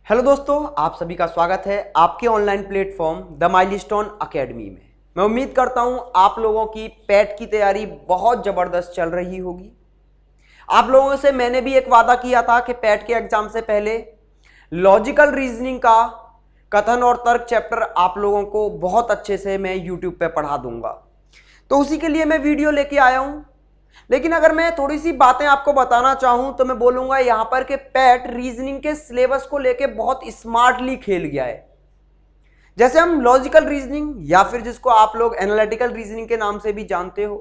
Hello दोस्तों, आप सभी का स्वागत है आपके online platform the milestone academy में। मैं उम्मीद करता हूं आप लोगों की पैट की तैयारी बहुत ज़बरदस्त चल रही होगी। आप लोगों से मैंने भी एक वादा किया था कि पैट के एग्जाम से पहले लॉजिकल रीजनिंग का कथन और तर्क चैप्टर आप लोगों को बहुत अच्छे से मैं यूट्यूब पे पढ़ा दूंगा। तो उसी के लिए मैं वीडियो लेके आया हूं। लेकिन अगर मैं थोड़ी सी बातें आपको बताना चाहूं तो मैं बोलूंगा यहां पर कि पैट रीजनिंग के सिलेबस को लेके बहुत स्मार्टली खेल गया है। जैसे हम लॉजिकल रीजनिंग या फिर जिसको आप लोग एनालिटिकल रीजनिंग के नाम से भी जानते हो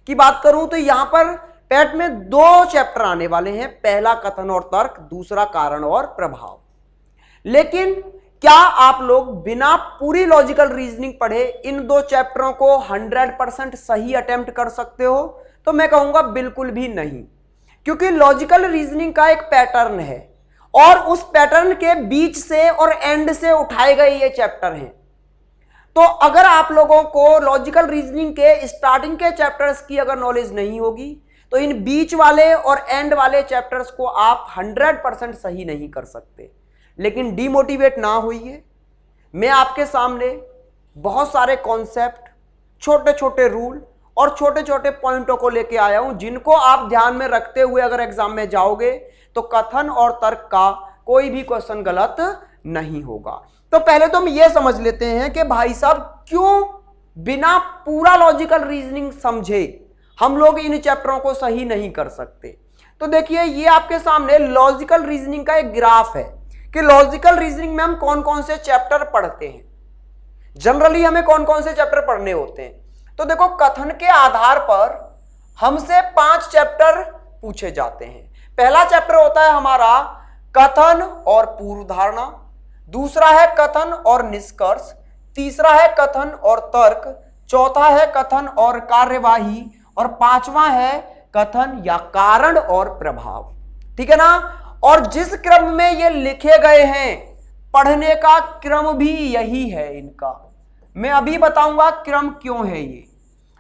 की बात करूं तो यहां पर पैट में दो चैप्टर आने वाले हैं। पहला कथन और तर्क, दूसरा कारण और प्रभाव। लेकिन क्या आप लोग बिना पूरी लॉजिकल रीजनिंग पढ़े इन दो चैप्टरों को 100% सही अटेम्प्ट कर सकते हो? तो मैं कहूंगा बिल्कुल भी नहीं, क्योंकि लॉजिकल रीजनिंग का एक पैटर्न है और उस पैटर्न के बीच से और एंड से उठाए गए ये चैप्टर हैं। तो अगर आप लोगों को लॉजिकल रीजनिंग के स्टार्टिंग के चैप्टर्स की अगर नॉलेज नहीं होगी तो इन बीच वाले और एंड वाले चैप्टर्स को आप 100% सही नहीं कर सकते। लेकिन डीमोटिवेट ना होइए, मैं आपके सामने बहुत सारे कॉन्सेप्ट, छोटे छोटे रूल और छोटे छोटे पॉइंटों को लेके आया हूं जिनको आप ध्यान में रखते हुए अगर एग्जाम में जाओगे तो कथन और तर्क का कोई भी क्वेश्चन गलत नहीं होगा। तो पहले तो हम ये समझ लेते हैं कि भाई साहब क्यों बिना पूरा लॉजिकल रीजनिंग समझे हम लोग इन चैप्टरों को सही नहीं कर सकते। तो देखिए, ये आपके सामने लॉजिकल रीजनिंग का एक ग्राफ है कि लॉजिकल रीजनिंग में हम कौन कौन से चैप्टर पढ़ते हैं। जनरली हमें कौन कौन से चैप्टर पढ़ने होते हैं? तो देखो, कथन के आधार पर हमसे 5 चैप्टर पूछे जाते हैं। पहला चैप्टर होता है हमारा कथन और पूर्व धारणा, दूसरा है कथन और निष्कर्ष, तीसरा है कथन और तर्क, चौथा है कथन और कार्यवाही और पांचवा है कथन या कारण और प्रभाव। ठीक है ना? और जिस क्रम में ये लिखे गए हैं पढ़ने का क्रम भी यही है इनका। मैं अभी बताऊंगा क्रम क्यों है ये।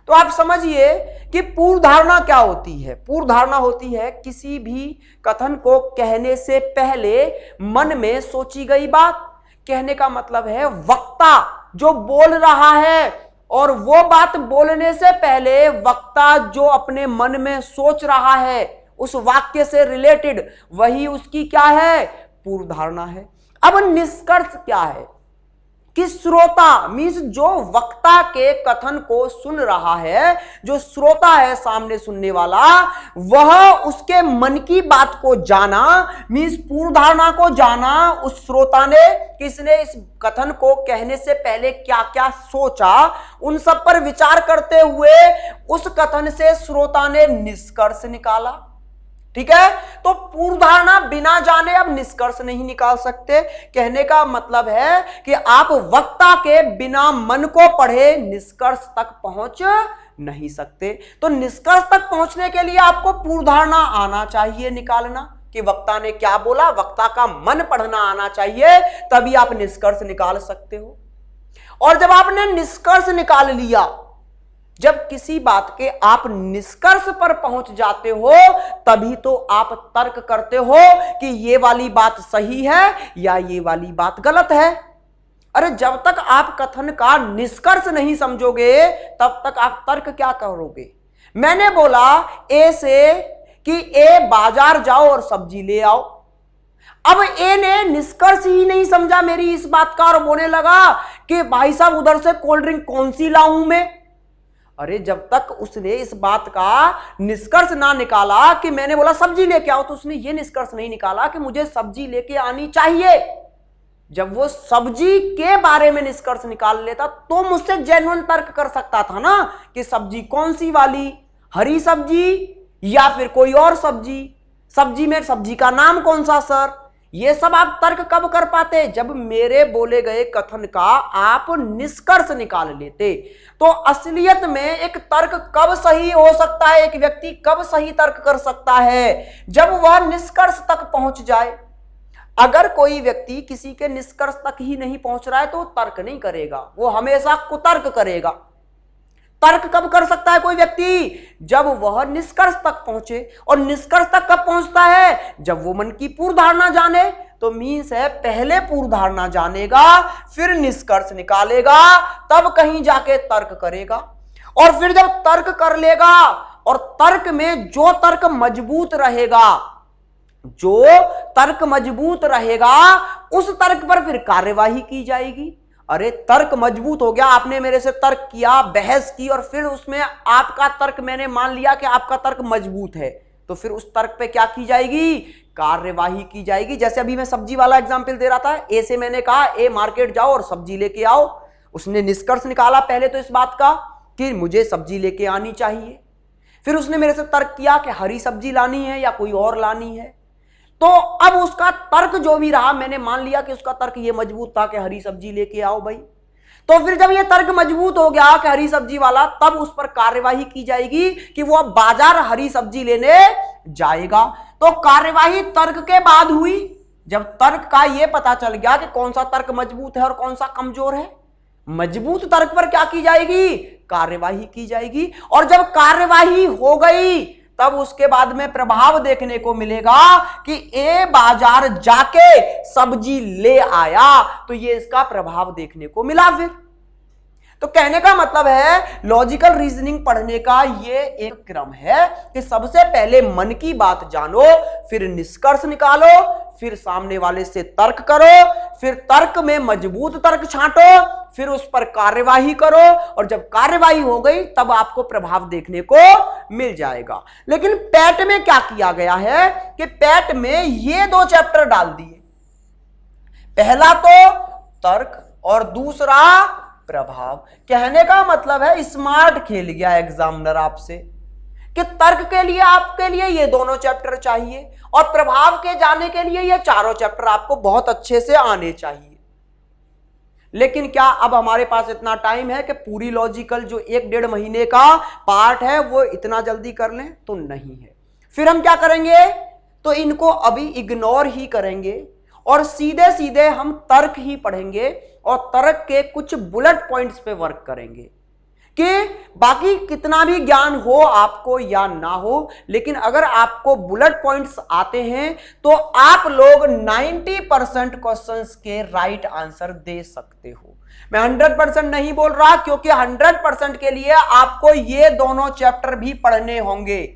तो आप समझिए कि पूर्व धारणा क्या होती है। पूर्व धारणा होती है किसी भी कथन को कहने से पहले मन में सोची गई बात। कहने का मतलब है वक्ता जो बोल रहा है और वो बात बोलने से पहले वक्ता जो अपने मन में सोच रहा है उस वाक्य से रिलेटेड, वही उसकी क्या है? पूर्व धारणा है। अब निष्कर्ष क्या है कि श्रोता मींस जो वक्ता के कथन को सुन रहा है, जो श्रोता है सामने सुनने वाला, वह उसके मन की बात को जाना, मींस पूर्व धारणा को जाना उस श्रोता ने, किसने इस कथन को कहने से पहले क्या क्या सोचा, उन सब पर विचार करते हुए उस कथन से श्रोता ने निष्कर्ष निकाला। ठीक है? तो पूर्व धारणा बिना जाने अब निष्कर्ष नहीं निकाल सकते। कहने का मतलब है कि आप वक्ता के बिना मन को पढ़े निष्कर्ष तक पहुंच नहीं सकते। तो निष्कर्ष तक पहुंचने के लिए आपको पूर्व धारणा आना चाहिए निकालना कि वक्ता ने क्या बोला, वक्ता का मन पढ़ना आना चाहिए, तभी आप निष्कर्ष निकाल सकते हो। और जब आपने निष्कर्ष निकाल लिया, जब किसी बात के आप निष्कर्ष पर पहुंच जाते हो तभी तो आप तर्क करते हो कि ये वाली बात सही है या ये वाली बात गलत है। अरे जब तक आप कथन का निष्कर्ष नहीं समझोगे तब तक आप तर्क क्या करोगे? मैंने बोला ए से कि ए बाजार जाओ और सब्जी ले आओ। अब ए ने निष्कर्ष ही नहीं समझा मेरी इस बात का और बोलने लगा कि भाई साहब उधर से कोल्ड ड्रिंक कौन सी लाऊं मैं। अरे जब तक उसने इस बात का निष्कर्ष ना निकाला कि मैंने बोला सब्जी लेके आओ, तो उसने ये निष्कर्ष नहीं निकाला कि मुझे सब्जी लेके आनी चाहिए। जब वो सब्जी के बारे में निष्कर्ष निकाल लेता तो मुझसे जेन्युइन तर्क कर सकता था ना कि सब्जी कौन सी वाली, हरी सब्जी या फिर कोई और सब्जी, सब्जी में सब्जी का नाम कौन सा सर। ये सब आप तर्क कब कर पाते? जब मेरे बोले गए कथन का आप निष्कर्ष निकाल लेते। तो असलियत में एक तर्क कब सही हो सकता है, एक व्यक्ति कब सही तर्क कर सकता है? जब वह निष्कर्ष तक पहुंच जाए। अगर कोई व्यक्ति किसी के निष्कर्ष तक ही नहीं पहुंच रहा है तो तर्क नहीं करेगा, वो हमेशा कुतर्क करेगा। तर्क कब कर सकता है कोई व्यक्ति? जब वह निष्कर्ष तक पहुंचे। और निष्कर्ष तक कब पहुंचता है? जब वो मन की पूर्व धारणा जाने, तो मीन्स है पहले पूर्व धारणा जानेगा, फिर निष्कर्ष निकालेगा, तब कहीं जाके तर्क करेगा। और फिर जब तर्क कर लेगा और तर्क में जो तर्क मजबूत रहेगा, जो तर्क मजबूत रहेगा उस तर्क पर फिर कार्यवाही की जाएगी। अरे तर्क मजबूत हो गया, आपने मेरे से तर्क किया, बहस की, और फिर उसमें आपका तर्क मैंने मान लिया कि आपका तर्क मजबूत है, तो फिर उस तर्क पे क्या की जाएगी? कार्यवाही की जाएगी। जैसे अभी मैं सब्जी वाला एग्जांपल दे रहा था, ए से मैंने कहा ए मार्केट जाओ और सब्जी लेके आओ। उसने निष्कर्ष निकाला पहले तो इस बात का कि मुझे सब्जी लेके आनी चाहिए, फिर उसने मेरे से तर्क किया कि हरी सब्जी लानी है या कोई और लानी है। तो अब उसका तर्क जो भी रहा, मैंने मान लिया कि उसका तर्क ये मजबूत था कि हरी सब्जी लेके आओ भाई। तो फिर जब ये तर्क मजबूत हो गया कि हरी सब्जी वाला, तब उस पर कार्यवाही की जाएगी कि वो अब बाजार हरी सब्जी लेने जाएगा। तो कार्यवाही तर्क के बाद हुई, जब तर्क का ये पता चल गया कि कौन सा तर्क मजबूत है और कौन सा कमजोर है। मजबूत तर्क पर क्या की जाएगी? कार्यवाही की जाएगी। और जब कार्यवाही हो गई तब उसके बाद में प्रभाव देखने को मिलेगा कि ए बाजार जाके सब्जी ले आया, तो ये इसका प्रभाव देखने को मिला। फिर तो कहने का मतलब है लॉजिकल रीजनिंग पढ़ने का ये एक क्रम है कि सबसे पहले मन की बात जानो, फिर निष्कर्ष निकालो, फिर सामने वाले से तर्क करो, फिर तर्क में मजबूत तर्क छांटो, फिर उस पर कार्यवाही करो, और जब कार्यवाही हो गई तब आपको प्रभाव देखने को मिल जाएगा। लेकिन पैट में क्या किया गया है कि पैट में ये दो चैप्टर डाल दिए, पहला तो तर्क और दूसरा प्रभाव। कहने का मतलब है स्मार्ट खेल गया एग्जामिनर आपसे कि तर्क के लिए आपके लिए ये दोनों चैप्टर चाहिए और प्रभाव के जाने के लिए ये चारों चैप्टर आपको बहुत अच्छे से आने चाहिए। लेकिन क्या अब हमारे पास इतना टाइम है कि पूरी लॉजिकल जो 1-1.5 महीने का पार्ट है वो इतना जल्दी कर लें? तो नहीं है। फिर हम क्या करेंगे? तो इनको अभी इग्नोर ही करेंगे और सीधे सीधे हम तर्क ही पढ़ेंगे और तर्क के कुछ बुलेट पॉइंट्स पे वर्क करेंगे कि बाकी कितना भी ज्ञान हो आपको या ना हो, लेकिन अगर आपको बुलेट पॉइंट्स आते हैं तो आप लोग 90% क्वेश्चंस के राइट आंसर दे सकते हो। मैं 100% नहीं बोल रहा, क्योंकि 100% के लिए आपको ये दोनों चैप्टर भी पढ़ने होंगे।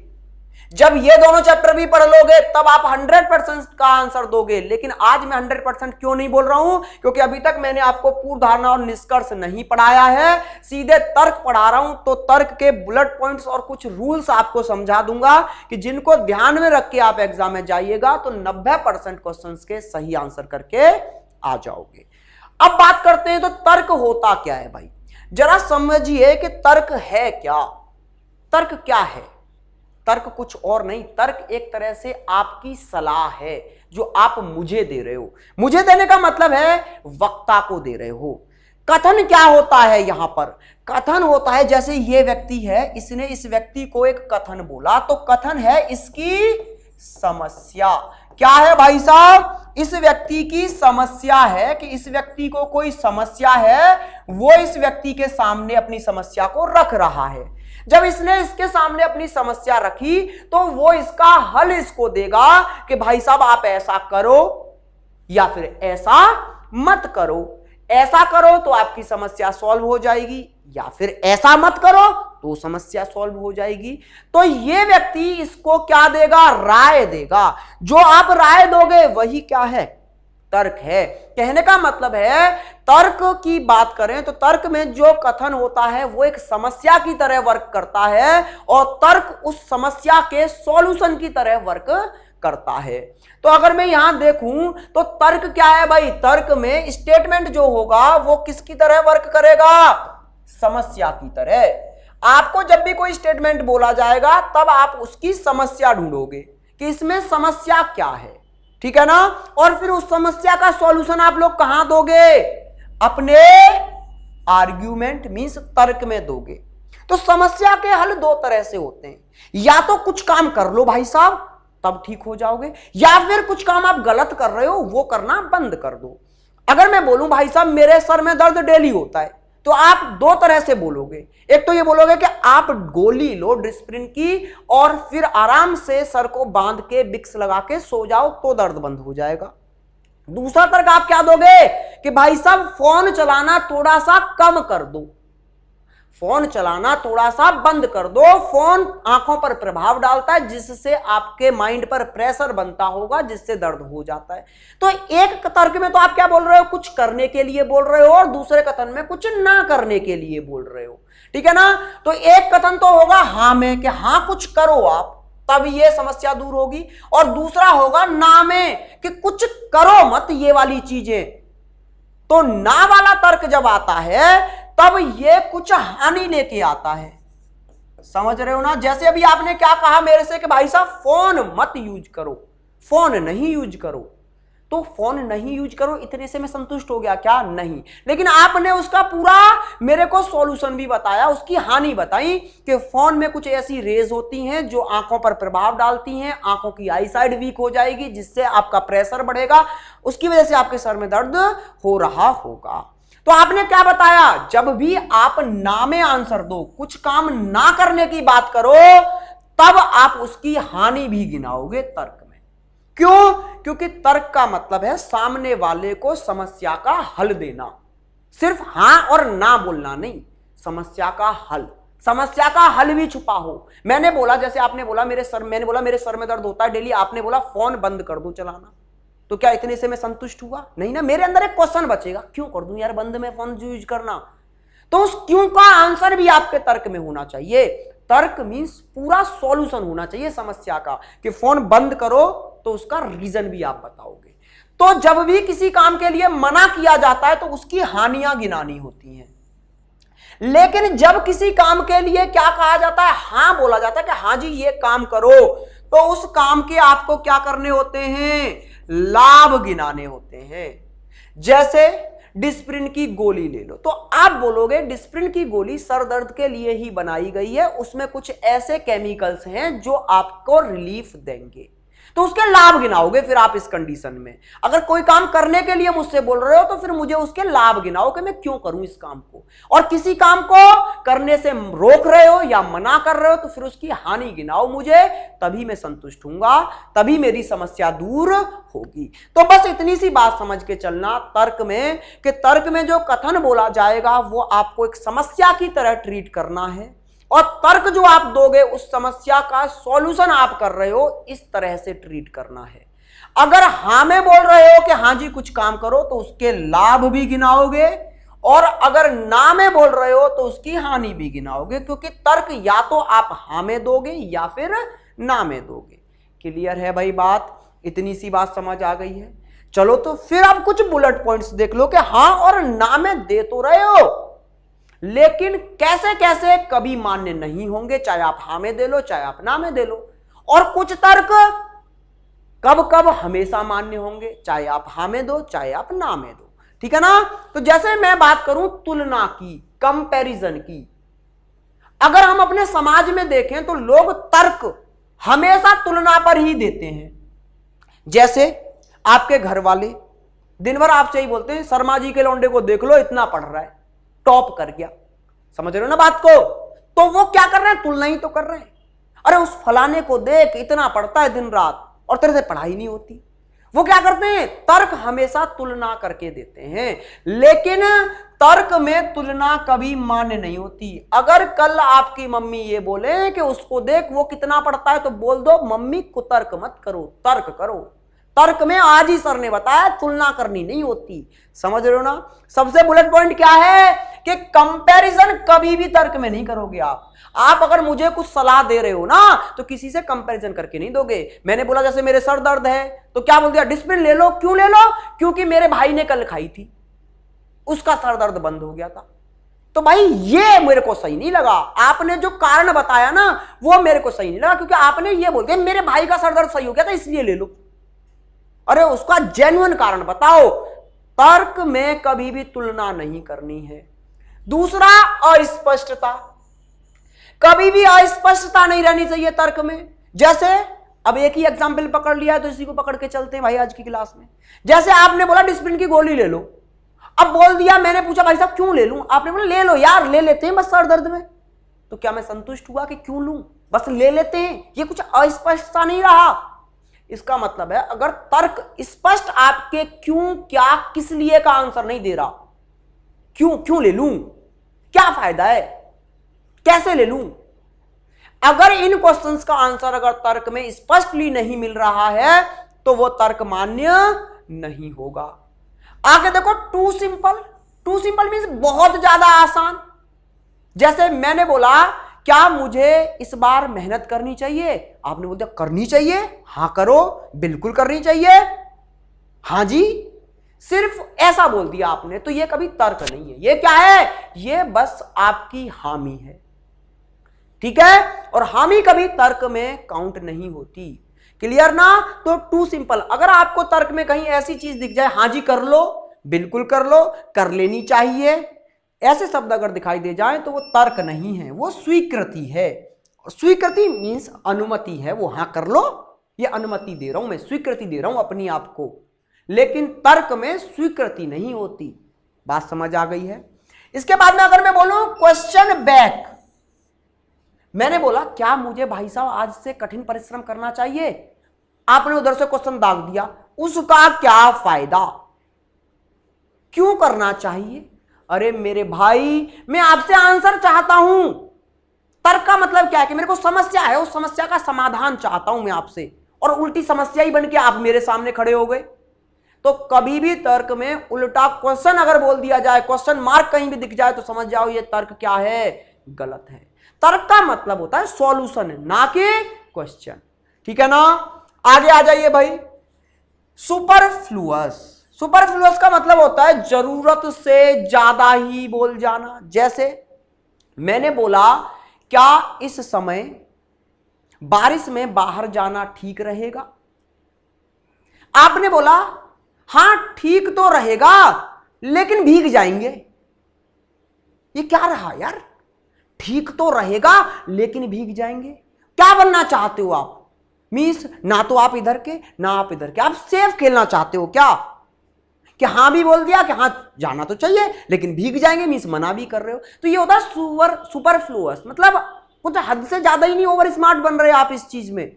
जब ये दोनों चैप्टर भी पढ़ लोगे तब आप 100% का आंसर दोगे। लेकिन आज मैं 100% क्यों नहीं बोल रहा हूं? क्योंकि अभी तक मैंने आपको पूर्व धारणा और निष्कर्ष नहीं पढ़ाया है, सीधे तर्क पढ़ा रहा हूं। तो तर्क के बुलेट पॉइंट्स और कुछ रूल्स आपको समझा दूंगा कि जिनको ध्यान में रख के आप एग्जाम में जाइएगा तो 90% क्वेश्चन के सही आंसर करके आ जाओगे। अब बात करते हैं तो तर्क होता क्या है भाई, जरा समझिए कि तर्क है क्या। तर्क क्या है? तर्क कुछ और नहीं, तर्क एक तरह से आपकी सलाह है जो आप मुझे दे रहे हो। मुझे देने का मतलब है वक्ता को दे रहे हो। कथन क्या होता है? यहां पर कथन होता है जैसे ये व्यक्ति है, इसने इस व्यक्ति को एक कथन बोला, तो कथन है इसकी समस्या। क्या है भाई साहब? इस व्यक्ति की समस्या है कि इस व्यक्ति को कोई समस्या है, वो इस व्यक्ति के सामने अपनी समस्या को रख रहा है। जब इसने इसके सामने अपनी समस्या रखी तो वो इसका हल इसको देगा कि भाई साहब आप ऐसा करो या फिर ऐसा मत करो। ऐसा करो तो आपकी समस्या सॉल्व हो जाएगी, या फिर ऐसा मत करो तो समस्या सॉल्व हो जाएगी। तो ये व्यक्ति इसको क्या देगा? राय देगा। जो आप राय दोगे वही क्या है? तर्क है। कहने का मतलब है तर्क की बात करें तो तर्क में जो कथन होता है वो एक समस्या की तरह वर्क करता है और तर्क उस समस्या के सॉल्यूशन की तरह वर्क करता है। तो अगर मैं यहां देखूं तो तर्क क्या है भाई? तर्क में स्टेटमेंट जो होगा वो किसकी तरह वर्क करेगा? समस्या की तरह। आपको जब भी कोई स्टेटमेंट बोला जाएगा तब आप उसकी समस्या ढूंढोगे कि इसमें समस्या क्या है, ठीक है ना? और फिर उस समस्या का सॉल्यूशन आप लोग कहां दोगे? अपने आर्ग्यूमेंट मींस तर्क में दोगे। तो समस्या के हल दो तरह से होते हैं, या तो कुछ काम कर लो भाई साहब तब ठीक हो जाओगे, या फिर कुछ काम आप गलत कर रहे हो वो करना बंद कर दो। अगर मैं बोलूं भाई साहब मेरे सर में दर्द डेली होता है, तो आप दो तरह से बोलोगे। एक तो ये बोलोगे कि आप गोली लो डिस्प्रिन की और फिर आराम से सर को बांध के विक्स लगा के सो जाओ तो दर्द बंद हो जाएगा। दूसरा तर्क आप क्या दोगे कि भाई साहब फोन चलाना थोड़ा सा कम कर दो, फोन चलाना थोड़ा सा बंद कर दो, फोन आंखों पर प्रभाव डालता है जिससे आपके माइंड पर प्रेशर बनता होगा जिससे दर्द हो जाता है। तो एक तर्क में तो आप क्या बोल रहे हो, कुछ करने के लिए बोल रहे हो, और दूसरे कथन में कुछ ना करने के लिए बोल रहे हो, ठीक है ना। तो एक कथन तो होगा हां में कि हां कुछ करो आप, तब ये समस्या दूर होगी, और दूसरा होगा ना में कि कुछ करो मत ये वाली चीजें। तो ना वाला तर्क जब आता है तब ये कुछ हानि लेके आता है, समझ रहे हो ना। जैसे अभी आपने क्या कहा मेरे से कि भाई साहब फोन मत यूज करो, फोन नहीं यूज करो, तो फोन नहीं यूज करो इतने से मैं संतुष्ट हो गया क्या? नहीं। लेकिन आपने उसका पूरा मेरे को सॉल्यूशन भी बताया, उसकी हानि बताई कि फोन में कुछ ऐसी रेज होती हैं जो आंखों पर प्रभाव डालती हैं, आंखों की आई साइड वीक हो जाएगी जिससे आपका प्रेशर बढ़ेगा, उसकी वजह से आपके सर में दर्द हो रहा होगा। तो आपने क्या बताया, जब भी आप ना में आंसर दो, कुछ काम ना करने की बात करो, तब आप उसकी हानि भी गिनाओगे तर्क में। क्यों? क्योंकि तर्क का मतलब है सामने वाले को समस्या का हल देना, सिर्फ हां और ना बोलना नहीं, समस्या का हल, समस्या का हल भी छुपा हो। मैंने बोला, जैसे आपने बोला मैंने बोला मेरे सर में दर्द होता है डेली, आपने बोला फोन बंद कर दो चलाना, तो क्या इतने से मैं संतुष्ट हुआ? नहीं ना, मेरे अंदर एक क्वेश्चन बचेगा, क्यों कर दूं यार बंद में फोन यूज करना। तो उस क्यों का आंसर भी आपके तर्क में होना चाहिए। तर्क मींस पूरा सॉल्यूशन होना चाहिए समस्या का, कि फोन बंद करो तो उसका रीजन भी आप बताओगे। तो जब भी किसी काम के लिए मना किया जाता है तो उसकी हानियां गिनानी होती हैं, लेकिन जब किसी काम के लिए क्या कहा जाता है, हां बोला जाता है कि हां जी ये काम करो, तो उस काम के आपको क्या करने होते हैं, लाभ गिनाने होते हैं। जैसे डिस्प्रिन की गोली ले लो, तो आप बोलोगे डिस्प्रिन की गोली सर दर्द के लिए ही बनाई गई है, उसमें कुछ ऐसे केमिकल्स हैं जो आपको रिलीफ देंगे, तो उसके लाभ गिनाओगे फिर आप इस कंडीशन में। अगर कोई काम करने के लिए मुझसे बोल रहे हो तो फिर मुझे उसके लाभ गिनाओ कि मैं क्यों करूं इस काम को, और किसी काम को करने से रोक रहे हो या मना कर रहे हो तो फिर उसकी हानि गिनाओ मुझे, तभी मैं संतुष्ट हूंगा, तभी मेरी समस्या दूर होगी। तो बस इतनी सी बात समझ के चलना तर्क में, कि तर्क में जो कथन बोला जाएगा वो आपको एक समस्या की तरह ट्रीट करना है, और तर्क जो आप दोगे उस समस्या का सॉल्यूशन आप कर रहे हो इस तरह से ट्रीट करना है। अगर हां में बोल रहे हो कि हां जी कुछ काम करो तो उसके लाभ भी गिनाओगे, और अगर ना में बोल रहे हो तो उसकी हानि भी गिनाओगे, क्योंकि तर्क या तो आप हां में दोगे या फिर ना में दोगे। क्लियर है भाई बात? इतनी सी बात समझ आ गई है। चलो तो फिर आप कुछ बुलेट पॉइंट्स देख लो कि हां और ना में दे तो रहे हो, लेकिन कैसे कैसे कभी मान्य नहीं होंगे, चाहे आप हां में दे लो चाहे आप ना में दे लो। और कुछ तर्क कब कब हमेशा मान्य होंगे, चाहे आप हां में दो चाहे आप ना में दो, ठीक है ना। तो जैसे मैं बात करूं तुलना की, कंपैरिजन की, अगर हम अपने समाज में देखें तो लोग तर्क हमेशा तुलना पर ही देते हैं। जैसे आपके घर वाले दिन भर आपसे ही बोलते हैं शर्मा जी के लौंडे को देख लो इतना पढ़ रहा है, टॉप कर गया, समझ रहे हो ना बात को। तो वो क्या कर रहे हैं, तुलना ही तो कर रहे हैं, अरे उस फलाने को देख इतना पढ़ता है दिन रात और तेरे से पढ़ाई नहीं होती। वो क्या करते हैं, तर्क हमेशा तुलना करके देते हैं, लेकिन तर्क में तुलना कभी मान्य नहीं होती। अगर कल आपकी मम्मी ये बोले कि उसको देख वो कितना पढ़ता है, तो बोल दो मम्मी कुतर्क मत करो, तर्क करो। तर्क में आज ही सर ने बताया तुलना करनी नहीं होती, समझ रहे हो ना। सबसे बुलेट पॉइंट क्या है कि कंपैरिजन कभी भी तर्क में नहीं करोगे आप अगर मुझे कुछ सलाह दे रहे हो ना तो किसी से कंपैरिजन करके नहीं दोगे। मैंने बोला जैसे मेरे सर दर्द है तो क्या बोल दिया, डिस्प्रिन ले लो। क्यों ले लो, क्योंकि मेरे भाई ने कल खाई थी, उसका सर दर्द बंद हो गया था। तो भाई ये मेरे को सही नहीं लगा, आपने जो कारण बताया ना वो मेरे को सही नहीं लगा, क्योंकि आपने ये बोल दिया मेरे भाई का सर दर्द सही हो गया था इसलिए ले लो। अरे उसका जेन्युइन कारण बताओ। तर्क में कभी भी तुलना नहीं करनी है। दूसरा, अस्पष्टता, कभी भी अस्पष्टता नहीं रहनी चाहिए तर्क में। जैसे अब एक ही एग्जाम्पल पकड़ लिया है तो इसी को पकड़ के चलते हैं भाई आज की क्लास में। जैसे आपने बोला डिस्प्रिन की गोली ले लो, अब बोल दिया, मैंने पूछा भाई साहब क्यों ले लूं, आपने बोला ले लो यार, ले लेते हैं बस सर दर्द में। तो क्या मैं संतुष्ट हुआ कि क्यों लूं, बस ले लेते हैं, ये कुछ अस्पष्टता नहीं रहा। इसका मतलब है अगर तर्क स्पष्ट आपके क्यों, क्या, किस लिए का आंसर नहीं दे रहा, क्यों ले लूं, क्या फायदा है, कैसे ले लूं, अगर इन क्वेश्चंस का आंसर अगर तर्क में स्पष्टली नहीं मिल रहा है तो वो तर्क मान्य नहीं होगा। आगे देखो, टू सिंपल मींस बहुत ज्यादा आसान। जैसे मैंने बोला क्या मुझे इस बार मेहनत करनी चाहिए, आपने बोल दिया करनी चाहिए, हां करो, बिल्कुल करनी चाहिए, हां जी, सिर्फ ऐसा बोल दिया आपने, तो ये कभी तर्क नहीं है। ये क्या है, ये बस आपकी हामी है, ठीक है, और हामी कभी तर्क में काउंट नहीं होती। क्लियर ना? तो टू सिंपल, अगर आपको तर्क में कहीं ऐसी चीज दिख जाए, हां जी कर लो, बिल्कुल कर लो, कर लेनी चाहिए, ऐसे शब्द अगर दिखाई दे जाए तो वो तर्क नहीं है, वो स्वीकृति है। स्वीकृति मीन्स अनुमति है, वो हां कर लो, ये अनुमति दे रहा हूं मैं, स्वीकृति दे रहा हूं अपनी आप को, लेकिन तर्क में स्वीकृति नहीं होती। बात समझ आ गई है? इसके बाद में अगर मैं बोलूं क्वेश्चन बैक, मैंने बोला क्या मुझे भाई साहब आज से कठिन परिश्रम करना चाहिए, आपने उधर से क्वेश्चन दाग दिया, उसका क्या फायदा, क्यों करना चाहिए? अरे मेरे भाई मैं आपसे आंसर चाहता हूं, तर्क का मतलब क्या है कि मेरे को समस्या है, उस समस्या का समाधान चाहता हूं मैं आपसे, और उल्टी समस्या ही बन के आप मेरे सामने खड़े हो गए। तो कभी भी तर्क में उल्टा क्वेश्चन अगर बोल दिया जाए, क्वेश्चन मार्क कहीं भी दिख जाए, तो समझ जाओ ये तर्क क्या है, गलत है। तर्क का मतलब होता है सॉल्यूशन, ना कि क्वेश्चन, ठीक है ना? आगे आ जाइए भाई, सुपरफ्लुअस। सुपरफ्लुअस का मतलब होता है जरूरत से ज्यादा ही बोल जाना। जैसे मैंने बोला क्या इस समय बारिश में बाहर जाना ठीक रहेगा, आपने बोला हां ठीक तो रहेगा लेकिन भीग जाएंगे। ये क्या रहा यार, ठीक तो रहेगा लेकिन भीग जाएंगे। क्या बनना चाहते हो आप? मीन्स ना तो आप इधर के ना आप इधर के, आप सेफ खेलना चाहते हो क्या? कि हां भी बोल दिया कि हां जाना तो चाहिए लेकिन भीग जाएंगे, मीन्स मना भी कर रहे हो। तो ये होता है सुपरफ्लुअस, मतलब कुछ हद से ज्यादा ही नहीं ओवर स्मार्ट बन रहे आप इस चीज में,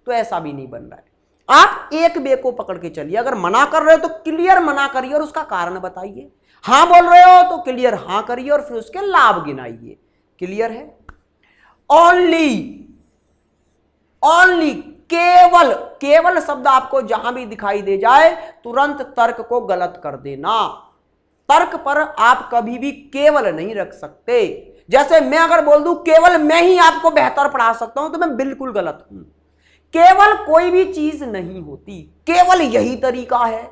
तो ऐसा भी नहीं बन रहा है। आप एक वे को पकड़ के चलिए, अगर मना कर रहे हो तो क्लियर मना करिए और उसका कारण बताइए, हां बोल रहे हो तो क्लियर हां करिए और फिर उसके लाभ गिनाइए। क्लियर है? ओनली केवल शब्द आपको जहां भी दिखाई दे जाए तुरंत तर्क को गलत कर देना। तर्क पर आप कभी भी केवल नहीं रख सकते। जैसे मैं अगर बोल दूं केवल मैं ही आपको बेहतर पढ़ा सकता हूं, तो मैं बिल्कुल गलत हूं। केवल कोई भी चीज नहीं होती, केवल यही तरीका है,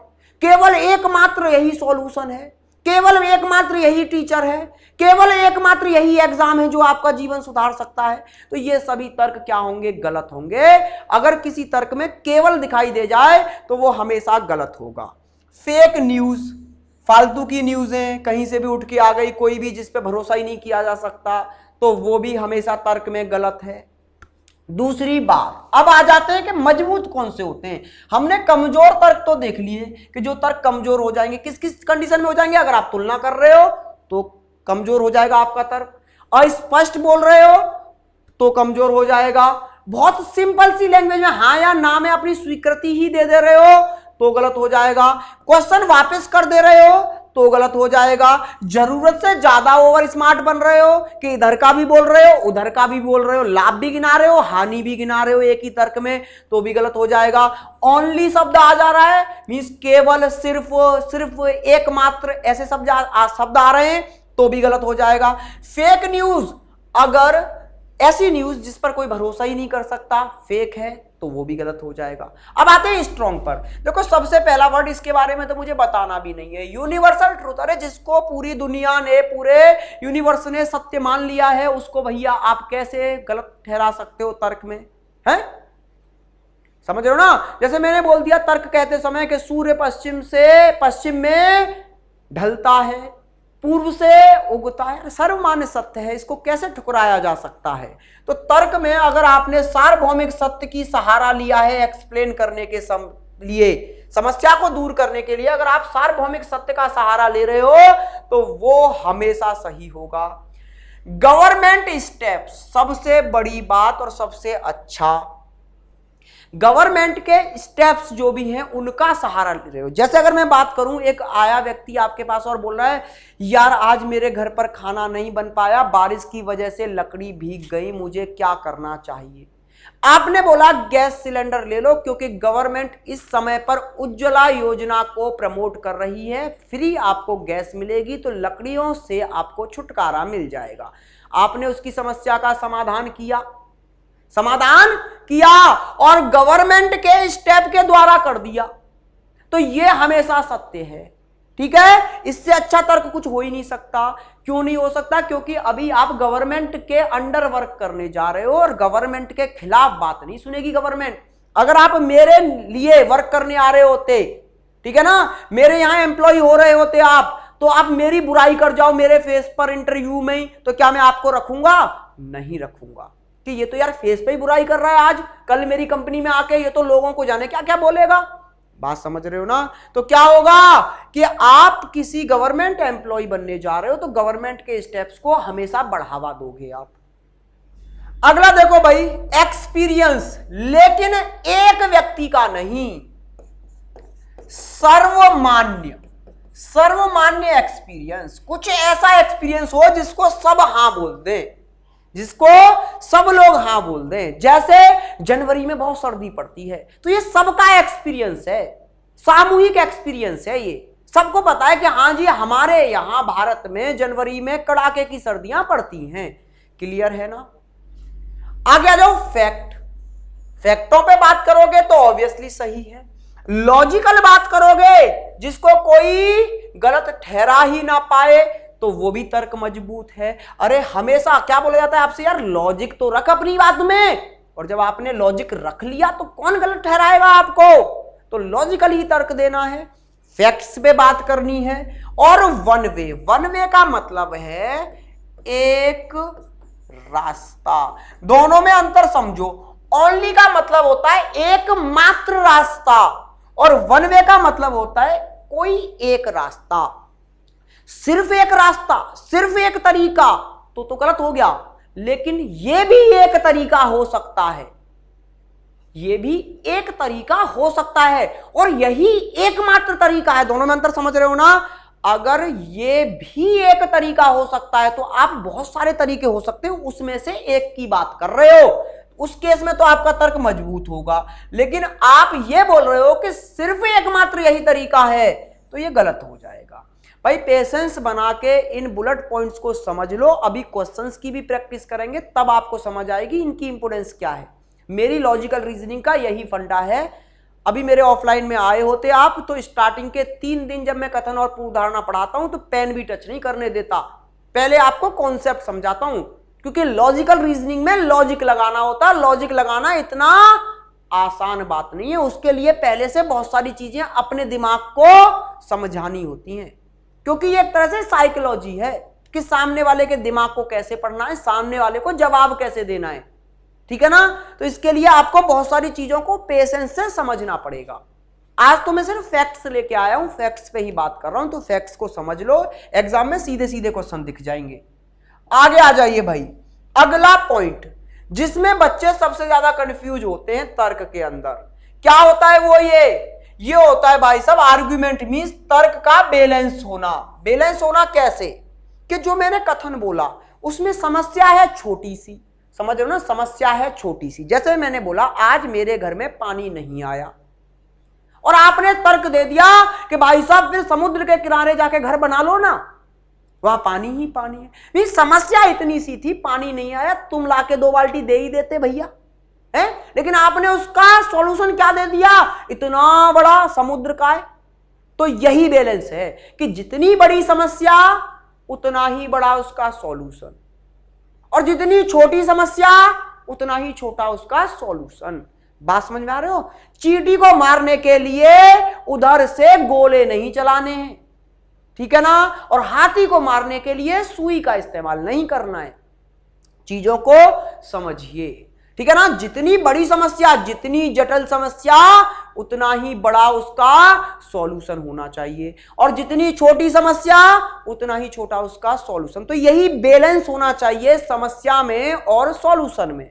केवल एकमात्र यही सॉल्यूशन है, केवल एकमात्र यही टीचर है, केवल एकमात्र यही एग्जाम है जो आपका जीवन सुधार सकता है। तो ये सभी तर्क क्या होंगे? गलत होंगे। अगर किसी तर्क में केवल दिखाई दे जाए तो वो हमेशा गलत होगा। फेक न्यूज, फालतू की न्यूजें कहीं से भी उठ के आ गई, कोई भी जिस पे भरोसा ही नहीं किया जा सकता, तो वो भी हमेशा तर्क में गलत है। दूसरी बात, अब आ जाते हैं कि मजबूत कौन से होते हैं। हमने कमजोर तर्क तो देख लिए कि जो तर्क कमजोर हो जाएंगे, किस किस कंडीशन में हो जाएंगे? अगर आप तुलना कर रहे हो तो कमजोर हो जाएगा आपका तर्क, अस्पष्ट बोल रहे हो तो कमजोर हो जाएगा, बहुत सिंपल सी लैंग्वेज में हां या ना में अपनी स्वीकृति ही दे रहे हो तो गलत हो जाएगा, क्वेश्चन वापस कर दे रहे हो तो गलत हो जाएगा, जरूरत से ज्यादा ओवर स्मार्ट बन रहे हो कि इधर का भी बोल रहे हो उधर का भी बोल रहे हो, लाभ भी गिना रहे हो हानि भी गिना रहे हो एक ही तर्क में, तो भी गलत हो जाएगा। ओनली शब्द आ जा रहा है, मींस केवल, सिर्फ एकमात्र, ऐसे शब्द आ रहे हैं तो भी गलत हो जाएगा। फेक न्यूज, अगर ऐसी न्यूज जिस पर कोई भरोसा ही नहीं कर सकता, फेक है, तो वो भी गलत हो जाएगा। अब आते हैं स्ट्रॉन्ग पर। देखो सबसे पहला वर्ड, इसके बारे में तो मुझे बताना भी नहीं है, यूनिवर्सल ट्रूथ। अरे जिसको पूरी दुनिया ने, पूरे यूनिवर्स ने सत्य मान लिया है, उसको भैया आप कैसे गलत ठहरा सकते हो तर्क में? है समझ रहे हो ना? जैसे मैंने बोल दिया तर्क कहते समय कि सूर्य पश्चिम में ढलता है, पूर्व से उगता है, सर्वमान्य सत्य है, इसको कैसे ठुकराया जा सकता है? तो तर्क में अगर आपने सार्वभौमिक सत्य की सहारा लिया है एक्सप्लेन करने के लिए, समस्या को दूर करने के लिए, अगर आप सार्वभौमिक सत्य का सहारा ले रहे हो तो वो हमेशा सही होगा। गवर्नमेंट स्टेप्स, सबसे बड़ी बात और सबसे अच्छा, गवर्नमेंट के स्टेप्स जो भी हैं उनका सहारा ले रहे हो। जैसे अगर मैं बात करूं, एक आया व्यक्ति आपके पास और बोल रहा है यार आज मेरे घर पर खाना नहीं बन पाया, बारिश की वजह से लकड़ी भीग गई, मुझे क्या करना चाहिए। आपने बोला गैस सिलेंडर ले लो, क्योंकि गवर्नमेंट इस समय पर उज्ज्वला योजना को प्रमोट कर रही है, फ्री आपको गैस मिलेगी, तो लकड़ियों से आपको छुटकारा मिल जाएगा। आपने उसकी समस्या का समाधान किया और गवर्नमेंट के स्टेप के द्वारा कर दिया, तो यह हमेशा सत्य है। ठीक है, इससे अच्छा तर्क कुछ हो ही नहीं सकता। क्यों नहीं हो सकता? क्योंकि अभी आप गवर्नमेंट के अंडर वर्क करने जा रहे हो और गवर्नमेंट के खिलाफ बात नहीं सुनेगी गवर्नमेंट। अगर आप मेरे लिए वर्क करने आ रहे होते, ठीक है ना, मेरे यहां एम्प्लॉय हो रहे होते आप, तो आप मेरी बुराई कर जाओ मेरे फेस पर इंटरव्यू में ही, तो क्या मैं आपको रखूंगा? नहीं रखूंगा कि ये तो यार फेस पे ही बुराई कर रहा है, आज कल मेरी कंपनी में आके ये तो लोगों को जाने क्या क्या बोलेगा। बात समझ रहे हो ना? तो क्या होगा कि आप किसी गवर्नमेंट एम्प्लॉय बनने जा रहे हो तो गवर्नमेंट के स्टेप्स को हमेशा बढ़ावा दोगे आप। अगला देखो भाई, एक्सपीरियंस, लेकिन एक व्यक्ति का नहीं, सर्वमान्य एक्सपीरियंस। कुछ ऐसा एक्सपीरियंस हो जिसको सब हां बोल दें, जिसको सब लोग हां बोल दें। जैसे जनवरी में बहुत सर्दी पड़ती है, तो ये सबका एक्सपीरियंस है, सामूहिक एक्सपीरियंस है। ये सबको पता है कि हां जी हमारे यहां भारत में जनवरी में कड़ाके की सर्दियां पड़ती हैं। क्लियर है ना? आगे आ जाओ, फैक्टों पे बात करोगे तो ऑब्वियसली सही है। लॉजिकल बात करोगे, जिसको कोई गलत ठहरा ही ना पाए, तो वो भी तर्क मजबूत है। अरे हमेशा क्या बोला जाता है आपसे, यार लॉजिक तो रख अपनी बात में, और जब आपने लॉजिक रख लिया तो कौन गलत ठहराएगा आपको? तो लॉजिकल ही तर्क देना है, फैक्ट्स पे बात करनी है। और वन वे का मतलब है एक रास्ता। दोनों में अंतर समझो। ओनली का मतलब होता है एकमात्र रास्ता, और वन वे का मतलब होता है कोई एक रास्ता। सिर्फ एक रास्ता, सिर्फ एक तरीका तो गलत हो गया, लेकिन यह भी एक तरीका हो सकता है, यह भी एक तरीका हो सकता है, और यही एकमात्र तरीका है। दोनों में अंतर समझ रहे हो ना? अगर यह भी एक तरीका हो सकता है तो आप बहुत सारे तरीके हो सकते हो, उसमें से एक की बात कर रहे हो, उस केस में तो आपका तर्क मजबूत होगा। लेकिन आप यह बोल रहे हो कि सिर्फ एकमात्र यही तरीका है, तो यह गलत हो जाएगा। भाई पेशेंस बना के इन बुलेट पॉइंट्स को समझ लो। अभी क्वेश्चंस की भी प्रैक्टिस करेंगे, तब आपको समझ आएगी इनकी इंपोर्टेंस क्या है। मेरी लॉजिकल रीजनिंग का यही फंडा है। अभी मेरे ऑफलाइन में आए होते आप, तो स्टार्टिंग के 3 दिन जब मैं कथन और पूर्वधारणा पढ़ाता हूं तो पेन भी टच नहीं करने देता, पहले आपको कॉन्सेप्ट समझाता हूं, क्योंकि लॉजिकल रीजनिंग में लॉजिक लगाना होता है। लॉजिक लगाना इतना आसान बात नहीं है, उसके लिए पहले से बहुत सारी चीजें अपने दिमाग को समझानी होती हैं, क्योंकि ये एक तरह से साइकोलॉजी है कि सामने वाले के दिमाग को कैसे पढ़ना है, सामने वाले को जवाब कैसे देना है। ठीक है ना? तो इसके लिए आपको बहुत सारी चीजों को पेशेंस से समझना पड़ेगा। आज तो मैं सिर्फ फैक्ट्स लेके आया हूं, फैक्ट्स पे ही बात कर रहा हूं, तो फैक्ट्स को समझ लो, एग्जाम में सीधे सीधे क्वेश्चन दिख जाएंगे। आगे आ जाइए भाई, अगला पॉइंट जिसमें बच्चे सबसे ज्यादा कंफ्यूज होते हैं तर्क के अंदर, क्या होता है वो ये होता है भाई साहब आर्गुमेंट मींस तर्क का बैलेंस होना। बैलेंस होना कैसे? कि जो मैंने कथन बोला उसमें समस्या है छोटी सी, समझ रहे हो ना? समस्या है छोटी सी। जैसे मैंने बोला आज मेरे घर में पानी नहीं आया, और आपने तर्क दे दिया कि भाई साहब फिर समुद्र के किनारे जाके घर बना लो ना, वहां पानी ही पानी है। भी समस्या इतनी सी थी, पानी नहीं आया, तुम लाके 2 बाल्टी दे ही देते भैया, है? लेकिन आपने उसका सॉल्यूशन क्या दे दिया, इतना बड़ा समुद्र का है। तो यही बैलेंस है कि जितनी बड़ी समस्या उतना ही बड़ा उसका सॉल्यूशन, और जितनी छोटी समस्या उतना ही छोटा उसका सॉल्यूशन। बात समझ में आ रहे हो? चींटी को मारने के लिए उधर से गोले नहीं चलाने हैं, ठीक है ना? और हाथी को मारने के लिए सुई का इस्तेमाल नहीं करना है। चीजों को समझिए, ठीक है ना? जितनी बड़ी समस्या, जितनी जटिल समस्या, उतना ही बड़ा उसका सॉल्यूशन होना चाहिए, और जितनी छोटी समस्या उतना ही छोटा उसका सॉल्यूशन। तो यही बैलेंस होना चाहिए समस्या में और सॉल्यूशन में।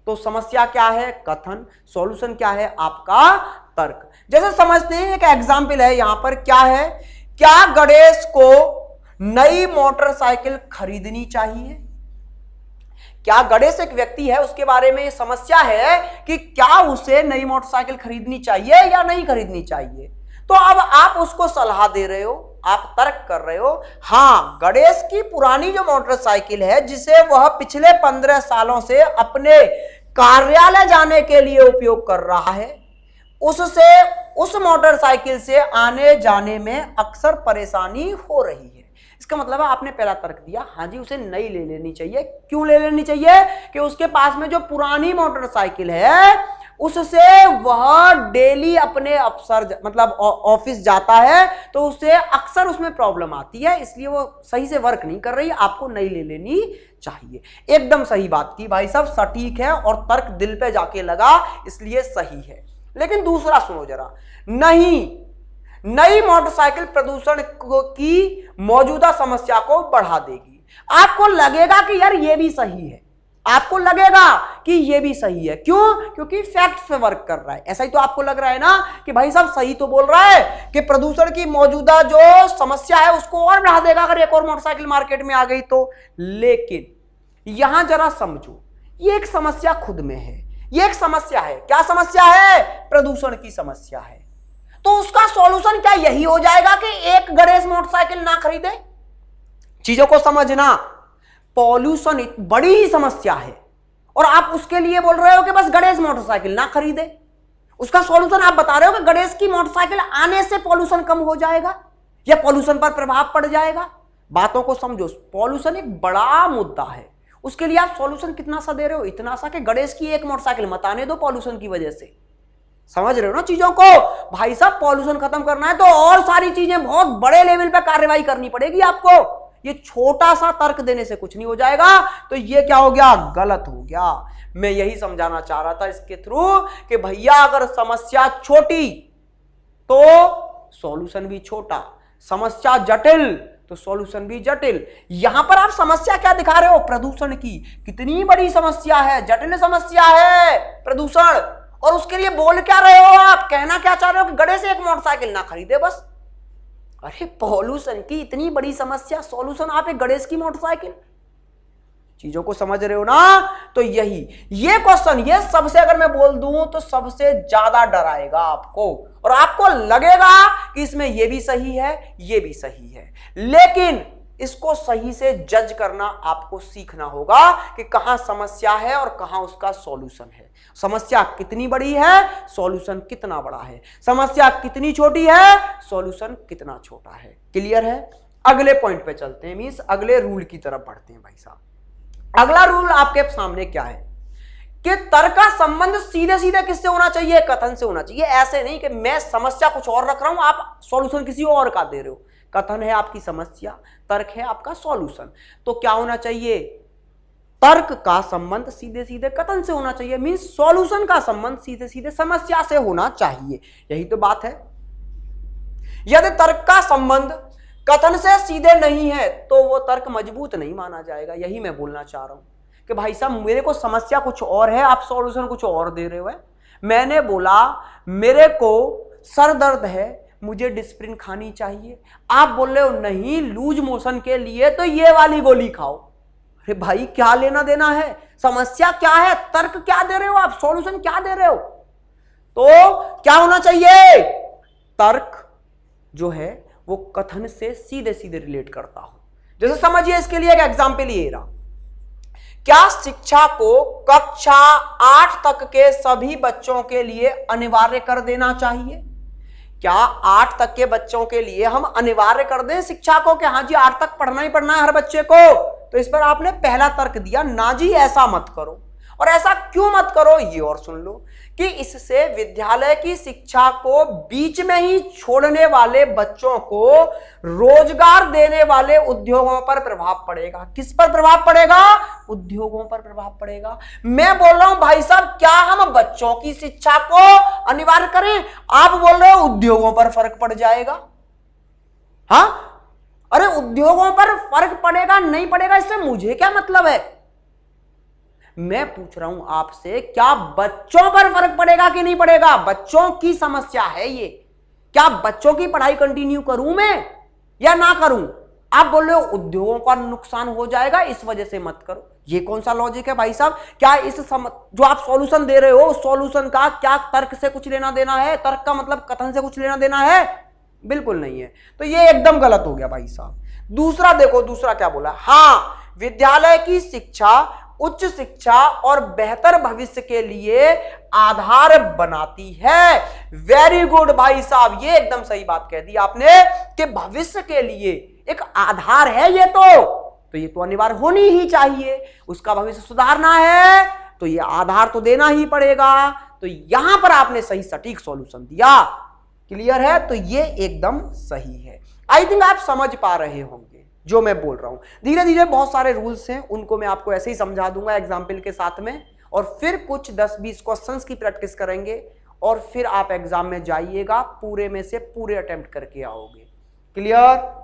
तो समस्या क्या है? कथन। सॉल्यूशन क्या है? आपका तर्क। जैसे समझते हैं, एक एग्जाम्पल है यहां पर, क्या है? क्या गणेश को नई मोटरसाइकिल खरीदनी चाहिए? क्या गणेश एक व्यक्ति है, उसके बारे में समस्या है कि क्या उसे नई मोटरसाइकिल खरीदनी चाहिए या नहीं खरीदनी चाहिए। तो अब आप उसको सलाह दे रहे हो, आप तर्क कर रहे हो, हाँ गणेश की पुरानी जो मोटरसाइकिल है जिसे वह पिछले 15 सालों से अपने कार्यालय जाने के लिए उपयोग कर रहा है, उस मोटरसाइकिल से आने जाने में अक्सर परेशानी हो रही है। इसका मतलब है आपने पहला तर्क दिया, हाँ जी उसे नई ले लेनी चाहिए। क्यों ले लेनी चाहिए? कि उसके पास में जो पुरानी मोटरसाइकिल है उससे वह डेली अपने अफसर मतलब ऑफिस जाता है, तो उसे अक्सर उसमें प्रॉब्लम आती है, इसलिए वो सही से वर्क नहीं कर रही, आपको नई ले लेनी चाहिए। एकदम सही बात की भाई साहब, सटीक है और तर्क दिल पे जाके लगा, इसलिए सही है। लेकिन दूसरा सुनो जरा, नहीं नई मोटरसाइकिल प्रदूषण की मौजूदा समस्या को बढ़ा देगी। आपको लगेगा कि यार ये भी सही है, आपको लगेगा कि ये भी सही है। क्यों? क्योंकि फैक्ट्स पे वर्क कर रहा है। ऐसा ही तो आपको लग रहा है ना कि भाई साहब सही तो बोल रहा है कि प्रदूषण की मौजूदा जो समस्या है उसको और बढ़ा देगा अगर एक और मोटरसाइकिल मार्केट में आ गई तो। लेकिन यहां जरा समझो, ये एक समस्या खुद में है, ये एक समस्या है। क्या समस्या है? प्रदूषण की समस्या है। तो उसका सॉल्यूशन क्या यही हो जाएगा कि एक गणेश मोटरसाइकिल ना खरीदे? चीजों को समझना, पॉल्यूशन एक बड़ी ही समस्या है और आप उसके लिए बोल रहे हो कि बस गणेश मोटरसाइकिल ना खरीदे। उसका सॉल्यूशन आप बता रहे हो कि गणेश की मोटरसाइकिल आने से पॉल्यूशन कम हो जाएगा या पॉल्यूशन पर प्रभाव पड़ जाएगा। बातों को समझो, पॉल्यूशन एक बड़ा मुद्दा है, उसके लिए आप सॉल्यूशन कितना सा दे रहे हो? इतना सा कि गणेश की एक मोटरसाइकिल मत आने दो पॉल्यूशन की वजह से। समझ रहे हो ना चीजों को? भाई साहब पॉल्यूशन खत्म करना है तो और सारी चीजें बहुत बड़े लेवल पे कार्रवाई करनी पड़ेगी आपको। ये छोटा सा तर्क देने से कुछ नहीं हो जाएगा। तो ये क्या हो गया? गलत हो गया। मैं यही समझाना चाह रहा था इसके थ्रू कि भैया अगर समस्या छोटी तो सॉल्यूशन भी छोटा, समस्या जटिल तो सॉल्यूशन भी जटिल। यहां पर आप समस्या क्या दिखा रहे हो? प्रदूषण की। कितनी बड़ी समस्या है, जटिल समस्या है प्रदूषण, और उसके लिए बोल क्या रहे हो आप? कहना क्या चाह रहे हो कि गणेश एक मोटरसाइकिल ना खरीदे बस। अरे पॉल्यूशन की इतनी बड़ी समस्या, सॉल्यूशन आप एक गणेश की मोटरसाइकिल। चीजों को समझ रहे हो ना? तो ये क्वेश्चन, ये सबसे अगर मैं बोल दूं तो सबसे ज्यादा डराएगा आपको और आपको लगेगा कि इसमें ये भी सही है, ये भी सही है। लेकिन इसको सही से जज करना आपको सीखना होगा कि कहां समस्या है और कहां उसका सॉल्यूशन है। समस्या कितनी बड़ी है, सॉल्यूशन कितना बड़ा है। समस्या कितनी छोटी है, सॉल्यूशन कितना छोटा है। क्लियर है? अगले पॉइंट पे चलते हैं, मींस अगले रूल की तरफ बढ़ते हैं भाई साहब। अगला रूल आपके सामने क्या है कि तर्क का संबंध सीधे सीधे किससे होना चाहिए? कथन से होना चाहिए। ऐसे नहीं कि मैं समस्या कुछ और रख रहा हूं, आप सॉल्यूशन किसी और का दे रहे हो। कथन है आपकी समस्या, तर्क है आपका सॉल्यूशन। तो क्या होना चाहिए? तर्क का संबंध सीधे सीधे कथन से होना चाहिए, मींस सॉल्यूशन का संबंध सीधे सीधे समस्या से होना चाहिए। यही तो बात है। यदि तर्क का संबंध कथन से सीधे नहीं है तो वो तर्क मजबूत नहीं माना जाएगा। यही मैं बोलना चाह रहा हूं कि भाई साहब मेरे को समस्या कुछ और है, आप सॉल्यूशन कुछ और दे रहे हो। मैंने बोला मेरे को सर दर्द है, मुझे डिस्प्रिन खानी चाहिए, आप बोल रहे हो नहीं लूज मोशन के लिए तो ये वाली गोली खाओ। अरे भाई क्या लेना देना है? समस्या क्या है, तर्क क्या दे रहे हो आप, सॉल्यूशन क्या दे रहे हो? तो क्या होना चाहिए? तर्क जो है वो कथन से सीधे सीधे रिलेट करता हो। जैसे समझिए, इसके लिए एक एग्जांपल ये रहा। क्या शिक्षा को कक्षा 8 तक के सभी बच्चों के लिए अनिवार्य कर देना चाहिए? क्या 8 तक के बच्चों के लिए हम अनिवार्य कर दें शिक्षा को कि हाँ जी 8 तक पढ़ना ही पढ़ना है हर बच्चे को? तो इस पर आपने पहला तर्क दिया, ना जी ऐसा मत करो। और ऐसा क्यों मत करो ये और सुन लो कि इससे विद्यालय की शिक्षा को बीच में ही छोड़ने वाले बच्चों को रोजगार देने वाले उद्योगों पर प्रभाव पड़ेगा। किस पर प्रभाव पड़ेगा? उद्योगों पर प्रभाव पड़ेगा। मैं बोल रहा हूं भाई साहब क्या हम बच्चों की शिक्षा को अनिवार्य करें? आप बोल रहे हो उद्योगों पर फर्क पड़ जाएगा। हाँ, अरे उद्योगों पर फर्क पड़ेगा नहीं पड़ेगा इससे मुझे क्या मतलब है? मैं पूछ रहा हूं आपसे, क्या बच्चों पर फर्क पड़ेगा कि नहीं पड़ेगा? बच्चों की समस्या है ये। क्या बच्चों की पढ़ाई कंटिन्यू करूं मैं या ना करूं? आप बोल रहे हो उद्योगों का नुकसान हो जाएगा, इस वजह से मत करो। ये कौन सा लॉजिक है भाई साहब? क्या जो आप सॉल्यूशन दे रहे हो, सॉल्यूशन का क्या तर्क से कुछ लेना देना है? तर्क का मतलब कथन से कुछ लेना देना है? बिल्कुल नहीं है। तो ये एकदम गलत हो गया भाई साहब। दूसरा देखो, दूसरा क्या बोला? हाँ, विद्यालय की शिक्षा उच्च शिक्षा और बेहतर भविष्य के लिए आधार बनाती है। वेरी गुड भाई साहब, ये एकदम सही बात कह दी आपने कि भविष्य के लिए एक आधार है ये तो ये तो अनिवार्य होनी ही चाहिए। उसका भविष्य सुधारना है तो ये आधार तो देना ही पड़ेगा। तो यहां पर आपने सही सटीक सॉल्यूशन दिया। क्लियर है? तो ये एकदम सही है। आई थिंक आप समझ पा रहे होंगे जो मैं बोल रहा हूं। धीरे धीरे बहुत सारे रूल्स हैं, उनको मैं आपको ऐसे ही समझा दूंगा एग्जाम्पल के साथ में, और फिर कुछ 10-20 क्वेश्चंस की प्रैक्टिस करेंगे और फिर आप एग्जाम में जाइएगा, पूरे में से पूरे अटेम्प्ट करके आओगे। क्लियर?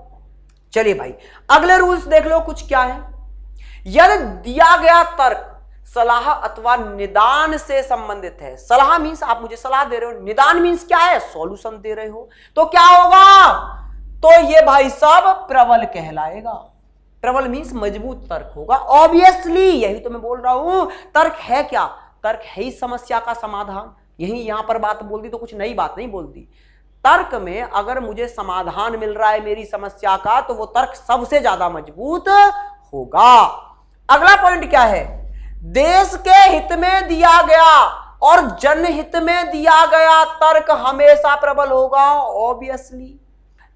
चलिए भाई, अगले रूल्स देख लो कुछ क्या है। यदि दिया गया तर्क सलाह अथवा निदान से संबंधित है, सलाह मीन्स आप मुझे सलाह दे रहे हो, निदान मीन्स क्या है? सॉल्यूशन दे रहे हो, तो क्या होगा? तो ये भाई साहब प्रबल कहलाएगा। प्रबल मीन्स मजबूत तर्क होगा। ऑब्वियसली यही तो मैं बोल रहा हूं। तर्क है क्या? तर्क है ही समस्या का समाधान। यही यहां पर बात बोल दी तो कुछ नई बात नहीं बोल दी। तर्क में अगर मुझे समाधान मिल रहा है मेरी समस्या का, तो वो तर्क सबसे ज्यादा मजबूत होगा। अगला पॉइंट क्या है? देश के हित में दिया गया और जनहित में दिया गया तर्क हमेशा प्रबल होगा। ऑब्वियसली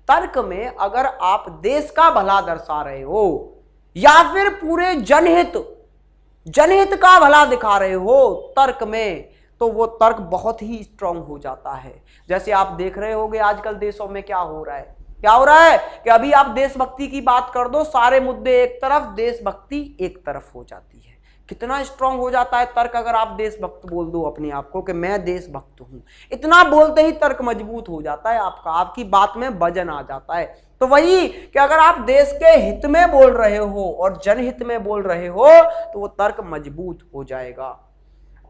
तर्क में अगर आप देश का भला दर्शा रहे हो या फिर पूरे जनहित का भला दिखा रहे हो तर्क में, तो वो तर्क बहुत ही स्ट्रांग हो जाता है। जैसे आप देख रहे होंगे आजकल देशों में क्या हो रहा है। क्या हो रहा है कि अभी आप देशभक्ति की बात कर दो, सारे मुद्दे एक तरफ, देशभक्ति एक तरफ हो जाती है। कितना स्ट्रांग हो जाता है तर्क अगर आप देशभक्त बोल दो अपने आप को कि मैं देशभक्त हूं। इतना बोलते ही तर्क मजबूत हो जाता है आपका, आपकी बात में वजन आ जाता है। तो वही कि अगर आप देश के हित में बोल रहे हो और जनहित में बोल रहे हो तो वो तर्क मजबूत हो जाएगा।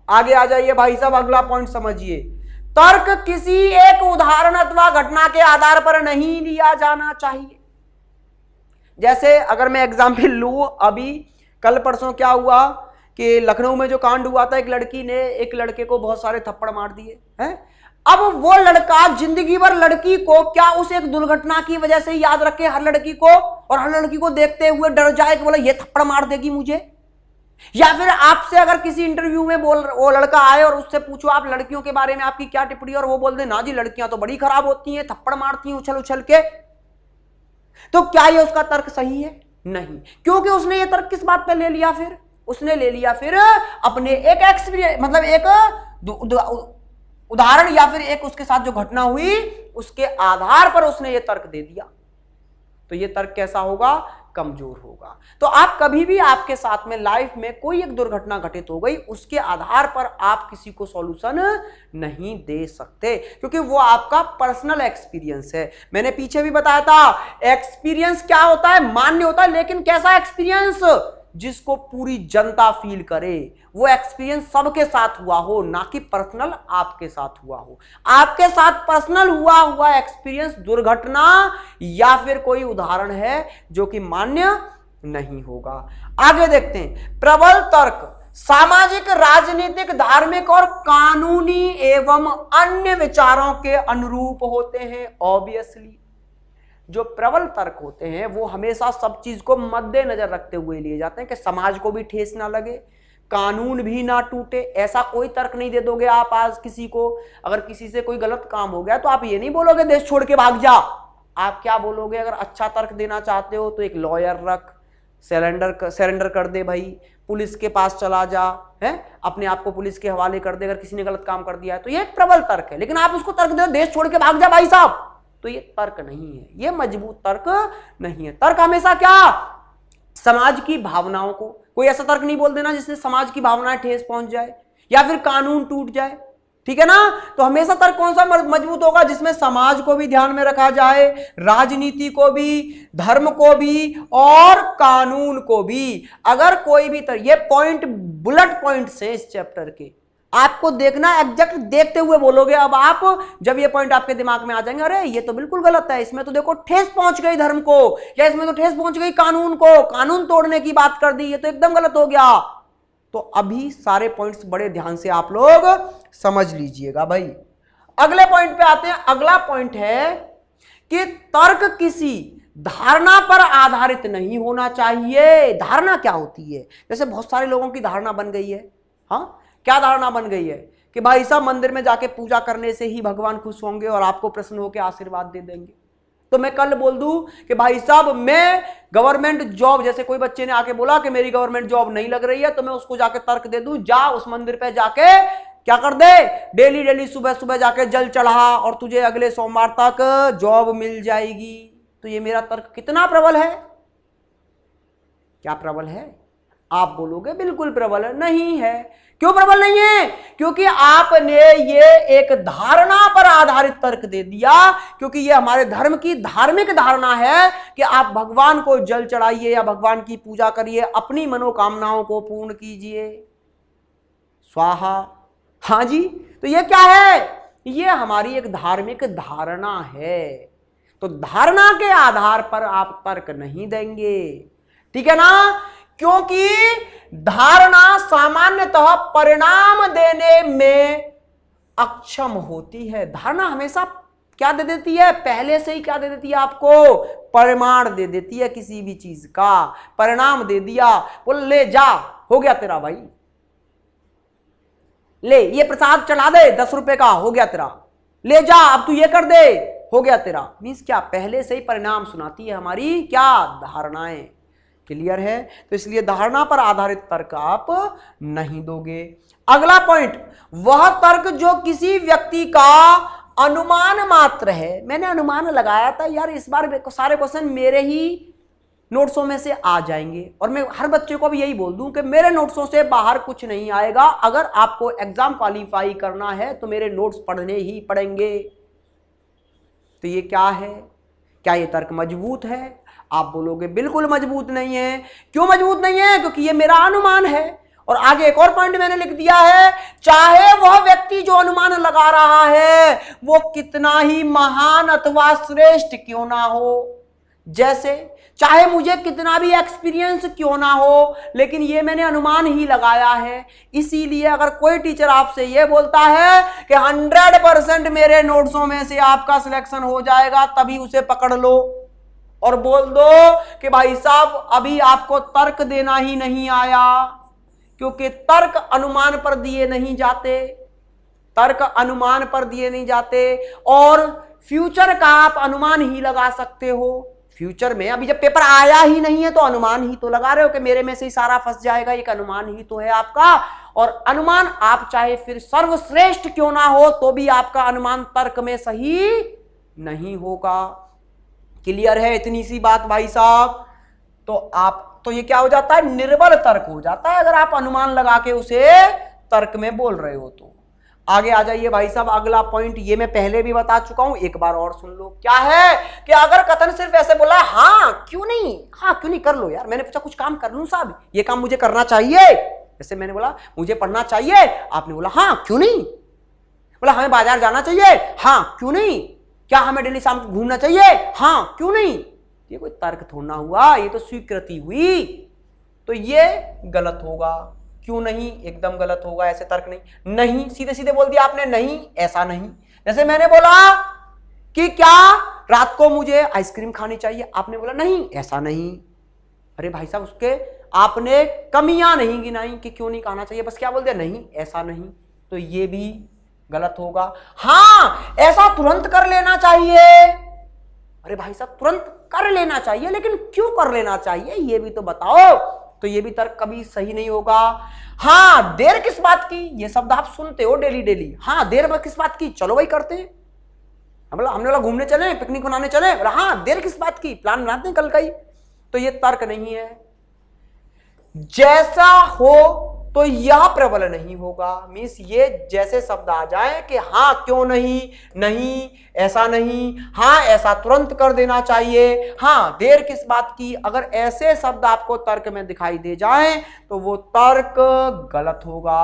आगे आ जाइए भाई साहब, अगला पॉइंट समझिए। तर्क किसी एक उदाहरण अथवा घटना के आधार पर नहीं लिया जाना चाहिए। जैसे अगर मैं एग्जाम्पल लूं, अभी कल परसों क्या हुआ कि लखनऊ में जो कांड हुआ था, एक लड़की ने एक लड़के को बहुत सारे थप्पड़ मार दिए हैं। अब वो लड़का जिंदगी भर लड़की को क्या उस एक दुर्घटना की वजह से याद रखे हर लड़की को, और हर लड़की को देखते हुए डर जाए कि बोला ये थप्पड़ मार देगी मुझे? या फिर आपसे अगर किसी इंटरव्यू में वो लड़का आए और उससे पूछो आप लड़कियों के बारे में आपकी क्या टिप्पणी, और वो बोल दे ना जी लड़कियां तो बड़ी खराब होती हैं, थप्पड़ मारती हैं उछल उछल के, तो क्या ये उसका तर्क सही है? नहीं, क्योंकि उसने ये तर्क किस बात पे ले लिया? फिर उसने ले लिया फिर अपने एक एक्सपीरियंस, मतलब एक उदाहरण या फिर एक उसके साथ जो घटना हुई उसके आधार पर उसने ये तर्क दे दिया। तो ये तर्क कैसा होगा? कमजोर होगा। तो आप कभी भी आपके साथ में लाइफ में कोई एक दुर्घटना घटित हो गई, उसके आधार पर आप किसी को सॉल्यूशन नहीं दे सकते, क्योंकि वो आपका पर्सनल एक्सपीरियंस है। मैंने पीछे भी बताया था एक्सपीरियंस क्या होता है? मान्य होता है, लेकिन कैसा एक्सपीरियंस? जिसको पूरी जनता फील करे, वो एक्सपीरियंस सबके साथ हुआ हो, ना कि पर्सनल आपके साथ हुआ हो। आपके साथ पर्सनल हुआ एक्सपीरियंस दुर्घटना या फिर कोई उदाहरण है जो कि मान्य नहीं होगा। आगे देखते हैं। प्रबल तर्क सामाजिक, राजनीतिक, धार्मिक और कानूनी एवं अन्य विचारों के अनुरूप होते हैं। ऑब्वियसली जो प्रबल तर्क होते हैं वो हमेशा सब चीज को मद्देनजर रखते हुए लिए जाते हैं कि समाज को भी ठेस ना लगे, कानून भी ना टूटे। ऐसा कोई तर्क नहीं दे दोगे आप आज किसी को। अगर किसी से कोई गलत काम हो गया तो आप ये नहीं बोलोगे देश छोड़ के भाग जा। आप क्या बोलोगे? अगर अच्छा तर्क देना चाहते हो तो एक लॉयर रख, सरेंडर कर दे भाई, पुलिस के पास चला जा, है अपने आप को पुलिस के हवाले कर दे अगर किसी ने गलत काम कर दिया है। तो ये एक प्रबल तर्क है। लेकिन आप उसको तर्क दो देश छोड़ के भाग जा भाई साहब, तो ये तर्क नहीं है, ये मजबूत तर्क नहीं है। तर्क हमेशा क्या? समाज की भावनाओं को, कोई ऐसा तर्क नहीं बोल देना जिससे समाज की भावनाएं ठेस पहुंच जाए या फिर कानून टूट जाए। ठीक है ना। तो हमेशा तर्क कौन सा मजबूत होगा? जिसमें समाज को भी ध्यान में रखा जाए, राजनीति को भी, धर्म को भी और कानून को भी। अगर कोई भी ये पॉइंट बुलेट पॉइंट्स हैं इस चैप्टर के, आपको देखना, एग्जैक्ट देखते हुए बोलोगे। अब आप जब ये पॉइंट आपके दिमाग में आ जाएंगे, अरे ये तो बिल्कुल गलत है, इसमें तो देखो ठेस पहुंच गई धर्म को, या इसमें तो ठेस पहुंच गई कानून को, कानून तोड़ने की बात कर दी, ये तो एकदम गलत हो गया। तो अभी सारे पॉइंट्स बड़े ध्यान से आप लोग समझ लीजिएगा भाई। अगले पॉइंट पे आते हैं। अगला पॉइंट है कि तर्क किसी धारणा पर आधारित नहीं होना चाहिए। धारणा क्या होती है? जैसे बहुत सारे लोगों की धारणा बन गई है, हाँ, क्या धारणा बन गई है कि भाई साहब मंदिर में जाके पूजा करने से ही भगवान खुश होंगे और आपको प्रसन्न होकर आशीर्वाद दे देंगे। तो मैं कल बोल दूं कि भाई साहब मैं गवर्नमेंट जॉब, जैसे कोई बच्चे ने आके बोला कि मेरी गवर्नमेंट जॉब नहीं लग रही है, तो मैं उसको जाके तर्क दे दूं, जा उस मंदिर पे जाके क्या कर दे, डेली डेली सुबह सुबह जाके जल चढ़ा और तुझे अगले सोमवार तक जॉब मिल जाएगी। तो ये मेरा तर्क कितना प्रबल है? क्या प्रबल है? आप बोलोगे बिल्कुल प्रबल नहीं है। क्यों प्रबल नहीं है? क्योंकि आपने ये एक धारणा पर आधारित तर्क दे दिया, क्योंकि ये हमारे धर्म की धार्मिक धारणा है कि आप भगवान को जल चढ़ाइए या भगवान की पूजा करिए, अपनी मनोकामनाओं को पूर्ण कीजिए, स्वाहा। हाँ जी, तो ये क्या है? ये हमारी एक धार्मिक धारणा है। तो धारणा के आधार पर आप तर्क नहीं देंगे, ठीक है ना। क्योंकि धारणा सामान्यतः परिणाम देने में अक्षम होती है। धारणा हमेशा क्या दे देती है? पहले से ही क्या दे देती है आपको? परिमाण दे देती है किसी भी चीज का। परिणाम दे दिया, बोल ले जा, हो गया तेरा भाई, ले ये प्रसाद चढ़ा दे 10 रुपए का, हो गया तेरा, ले जा अब तू ये कर दे, हो गया तेरा। मीन्स क्या? पहले से ही परिणाम सुनाती है हमारी क्या? धारणाएं। क्लियर है? तो इसलिए धारणा पर आधारित तर्क आप नहीं दोगे। अगला पॉइंट, वह तर्क जो किसी व्यक्ति का अनुमान मात्र है। मैंने अनुमान लगाया था यार, इस बार सारे क्वेश्चन मेरे ही नोट्सों में से आ जाएंगे, और मैं हर बच्चे को भी यही बोल दूं कि मेरे नोट्सों से बाहर कुछ नहीं आएगा। अगर आपको एग्जाम क्वालिफाई करना है तो मेरे नोट्स पढ़ने ही पड़ेंगे। तो ये क्या है? क्या ये तर्क मजबूत है? आप बोलोगे बिल्कुल मजबूत नहीं है। क्यों मजबूत नहीं है? क्योंकि ये मेरा अनुमान है। और आगे एक और पॉइंट मैंने लिख दिया है, चाहे वह व्यक्ति जो अनुमान लगा रहा है वो कितना ही महान अथवा श्रेष्ठ क्यों ना हो, जैसे चाहे मुझे कितना भी एक्सपीरियंस क्यों ना हो, लेकिन ये मैंने अनुमान ही लगाया है। इसीलिए अगर कोई टीचर आपसे ये बोलता है कि 100% मेरे नोट्सों में से आपका सिलेक्शन हो जाएगा, तभी उसे पकड़ लो और बोल दो कि भाई साहब अभी आपको तर्क देना ही नहीं आया, क्योंकि तर्क अनुमान पर दिए नहीं जाते, तर्क अनुमान पर दिए नहीं जाते। और फ्यूचर का आप अनुमान ही लगा सकते हो। फ्यूचर में अभी जब पेपर आया ही नहीं है तो अनुमान ही तो लगा रहे हो कि मेरे में से ही सारा फंस जाएगा, एक अनुमान ही तो है आपका। और अनुमान आप चाहे फिर सर्वश्रेष्ठ क्यों ना हो तो भी आपका अनुमान तर्क में सही नहीं होगा। क्लियर है इतनी सी बात भाई साहब? तो ये क्या हो जाता है? निर्बल तर्क हो जाता है अगर आप अनुमान लगा के उसे तर्क में बोल रहे हो तो। आगे आ जाइए भाई साहब। अगला पॉइंट ये मैं पहले भी बता चुका हूं, एक बार और सुन लो। क्या है कि अगर कथन सिर्फ ऐसे बोला हाँ क्यों नहीं, हाँ क्यों नहीं, कर लो यार, मैंने पूछा कुछ काम कर लूं साहब, ये काम मुझे करना चाहिए। जैसे मैंने बोला मुझे पढ़ना चाहिए, आपने बोला हाँ क्यों नहीं, बोला हमें बाजार जाना चाहिए, हाँ क्यों नहीं, क्या हमें डेली शाम को घूमना चाहिए, हाँ क्यों नहीं। ये कोई तर्क थोड़ा हुआ, ये तो स्वीकृति हुई। तो ये गलत होगा। क्यों नहीं? एकदम गलत होगा, ऐसे तर्क नहीं। नहीं सीधे सीधे बोल दिया आपने, नहीं ऐसा नहीं। जैसे मैंने बोला कि क्या रात को मुझे आइसक्रीम खानी चाहिए, आपने बोला नहीं ऐसा नहीं। अरे भाई साहब उसके आपने कमियां नहीं गिनाई कि क्यों नहीं खाना चाहिए, बस क्या बोल दिया, नहीं ऐसा नहीं। तो ये भी गलत होगा। हाँ ऐसा तुरंत कर लेना चाहिए, अरे भाई साहब तुरंत कर लेना चाहिए, लेकिन क्यों कर लेना चाहिए ये भी तो बताओ। तो ये भी तर्क कभी सही नहीं होगा। हाँ देर किस बात की, ये शब्द आप सुनते हो डेली डेली। हाँ देर किस बात की, चलो भाई करते हैं। हमने बोला घूमने चले, पिकनिक मनाने चले, बोला हाँ देर किस बात की, प्लान बनाते हैं कल का ही। तो ये तर्क नहीं है। जैसा हो तो यह प्रबल नहीं होगा। मीन्स ये जैसे शब्द आ जाए कि हाँ क्यों नहीं, नहीं ऐसा नहीं, हाँ ऐसा तुरंत कर देना चाहिए, हाँ देर किस बात की, अगर ऐसे शब्द आपको तर्क में दिखाई दे जाए तो वो तर्क गलत होगा,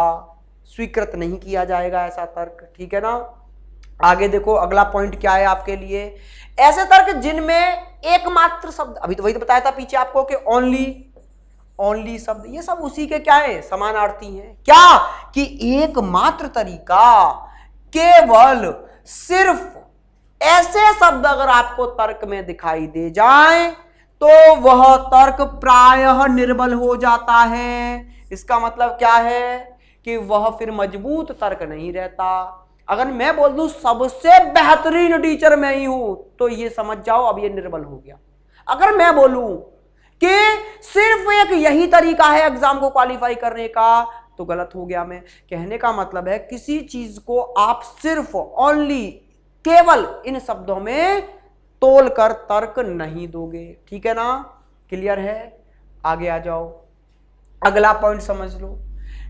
स्वीकृत नहीं किया जाएगा ऐसा तर्क। ठीक है ना। आगे देखो अगला पॉइंट क्या है आपके लिए, ऐसे तर्क जिनमें एकमात्र शब्द, अभी तो वही तो बताया था पीछे आपको कि ओनली शब्द, ये सब उसी के क्या है, समानार्थी हैं। क्या कि एकमात्र तरीका, केवल सिर्फ ऐसे शब्द अगर आपको तर्क में दिखाई दे जाए तो वह तर्क प्रायः निर्बल हो जाता है। इसका मतलब क्या है कि वह फिर मजबूत तर्क नहीं रहता। अगर मैं बोल दूं सबसे बेहतरीन टीचर मैं ही हूं तो ये समझ जाओ अब ये निर्बल हो गया। अगर मैं बोलूं कि सिर्फ एक यही तरीका है एग्जाम को क्वालिफाई करने का तो गलत हो गया। मैं कहने का मतलब है किसी चीज को आप सिर्फ ओनली केवल इन शब्दों में तोल कर तर्क नहीं दोगे। ठीक है ना, क्लियर है। आगे आ जाओ, अगला पॉइंट समझ लो,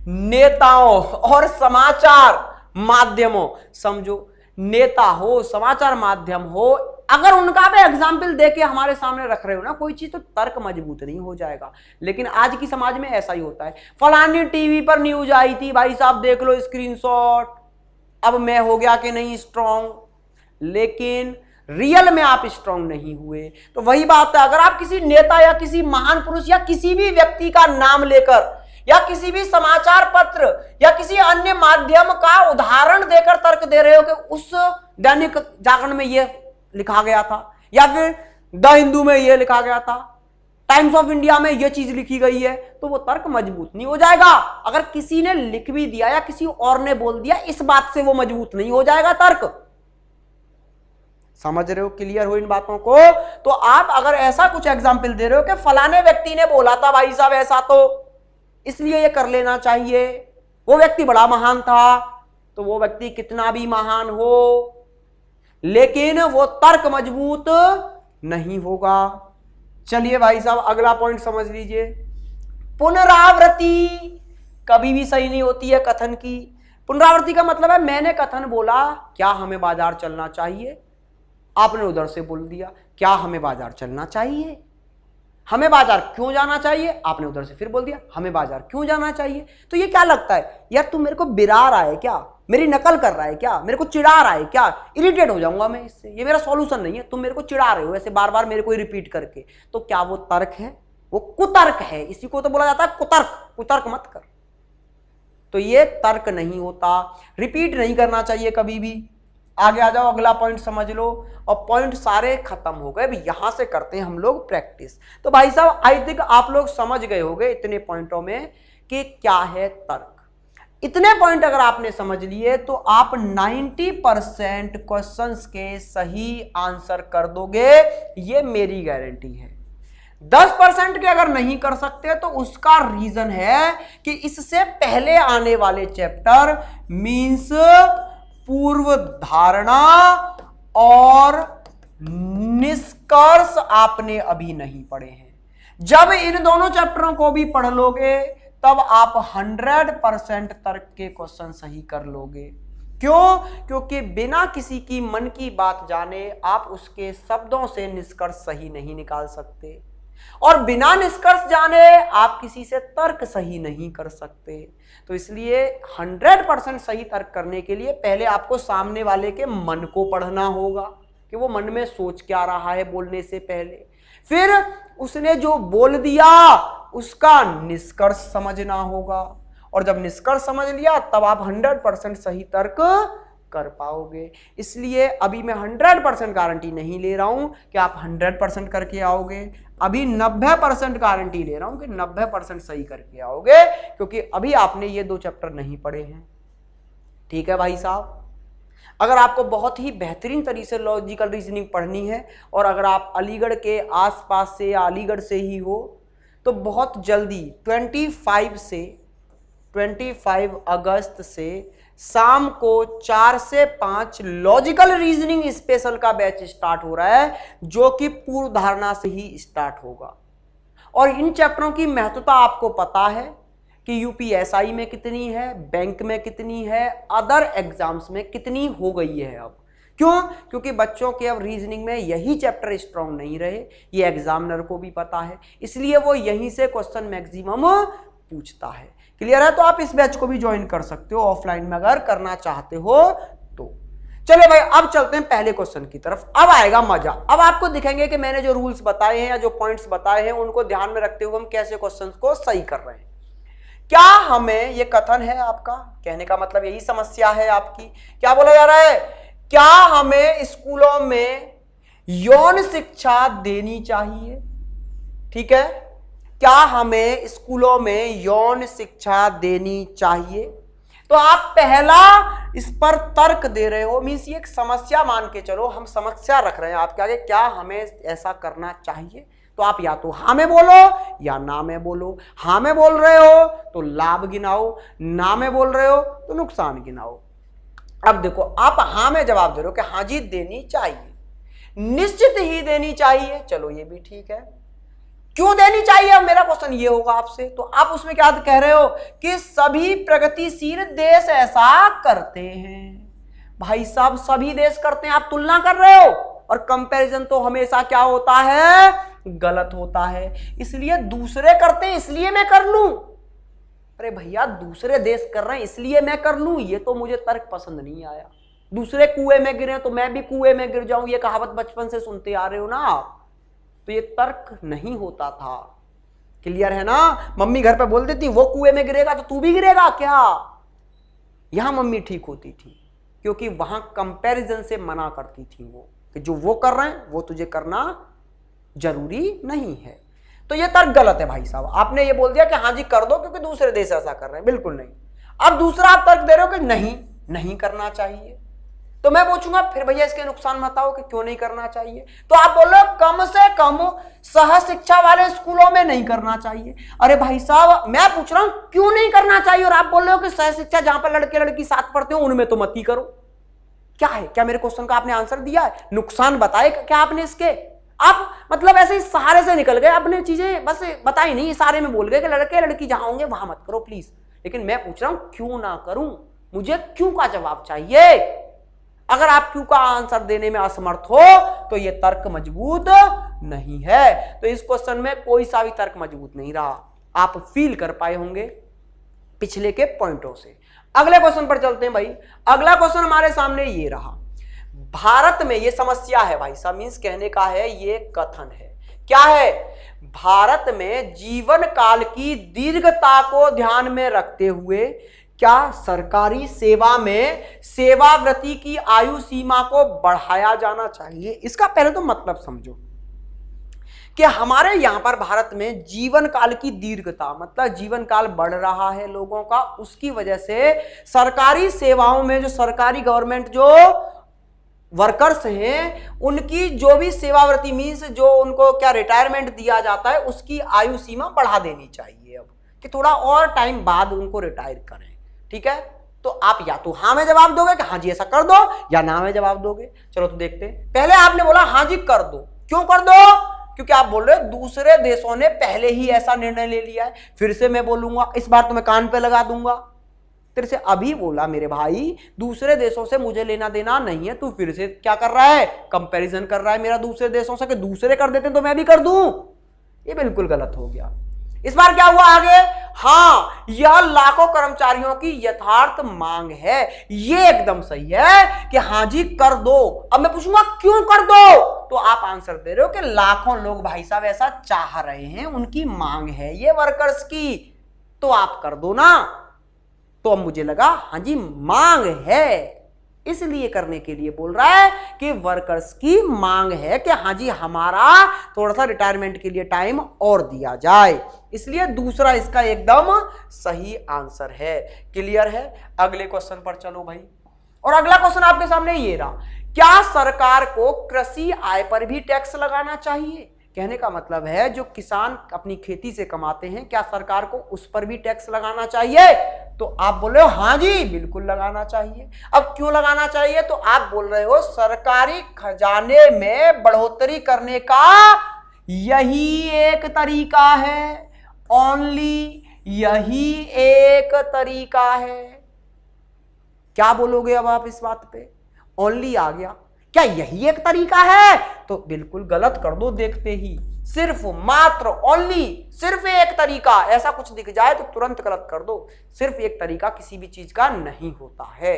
नेताओं और समाचार माध्यमों, समझो नेता हो समाचार माध्यम हो, अगर उनका भी एग्जाम्पल देके हमारे सामने रख रहे हो ना कोई चीज तो तर्क मजबूत नहीं हो जाएगा। लेकिन आज की समाज में ऐसा ही होता है, फलानी टीवी पर न्यूज आई थी भाई साहब देख लो स्क्रीनशॉट, अब मैं हो गया कि नहीं स्ट्रांग, लेकिन रियल में आप स्ट्रांग नहीं हुए। तो वही बात है, अगर आप किसी नेता या किसी महान पुरुष या किसी भी व्यक्ति का नाम लेकर या किसी भी समाचार पत्र या किसी अन्य माध्यम का उदाहरण देकर तर्क दे रहे हो कि उस दैनिक जागरण में ये लिखा गया था या फिर द हिंदू में ये लिखा गया था, टाइम्स ऑफ इंडिया में ये चीज लिखी गई है, तो वो तर्क मजबूत नहीं हो जाएगा। अगर किसी ने लिख भी दिया या किसी और ने बोल दिया इस बात से वो मजबूत नहीं हो जाएगा तर्क। समझ रहे हो, क्लियर हो इन बातों को। तो आप अगर ऐसा कुछ एग्जाम्पल दे रहे हो कि फलाने व्यक्ति ने बोला था भाई साहब ऐसा, तो इसलिए ये कर लेना चाहिए, वो व्यक्ति बड़ा महान था, तो वो व्यक्ति कितना भी महान हो लेकिन वो तर्क मजबूत नहीं होगा। चलिए भाई साहब अगला पॉइंट समझ लीजिए, पुनरावृत्ति कभी भी सही नहीं होती है कथन की। पुनरावृत्ति का मतलब है मैंने कथन बोला क्या हमें बाजार चलना चाहिए, आपने उधर से बोल दिया क्या हमें बाजार चलना चाहिए, हमें बाजार क्यों जाना चाहिए, आपने उधर से फिर बोल दिया हमें बाजार क्यों जाना चाहिए। तो ये क्या लगता है यार, तुम मेरे को बिरा रहा है क्या, मेरी नकल कर रहा है क्या, मेरे को चिढ़ा रहा है क्या, इरिटेट हो जाऊंगा मैं इससे, ये मेरा सॉल्यूशन नहीं है, तुम मेरे को चिढ़ा रहे हो ऐसे बार बार मेरे को रिपीट करके। तो क्या वो तर्क है, वो कुतर्क है, इसी को तो बोला जाता है कुतर्क, कुतर्क मत कर। तो ये तर्क नहीं होता, रिपीट नहीं करना चाहिए कभी भी। आगे आ जाओ, अगला पॉइंट समझ लो, और पॉइंट सारे खत्म हो गए। अभी यहां से करते हैं हम लोग प्रैक्टिस। तो भाई साहब आई थिंक आप लोग समझ गए होंगे इतने पॉइंटों में कि क्या है तर्क। इतने पॉइंट अगर आपने समझ लिए तो आप 90% क्वेश्चंस के सही आंसर कर दोगे, ये मेरी गारंटी है। 10% के अगर नहीं कर सकते तो उसका रीजन है कि इससे पहले आने वाले चैप्टर मींस पूर्व धारणा और निष्कर्ष आपने अभी नहीं पढ़े हैं। जब इन दोनों चैप्टरों को भी पढ़ लोगे तब आप 100% तर्क के क्वेश्चन सही कर लोगे। क्यों? क्योंकि बिना किसी की मन की बात जाने आप उसके शब्दों से निष्कर्ष सही नहीं निकाल सकते, और बिना निष्कर्ष जाने आप किसी से तर्क सही नहीं कर सकते। तो इसलिए 100% सही तर्क करने के लिए पहले आपको सामने वाले के मन को पढ़ना होगा कि वो मन में सोच क्या रहा है बोलने से पहले, फिर उसने जो बोल दिया उसका निष्कर्ष समझना होगा, और जब निष्कर्ष समझ लिया तब आप 100% सही तर्क कर पाओगे। इसलिए अभी मैं 100% गारंटी नहीं ले रहा हूं कि आप 100% करके आओगे, अभी 90% गारंटी ले रहा हूं कि 90% सही करके आओगे, क्योंकि अभी आपने ये 2 चैप्टर नहीं पढ़े हैं। ठीक है भाई साहब, अगर आपको बहुत ही बेहतरीन तरीके से लॉजिकल रीजनिंग पढ़नी है और अगर आप अलीगढ़ के आसपास से या अलीगढ़ से ही हो तो बहुत जल्दी 25 अगस्त से शाम को 4 से 5 लॉजिकल रीजनिंग स्पेशल का बैच स्टार्ट हो रहा है, जो कि पूर्व धारणा से ही स्टार्ट होगा। और इन चैप्टरों की महत्वता आपको पता है कि यूपीएसआई में कितनी है, बैंक में कितनी है, अदर एग्जाम्स में कितनी हो गई है अब। क्यों? क्योंकि बच्चों के अब रीजनिंग में यही चैप्टर स्ट्रांग नहीं रहे, ये एग्जामिनर को भी पता है, इसलिए वो यहीं से क्वेश्चन मैक्सिमम पूछता है। क्लियर है? तो आप इस बैच को भी ज्वाइन कर सकते हो ऑफलाइन में अगर करना चाहते हो तो। चलिए भाई, अब चलते हैं पहले क्वेश्चन की तरफ। अब आएगा मजा। अब आपको दिखेंगे कि मैंने जो रूल्स बताए हैं या जो पॉइंट्स बताए हैं उनको ध्यान में रखते हुए हम कैसे क्वेश्चन को सही कर रहे हैं। क्या हमें, ये कथन है आपका, कहने का मतलब यही समस्या है आपकी। क्या बोला जा रहा है? क्या हमें स्कूलों में यौन शिक्षा देनी चाहिए? ठीक है, क्या हमें स्कूलों में यौन शिक्षा देनी चाहिए? तो आप पहला इस पर तर्क दे रहे हो, मीन्स ये एक समस्या मान के चलो, हम समस्या रख रहे हैं आपके आगे, क्या हमें ऐसा करना चाहिए? तो आप या तो हाँ में बोलो या ना में बोलो। हाँ में बोल रहे हो तो लाभ गिनाओ, ना में बोल रहे हो तो नुकसान गिनाओ। अब देखो, आप हाँ में जवाब दे रहे हो कि हाँ जी देनी चाहिए, निश्चित ही देनी चाहिए, चलो ये भी ठीक है। क्यों देनी चाहिए? अब मेरा क्वेश्चन ये होगा आपसे, तो आप उसमें क्या कह रहे हो कि सभी प्रगतिशील देश ऐसा करते हैं। भाई साहब, सभी देश करते हैं, आप तुलना कर रहे हो, और कंपैरिजन तो हमेशा क्या होता है? गलत होता है। इसलिए दूसरे करते हैं इसलिए मैं कर लूं। अरे भैया, दूसरे देश कर रहे हैं इसलिए मैं कर लूं, ये तो मुझे तर्क पसंद नहीं आया। दूसरे कुएं में गिरे तो मैं भी कुएं में गिर जाऊं, ये कहावत बचपन से सुनते आ रहे हो ना आप, तो ये तर्क नहीं होता था। क्लियर है ना? मम्मी घर पे बोल देती वो कुएं में गिरेगा तो तू भी गिरेगा क्या? यहां मम्मी ठीक होती थी, क्योंकि वहां कंपैरिजन से मना करती थी वो, कि जो वो कर रहे हैं वो तुझे करना जरूरी नहीं है। तो ये तर्क गलत है भाई साहब। आपने ये बोल दिया कि हाँ जी कर दो क्योंकि दूसरे देश ऐसा कर रहे हैं, बिल्कुल नहीं। अब दूसरा आप तर्क दे रहे हो कि नहीं करना चाहिए, तो मैं पूछूंगा फिर भैया इसके नुकसान बताओ कि क्यों नहीं करना चाहिए। तो आप बोल रहे हो कम से कम सह शिक्षा वाले स्कूलों में नहीं करना चाहिए। अरे भाई साहब, मैं पूछ रहा हूं क्यों नहीं करना चाहिए, और आप बोल रहे हो कि सह शिक्षा जहां पर लड़के लड़की साथ पढ़ते हो उनमें तो मत ही करो। क्या है? क्या मेरे क्वेश्चन का आपने आंसर दिया है? नुकसान बताए क्या आपने इसके? आप मतलब ऐसे सहारे से निकल गए, अपने चीजें बस बताई नहीं, इशारे में बोल गए कि लड़के लड़की जहां होंगे वहां मत करो प्लीज। लेकिन मैं पूछ रहा हूं क्यों ना करूं, मुझे क्यों का जवाब चाहिए। अगर आप क्यों का आंसर देने में असमर्थ हो तो यह तर्क मजबूत नहीं है। तो इस क्वेश्चन में कोई सा भी तर्क मजबूत नहीं रहा, आप फील कर पाए होंगे पिछले के पॉइंटों से। अगले क्वेश्चन पर चलते हैं भाई। अगला क्वेश्चन हमारे सामने ये रहा। भारत में ये समस्या है भाई साहब, मीन्स कहने का है ये कथन है। क्या है? भारत में जीवन काल की दीर्घता को ध्यान में रखते हुए क्या सरकारी सेवा में सेवावृत्ति की आयु सीमा को बढ़ाया जाना चाहिए? इसका पहले तो मतलब समझो कि हमारे यहां पर भारत में जीवन काल की दीर्घता मतलब जीवन काल बढ़ रहा है लोगों का, उसकी वजह से सरकारी सेवाओं में जो सरकारी गवर्नमेंट जो वर्कर्स हैं उनकी जो भी सेवावृत्ति मीन्स जो उनको क्या रिटायरमेंट दिया जाता है उसकी आयु सीमा बढ़ा देनी चाहिए, अब कि थोड़ा और टाइम बाद उनको रिटायर करें। ठीक है, तो आप या तो हाँ में जवाब दोगे कि हाँ जी ऐसा कर दो, या ना में जवाब दोगे। चलो तो देखते हैं। पहले आपने बोला हाँ जी कर दो। क्यों कर दो? क्योंकि आप बोल रहे हो दूसरे देशों ने पहले ही ऐसा निर्णय ले लिया है। फिर से मैं बोलूंगा, इस बार तो मैं कान पे लगा दूंगा। तेरे से अभी बोला मेरे भाई, दूसरे देशों से मुझे लेना देना नहीं है, तू फिर से क्या कर रहा है? कंपैरिजन कर रहा है मेरा दूसरे देशों से कि दूसरे कर देते तो मैं भी कर दूं। ये बिल्कुल गलत हो गया। इस बार क्या हुआ आगे? हाँ, यह लाखों कर्मचारियों की यथार्थ मांग है। ये एकदम सही है कि हाँ जी कर दो। अब मैं पूछूंगा क्यों कर दो, तो आप आंसर दे रहे हो कि लाखों लोग भाई साहब ऐसा चाह रहे हैं, उनकी मांग है ये वर्कर्स की, तो आप कर दो ना। तो अब मुझे लगा हाँ जी मांग है, इसलिए करने के लिए बोल रहा है कि वर्कर्स की मांग है कि हाँ जी हमारा थोड़ा सा रिटायरमेंट के लिए टाइम और दिया जाए, इसलिए दूसरा इसका एकदम सही आंसर है। क्लियर है? अगले क्वेश्चन पर चलो भाई। और अगला क्वेश्चन आपके सामने ये रहा, क्या सरकार को कृषि आय पर भी टैक्स लगाना चाहिए? कहने का मतलब है जो किसान अपनी खेती से कमाते हैं क्या सरकार को उस पर भी टैक्स लगाना चाहिए? तो आप बोल रहे हो हाँ जी बिल्कुल लगाना चाहिए। अब क्यों लगाना चाहिए? तो आप बोल रहे हो सरकारी खजाने में बढ़ोतरी करने का यही एक तरीका है, ओनली यही एक तरीका है। क्या बोलोगे अब आप इस बात पे? ओनली आ गया, क्या यही एक तरीका है? तो बिल्कुल गलत कर दो देखते ही। सिर्फ मात्र ओनली, सिर्फ एक तरीका, ऐसा कुछ दिख जाए तो तुरंत गलत कर दो। सिर्फ एक तरीका किसी भी चीज का नहीं होता है।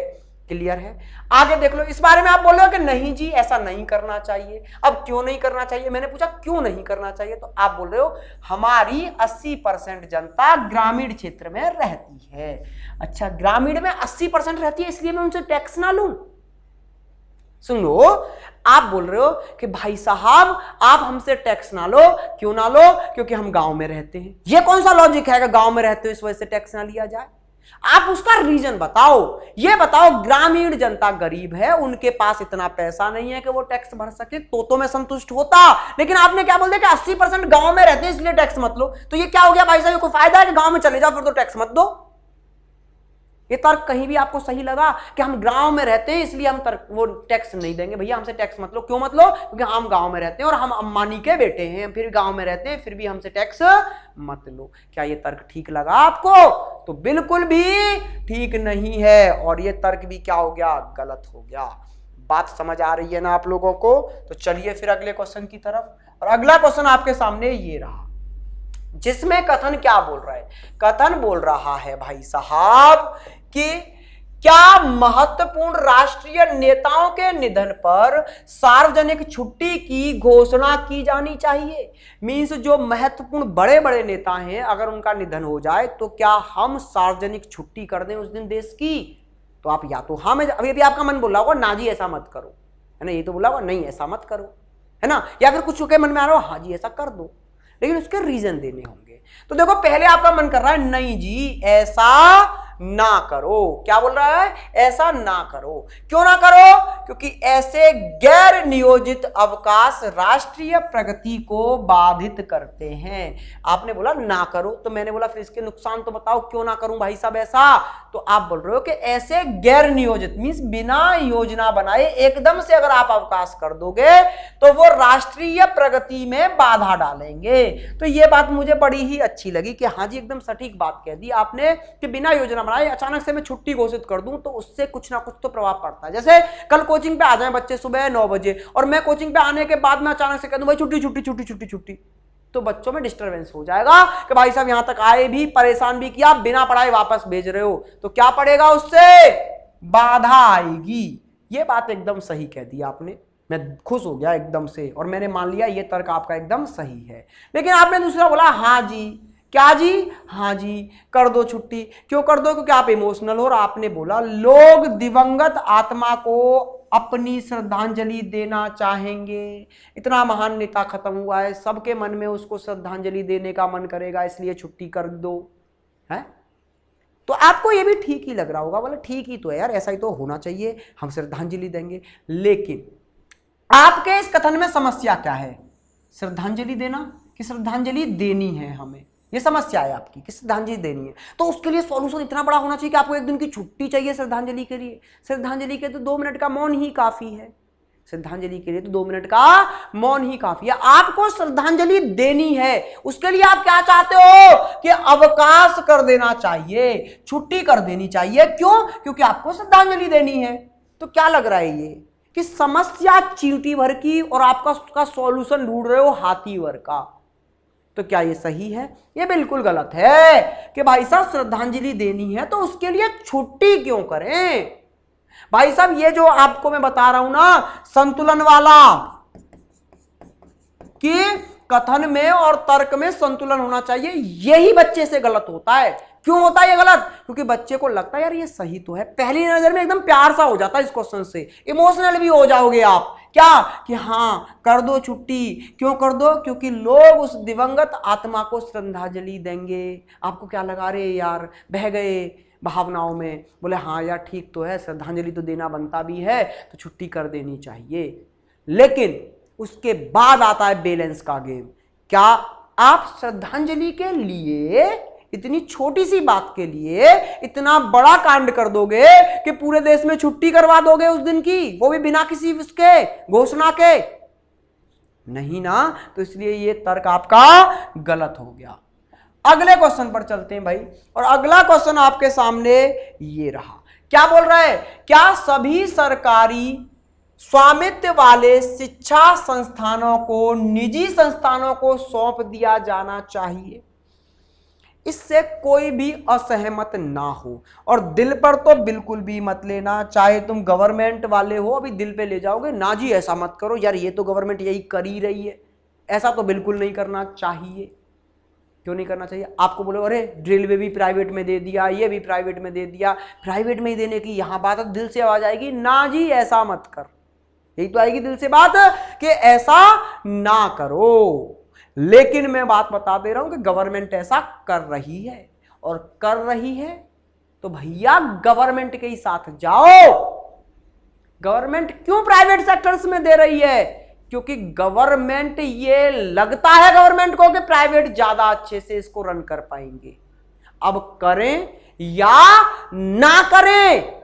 क्लियर है? आगे देख लो। इस बारे में आप बोल रहे हो कि नहीं जी ऐसा नहीं करना चाहिए। अब क्यों नहीं करना चाहिए? मैंने पूछा क्यों नहीं करना चाहिए, तो आप बोल रहे हो हमारी 80% जनता ग्रामीण क्षेत्र में रहती है। अच्छा, ग्रामीण में 80% रहती है इसलिए मैं उनसे टैक्स ना लूं? सुन लो, आप बोल रहे हो कि भाई साहब आप हमसे टैक्स ना लो। क्यों ना लो? क्योंकि हम गांव में रहते हैं। ये कौन सा लॉजिक है कि गांव में रहते हो इस वजह से टैक्स ना लिया जाए? आप उसका रीजन बताओ। ये बताओ ग्रामीण जनता गरीब है, उनके पास इतना पैसा नहीं है कि वो टैक्स भर सके, तो मैं संतुष्ट होता। लेकिन आपने क्या बोल दिया कि 80% गांव में रहते हैं इसलिए टैक्स मत लो। तो ये क्या हो गया भाई साहब? कोई फायदा है कि गांव में चले जाओ फिर तो टैक्स मत दो? ये तर्क कहीं भी आपको सही लगा कि हम गांव में रहते हैं इसलिए हम वो टैक्स नहीं देंगे? भैया हमसे टैक्स मत लो। क्यों मत लो? क्योंकि हम गांव में रहते हैं और हम अंबानी के बेटे हैं, फिर गांव में रहते हैं, फिर भी हमसे टैक्स मत लो। क्या ये तर्क ठीक लगा आपको? तो बिल्कुल भी ठीक नहीं है, और ये तर्क भी क्या हो गया? गलत हो गया। बात समझ आ रही है ना आप लोगों को? तो चलिए फिर अगले क्वेश्चन की तरफ। और अगला क्वेश्चन आपके सामने ये रहा, जिसमें कथन क्या बोल रहा है? कथन बोल रहा है भाई साहब कि क्या महत्वपूर्ण राष्ट्रीय नेताओं के निधन पर सार्वजनिक छुट्टी की घोषणा की जानी चाहिए। मींस जो महत्वपूर्ण बड़े बड़े नेता हैं अगर उनका निधन हो जाए तो क्या हम सार्वजनिक छुट्टी कर दें उस दिन देश की? तो आप या तो हाँ में, अभी अभी आपका मन बोल रहा होगा ना जी ऐसा मत करो, है ना? ये तो बोला होगा नहीं ऐसा मत करो, है ना? या फिर कुछ के मन में आ रहा हो हाँ जी ऐसा कर दो, लेकिन उसके रीजन देने होंगे। तो देखो पहले आपका मन कर रहा है नहीं जी ऐसा ना करो। क्या बोल रहा है? ऐसा ना करो। क्यों ना करो? क्योंकि ऐसे गैर नियोजित अवकाश राष्ट्रीय प्रगति को बाधित करते हैं। आपने बोला ना करो, तो मैंने बोला फिर इसके नुकसान तो बताओ क्यों ना करूं भाई साहब ऐसा? तो आप बोल रहे हो कि ऐसे गैर नियोजित मींस बिना योजना बनाए एकदम से अगर आप अवकाश कर दोगे तो वो राष्ट्रीय प्रगति में बाधा डालेंगे। तो ये बात मुझे बड़ी ही अच्छी लगी कि हाँ जी एकदम सटीक बात कह दी आपने कि बिना योजना बनाए अचानक से मैं छुट्टी घोषित कर दूं तो उससे कुछ ना कुछ तो प्रभाव पड़ता है। जैसे कल कोचिंग पे आ जाए बच्चे सुबह 9 बजे और मैं कोचिंग पे आने के बाद में अचानक से कह दूं भाई छुट्टी छुट्टी छुट्टी छुट्टी छुट्टी, तो बच्चों में डिस्टरबेंस हो जाएगा कि भाई साहब यहां तक आए भी परेशान भी किया, बिना पढ़ाए वापस भेज रहे हो, तो क्या पड़ेगा? उससे बाधा आएगी। ये बात एकदम सही कह दी आपने, मैं खुश हो गया एकदम से और मैंने मान लिया ये तर्क आपका एकदम सही है। लेकिन आपने दूसरा बोला हाँ जी, क्या जी? हाँ जी कर दो छुट्टी। क्यों कर दो? क्योंकि आप इमोशनल हो और आपने बोला लोग दिवंगत आत्मा को अपनी श्रद्धांजलि देना चाहेंगे। इतना महान नेता खत्म हुआ है, सबके मन में उसको श्रद्धांजलि देने का मन करेगा, इसलिए छुट्टी कर दो, है? तो आपको ये भी ठीक ही लग रहा होगा, बोले ठीक ही तो है यार, ऐसा ही तो होना चाहिए, हम श्रद्धांजलि देंगे। लेकिन आपके इस कथन में समस्या क्या है? श्रद्धांजलि देना कि श्रद्धांजलि देनी है हमें, ये समस्या है आपकी कि श्रद्धांजलि देनी है। तो उसके लिए सॉल्यूशन इतना बड़ा होना चाहिए कि आपको एक दिन की छुट्टी चाहिए श्रद्धांजलि के लिए। श्रद्धांजलि के तो 2 मिनट का मौन ही काफी है। श्रद्धांजलि के लिए तो 2 मिनट का मौन ही काफी है। आपको श्रद्धांजलि देनी है, उसके लिए आप क्या चाहते हो कि अवकाश कर देना चाहिए, छुट्टी कर देनी चाहिए। क्यों? क्योंकि आपको श्रद्धांजलि देनी है। तो क्या लग रहा है ये कि समस्या चींटी भर की और आपका उसका सॉल्यूशन ढूंढ रहे हो हाथी भर का। तो क्या ये सही है? ये बिल्कुल गलत है कि भाई साहब श्रद्धांजलि देनी है तो उसके लिए छुट्टी क्यों करें? भाई साहब ये जो आपको मैं बता रहा हूं ना संतुलन वाला, कि कथन में और तर्क में संतुलन होना चाहिए, यही बच्चे से गलत होता है। क्यों होता है ये गलत? क्योंकि बच्चे को लगता है यार ये सही तो है, पहली नजर में एकदम प्यार सा हो जाता है इस क्वेश्चन से, इमोशनल भी हो जाओगे आप। क्या कि हाँ कर दो छुट्टी। क्यों कर दो? क्योंकि लोग उस दिवंगत आत्मा को श्रद्धांजलि देंगे। आपको क्या लगा रे यार, बह गए भावनाओं में, बोले हाँ यार ठीक तो है, श्रद्धांजलि तो देना बनता भी है तो छुट्टी कर देनी चाहिए। लेकिन उसके बाद आता है बैलेंस का गेम। क्या आप श्रद्धांजलि के लिए इतनी छोटी सी बात के लिए इतना बड़ा कांड कर दोगे कि पूरे देश में छुट्टी करवा दोगे उस दिन की, वो भी बिना किसी उसके घोषणा के? नहीं ना। तो इसलिए ये तर्क आपका गलत हो गया। अगले क्वेश्चन पर चलते हैं भाई, और अगला क्वेश्चन आपके सामने ये रहा। क्या बोल रहा है, क्या सभी सरकारी स्वामित्व वाले शिक्षा संस्थानों को निजी संस्थानों को सौंप दिया जाना चाहिए? इससे कोई भी असहमत ना हो, और दिल पर तो बिल्कुल भी मत लेना, चाहे तुम गवर्नमेंट वाले हो अभी दिल पे ले जाओगे ना जी, ऐसा मत करो यार, ये तो गवर्नमेंट यही कर ही रही है, ऐसा तो बिल्कुल नहीं करना चाहिए। क्यों नहीं करना चाहिए? आपको बोलो अरे रेलवे भी प्राइवेट में दे दिया, ये भी प्राइवेट में दे दिया, प्राइवेट में ही देने की यहां बात है, दिल से आवाज आएगी ना जी ऐसा मत कर, यही तो आएगी दिल से बात कि ऐसा ना करो। लेकिन मैं बात बता दे रहा हूं कि गवर्नमेंट ऐसा कर रही है, और कर रही है तो भैया गवर्नमेंट के ही साथ जाओ। गवर्नमेंट क्यों प्राइवेट सेक्टर्स में दे रही है? क्योंकि गवर्नमेंट, ये लगता है गवर्नमेंट को कि प्राइवेट ज्यादा अच्छे से इसको रन कर पाएंगे। अब करें या ना करें,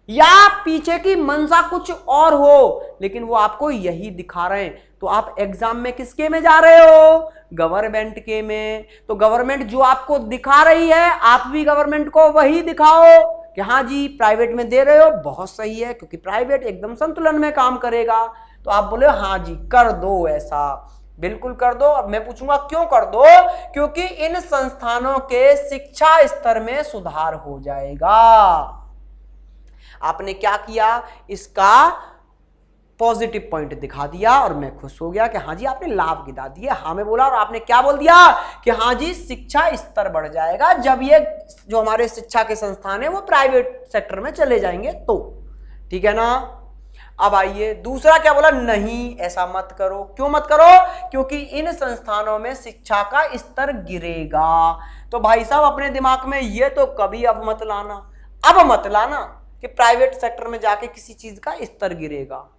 या पीछे की मंशा कुछ और हो, लेकिन वो आपको यही दिखा रहे हैं। तो आप एग्जाम में किसके में जा रहे हो? गवर्नमेंट के में। तो गवर्नमेंट जो आपको दिखा रही है, आप भी गवर्नमेंट को वही दिखाओ कि हाँ जी प्राइवेट में दे रहे हो, बहुत सही है, क्योंकि प्राइवेट एकदम संतुलन में काम करेगा। तो आप बोले हाँ जी कर दो, ऐसा बिल्कुल कर दो। अब मैं पूछूंगा क्यों कर दो? क्योंकि इन संस्थानों के शिक्षा स्तर में सुधार हो जाएगा। आपने क्या किया, इसका पॉजिटिव पॉइंट दिखा दिया और मैं खुश हो गया कि हाँ जी आपने लाभ गिना दिए। हाँ मैं बोला और आपने क्या बोल दिया कि हाँ जी शिक्षा स्तर बढ़ जाएगा जब ये जो हमारे शिक्षा के संस्थान है वो प्राइवेट सेक्टर में चले जाएंगे तो। ठीक है ना? अब आइए दूसरा क्या बोला, नहीं ऐसा मत करो। क्यों मत करो? क्योंकि इन संस्थानों में शिक्षा का स्तर गिरेगा। तो भाई साहब अपने दिमाग में ये तो कभी अब मत लाना कि प्राइवेट सेक्टर में जाके किसी चीज का स्तर गिरेगा,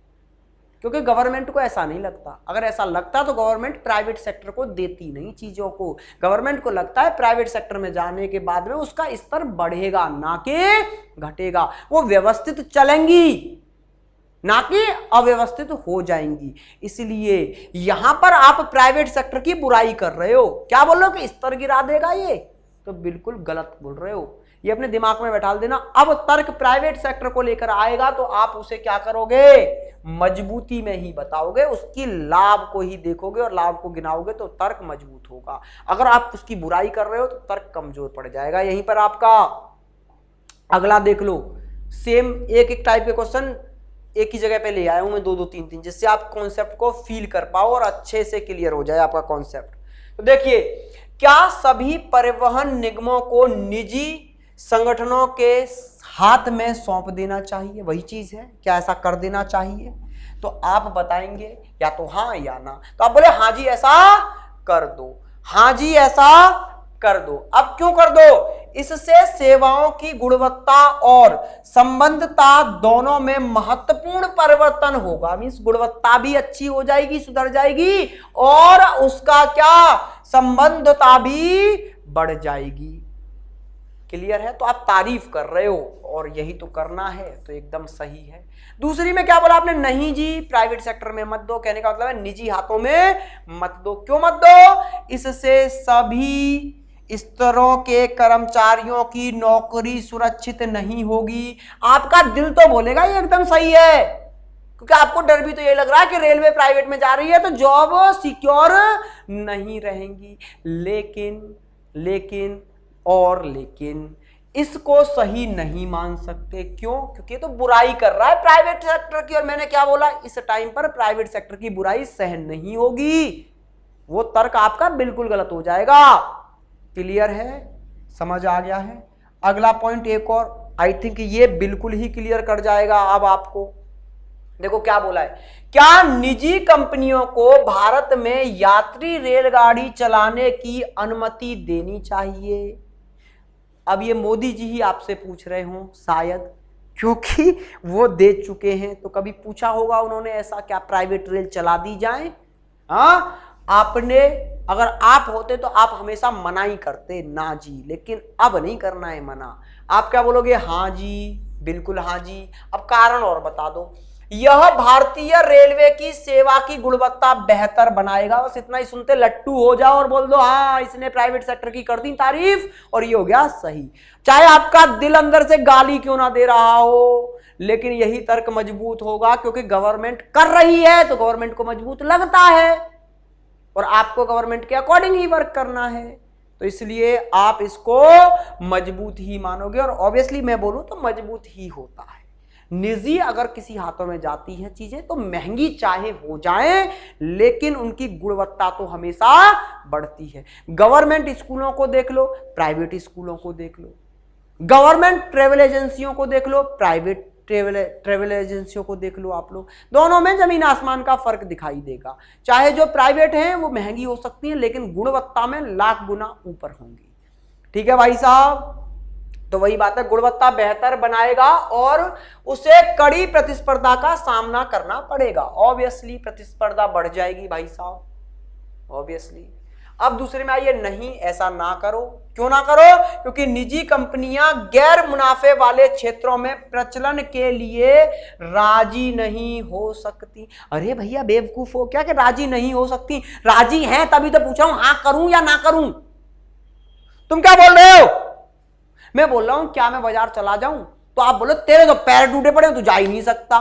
क्योंकि गवर्नमेंट को ऐसा नहीं लगता। अगर ऐसा लगता तो गवर्नमेंट प्राइवेट सेक्टर को देती नहीं चीजों को। गवर्नमेंट को लगता है प्राइवेट सेक्टर में जाने के बाद में उसका स्तर बढ़ेगा ना कि घटेगा। वो व्यवस्थित चलेंगी ना कि अव्यवस्थित हो जाएंगी। इसलिए यहां पर आप प्राइवेट सेक्टर की बुराई कर रहे हो। क्या बोल रहे हो कि स्तर गिरा देगा ये? तो बिल्कुल गलत बोल रहे हो। ये अपने दिमाग में बैठा देना। अब तर्क प्राइवेट सेक्टर को लेकर आएगा तो आप उसे क्या करोगे? मजबूती में ही बताओगे, उसकी लाभ को ही देखोगे और लाभ को गिनाओगे तो तर्क मजबूत होगा। अगर आप उसकी बुराई कर रहे हो तो तर्क कमजोर पड़ जाएगा। यहीं पर आपका अगला देख लो, सेम एक टाइप के क्वेश्चन एक ही जगह पे ले आया हूं मैं, दो तीन जिससे आप कॉन्सेप्ट को फील कर पाओ और अच्छे से क्लियर हो जाए आपका कॉन्सेप्ट। तो देखिए, क्या सभी परिवहन निगमों को निजी संगठनों के हाथ में सौंप देना चाहिए? वही चीज है, क्या ऐसा कर देना चाहिए? तो आप बताएंगे या तो हाँ या ना। तो आप बोले हाँ जी ऐसा कर दो, हाँ जी ऐसा कर दो। अब क्यों कर दो? इससे सेवाओं की गुणवत्ता और संबंधता दोनों में महत्वपूर्ण परिवर्तन होगा। मींस गुणवत्ता भी अच्छी हो जाएगी, सुधर जाएगी, और उसका क्या संबंधता भी बढ़ जाएगी। क्लियर है? तो आप तारीफ कर रहे हो और यही तो करना है, तो एकदम सही है। दूसरी में क्या बोला आपने? नहीं जी प्राइवेट सेक्टर में मत दो। कहने का मतलब है निजी हाथों में मत दो। क्यों मत दो? इससे सभी स्तरों के कर्मचारियों की नौकरी सुरक्षित नहीं होगी। आपका दिल तो बोलेगा ये एकदम सही है, क्योंकि आपको डर भी तो ये लग रहा है कि रेलवे प्राइवेट में जा रही है तो जॉब सिक्योर नहीं रहेंगी। लेकिन इसको सही नहीं मान सकते। क्यों? क्योंकि ये तो बुराई कर रहा है प्राइवेट सेक्टर की, और मैंने क्या बोला, इस टाइम पर प्राइवेट सेक्टर की बुराई सहन नहीं होगी। वो तर्क आपका बिल्कुल गलत हो जाएगा। क्लियर है? समझ आ गया है? अगला पॉइंट एक और, आई थिंक ये बिल्कुल ही क्लियर कर जाएगा अब आपको। देखो क्या बोला है, क्या निजी कंपनियों को भारत में यात्री रेलगाड़ी चलाने की अनुमति देनी चाहिए? अब ये मोदी जी ही आपसे पूछ रहे हो शायद, क्योंकि वो दे चुके हैं। तो कभी पूछा होगा उन्होंने ऐसा, क्या प्राइवेट रेल चला दी जाए? हाँ, आपने अगर आप होते तो आप हमेशा मना ही करते, ना जी, लेकिन अब नहीं करना है मना। आप क्या बोलोगे? हाँ जी, बिल्कुल हाँ जी। अब कारण और बता दो। यह भारतीय रेलवे की सेवा की गुणवत्ता बेहतर बनाएगा। बस इतना ही सुनते लट्टू हो जाओ और बोल दो हाँ इसने प्राइवेट सेक्टर की कर दी तारीफ और ये हो गया सही, चाहे आपका दिल अंदर से गाली क्यों ना दे रहा हो, लेकिन यही तर्क मजबूत होगा क्योंकि गवर्नमेंट कर रही है तो गवर्नमेंट को मजबूत लगता है और आपको गवर्नमेंट के अकॉर्डिंग ही वर्क करना है, तो इसलिए आप इसको मजबूत ही मानोगे और ऑब्वियसली मैं बोलूं तो मजबूत ही होता है। निजी अगर किसी हाथों में जाती हैं चीजें तो महंगी चाहे हो जाएं लेकिन उनकी गुणवत्ता तो हमेशा बढ़ती है। गवर्नमेंट स्कूलों को देख लो, प्राइवेट स्कूलों को देख लो, गवर्नमेंट ट्रेवल एजेंसियों को देख लो, प्राइवेट ट्रेवल एजेंसियों को देख लो, आप लोग दोनों में जमीन आसमान का फर्क दिखाई देगा। चाहे जो प्राइवेट हैं वो महंगी हो सकती हैं लेकिन गुणवत्ता में लाख गुना ऊपर होंगी। ठीक है भाई साहब, तो वही बात है, गुणवत्ता बेहतर बनाएगा और उसे कड़ी प्रतिस्पर्धा का सामना करना पड़ेगा। ऑब्वियसली प्रतिस्पर्धा बढ़ जाएगी भाई साहब, ऑब्वियसली। अब दूसरे में आइए, नहीं ऐसा ना करो। क्यों ना करो? क्योंकि निजी कंपनियां गैर मुनाफे वाले क्षेत्रों में प्रचलन के लिए राजी नहीं हो सकती। अरे भैया बेवकूफ हो क्या कि राजी नहीं हो सकती? राजी हैं तभी तो पूछ रहा हूं, हाँ करूं या ना करूं। तुम क्या बोल रहे हो? मैं बोल रहा हूं क्या मैं बाजार चला जाऊं, तो आप बोलो तेरे तो पैर टूटे पड़े, तू जा ही नहीं सकता।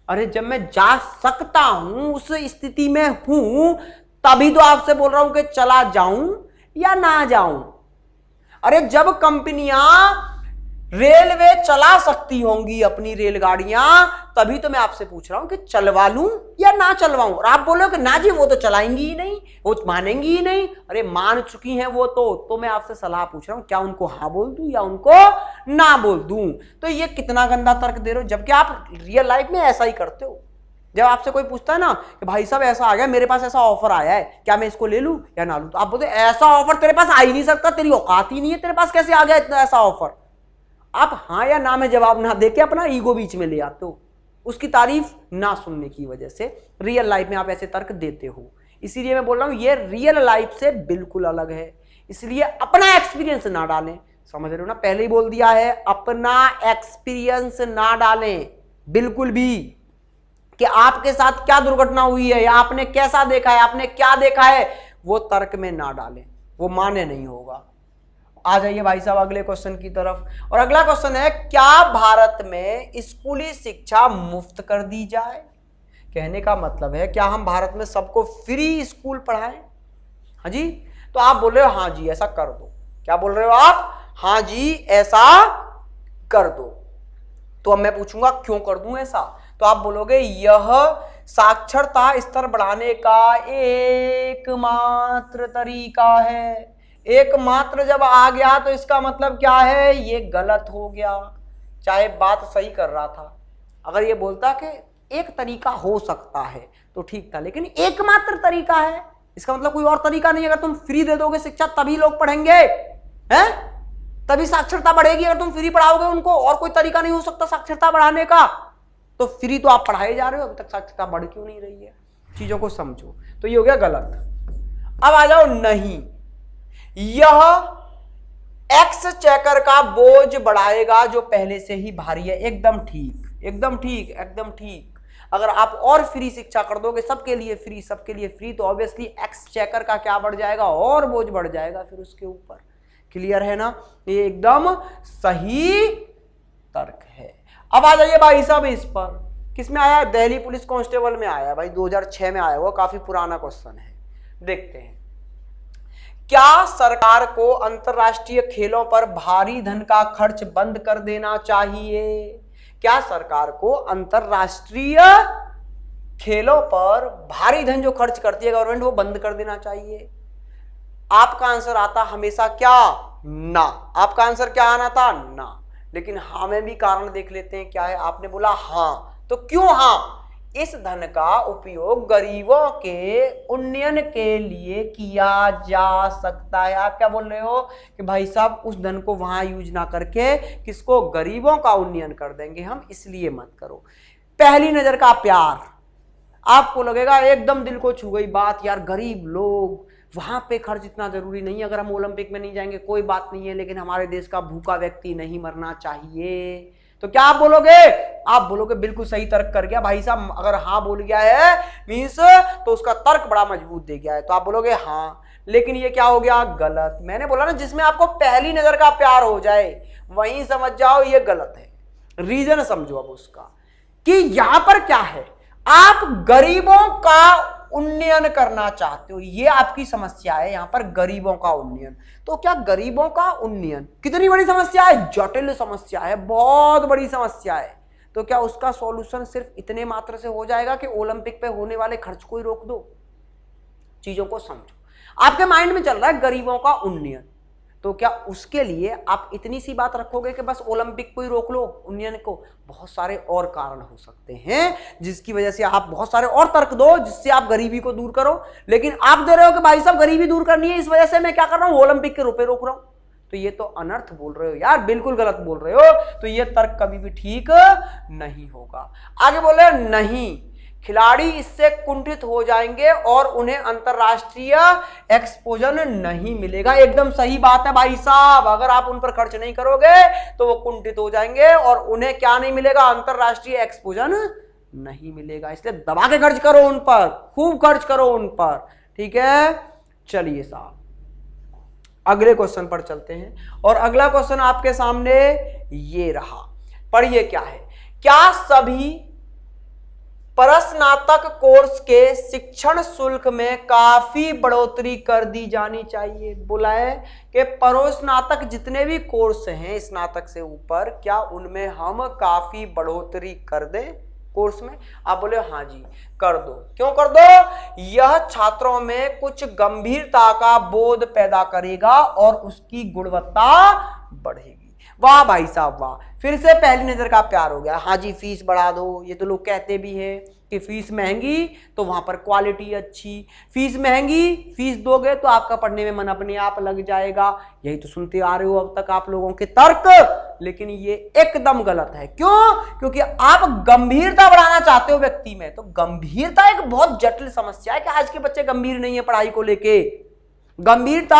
अरे जब मैं जा सकता हूं, उस स्थिति में हूं, तभी तो आपसे बोल रहा हूं कि चला जाऊं या ना जाऊं। अरे जब कंपनियां रेलवे चला सकती होंगी अपनी रेलगाड़ियां, तभी तो मैं आपसे पूछ रहा हूं कि चलवा लूं या ना चलवाऊं। और आप बोलो कि ना जी वो तो चलाएंगी ही नहीं, वो मानेंगी ही नहीं। अरे मान चुकी हैं वो तो मैं आपसे सलाह पूछ रहा हूं, क्या उनको हाँ बोल दूं या उनको ना बोल दूं? तो ये कितना गंदा तर्क दे रहे हो, जबकि आप रियल लाइफ में ऐसा ही करते हो। जब आपसे कोई पूछता है ना कि भाई साहब ऐसा आ गया, मेरे पास ऐसा ऑफर आया है, क्या मैं इसको ले लूं या ना लूं, तो आप बोलते ऐसा ऑफर तेरे पास आ ही नहीं सकता, तेरी औकात ही नहीं है, तेरे पास कैसे आ गया इतना ऐसा ऑफर। आप हाँ या ना में जवाब ना देके अपना ईगो बीच में ले आते हो, उसकी तारीफ ना सुनने की वजह से रियल लाइफ में आप ऐसे तर्क देते हो। इसीलिए मैं बोल रहा हूं ये रियल लाइफ से बिल्कुल अलग है, इसलिए अपना एक्सपीरियंस ना डालें। समझ रहे हो ना, पहले ही बोल दिया है, अपना एक्सपीरियंस ना डालें बिल्कुल भी, कि आपके साथ क्या दुर्घटना हुई है या आपने कैसा देखा है, आपने क्या देखा है, वो तर्क में ना डालें, वो मान्य नहीं होगा। आ जाइए भाई साहब अगले क्वेश्चन की तरफ। और अगला क्वेश्चन है, क्या भारत में स्कूली शिक्षा मुफ्त कर दी जाए? कहने का मतलब है क्या हम भारत में सबको फ्री स्कूल पढ़ाएं? हाँ जी, तो आप बोल रहे हो हाँ जी ऐसा कर दो। क्या बोल रहे हो आप? हाँ जी ऐसा कर दो। तो अब मैं पूछूंगा क्यों कर दूं ऐसा, तो आप बोलोगे यह साक्षरता स्तर बढ़ाने का एकमात्र तरीका है। एकमात्र जब आ गया तो इसका मतलब क्या है, ये गलत हो गया। चाहे बात सही कर रहा था, अगर ये बोलता कि एक तरीका हो सकता है तो ठीक था, लेकिन एकमात्र तरीका है, इसका मतलब कोई और तरीका नहीं। अगर तुम फ्री दे दोगे शिक्षा तभी लोग पढ़ेंगे, हैं? तभी साक्षरता बढ़ेगी। अगर तुम फ्री पढ़ाओगे उनको, और कोई तरीका नहीं हो सकता साक्षरता बढ़ाने का, तो फ्री तो आप पढ़ाए जा रहे हो, अभी तक साक्षरता बढ़ क्यों नहीं रही है? चीजों को समझो। तो ये हो गया गलत। अब आ जाओ नहीं, यह एक्स चेकर का बोझ बढ़ाएगा जो पहले से ही भारी है। एकदम ठीक, एकदम ठीक, एकदम ठीक। अगर आप और फ्री शिक्षा कर दोगे, सबके लिए फ्री, सबके लिए फ्री, तो ऑब्वियसली एक्स चेकर का क्या बढ़ जाएगा, और बोझ बढ़ जाएगा फिर उसके ऊपर। क्लियर है ना? ये एकदम सही तर्क है। अब आ जाइए भाई साहब इस पर, किस में आया? दिल्ली पुलिस कांस्टेबल में आया भाई, 2006 में आया हुआ, काफी पुराना क्वेश्चन है। देखते हैं, क्या सरकार को अंतरराष्ट्रीय खेलों पर भारी धन का खर्च बंद कर देना चाहिए? क्या सरकार को अंतरराष्ट्रीय खेलों पर भारी धन जो खर्च करती है गवर्नमेंट, वो बंद कर देना चाहिए? आपका आंसर आता हमेशा क्या? ना। आपका आंसर क्या आना था? ना। लेकिन हाँ में भी कारण देख लेते हैं क्या है। आपने बोला हाँ, तो क्यों हाँ? इस धन का उपयोग गरीबों के उन्नयन के लिए किया जा सकता है। आप क्या बोल रहे हो कि भाई साहब उस धन को वहां यूज ना करके किसको, गरीबों का उन्नयन कर देंगे हम, इसलिए मत करो। पहली नजर का प्यार, आपको लगेगा एकदम दिल को छू गई बात, यार गरीब लोग वहां पे खर्च इतना जरूरी नहीं है, अगर हम ओलंपिक में नहीं जाएंगे कोई बात नहीं है, लेकिन हमारे देश का भूखा व्यक्ति नहीं मरना चाहिए। तो क्या आप बोलोगे? आप बोलोगे बिल्कुल सही तर्क कर गया भाई साहब, अगर हाँ बोल गया है मींस तो उसका तर्क बड़ा मजबूत दे गया है, तो आप बोलोगे हाँ। लेकिन ये क्या हो गया? गलत। मैंने बोला ना, जिसमें आपको पहली नजर का प्यार हो जाए वहीं समझ जाओ ये गलत है। रीजन समझो अब उसका, कि यहां पर क्या है, आप गरीबों का उन्नयन करना चाहते हो, ये आपकी समस्या है यहां पर, गरीबों का उन्नयन। तो क्या गरीबों का उन्नयन कितनी बड़ी समस्या है? जटिल समस्या है, बहुत बड़ी समस्या है। तो क्या उसका सॉल्यूशन सिर्फ इतने मात्र से हो जाएगा कि ओलंपिक पे होने वाले खर्च को ही रोक दो? चीजों को समझो। आपके माइंड में चल रहा है गरीबों का उन्नयन, तो क्या उसके लिए आप इतनी सी बात रखोगे कि बस ओलंपिक को ही रोक लो, उन्नयन को? बहुत सारे और कारण हो सकते हैं जिसकी वजह से आप बहुत सारे और तर्क दो जिससे आप गरीबी को दूर करो, लेकिन आप दे रहे हो कि भाई साहब गरीबी दूर करनी है, इस वजह से मैं क्या कर रहा हूं, ओलंपिक के रुपए रोक रहा हूं। तो ये तो अनर्थ बोल रहे हो यार, बिल्कुल गलत बोल रहे हो। तो ये तर्क कभी भी ठीक नहीं होगा। आगे बोले नहीं, खिलाड़ी इससे कुंठित हो जाएंगे और उन्हें अंतरराष्ट्रीय एक्सपोजर नहीं मिलेगा। एकदम सही बात है भाई साहब, अगर आप उन पर खर्च नहीं करोगे तो वो कुंठित हो जाएंगे और उन्हें क्या नहीं मिलेगा? अंतरराष्ट्रीय एक्सपोजर नहीं मिलेगा। इसलिए दबा के खर्च करो उन पर, खूब खर्च करो उन पर, ठीक है। चलिए साहब अगले क्वेश्चन पर चलते हैं, और अगला क्वेश्चन आपके सामने ये रहा, पढ़िए क्या है। क्या सभी परस्नातक कोर्स के शिक्षण शुल्क में काफी बढ़ोतरी कर दी जानी चाहिए? बोला है कि परोस्नातक जितने भी कोर्स हैं स्नातक से ऊपर, क्या उनमें हम काफी बढ़ोतरी कर दें कोर्स में? आप बोले हाँ जी कर दो। क्यों कर दो? यह छात्रों में कुछ गंभीरता का बोध पैदा करेगा और उसकी गुणवत्ता बढ़ेगी। वाह भाई साहब वाह, फिर से पहली नजर का प्यार हो गया। हाँ जी फीस बढ़ा दो, ये तो लोग कहते भी हैं कि फीस महंगी तो वहां पर क्वालिटी अच्छी, फीस महंगी, फीस दोगे तो आपका पढ़ने में मन अपने आप लग जाएगा। यही तो सुनते आ रहे हो अब तक आप लोगों के तर्क, लेकिन ये एकदम गलत है। क्यों? क्योंकि आप गंभीरता बढ़ाना चाहते हो व्यक्ति में। तो गंभीरता एक बहुत जटिल समस्या है कि आज के बच्चे गंभीर नहीं है पढ़ाई को लेके। गंभीरता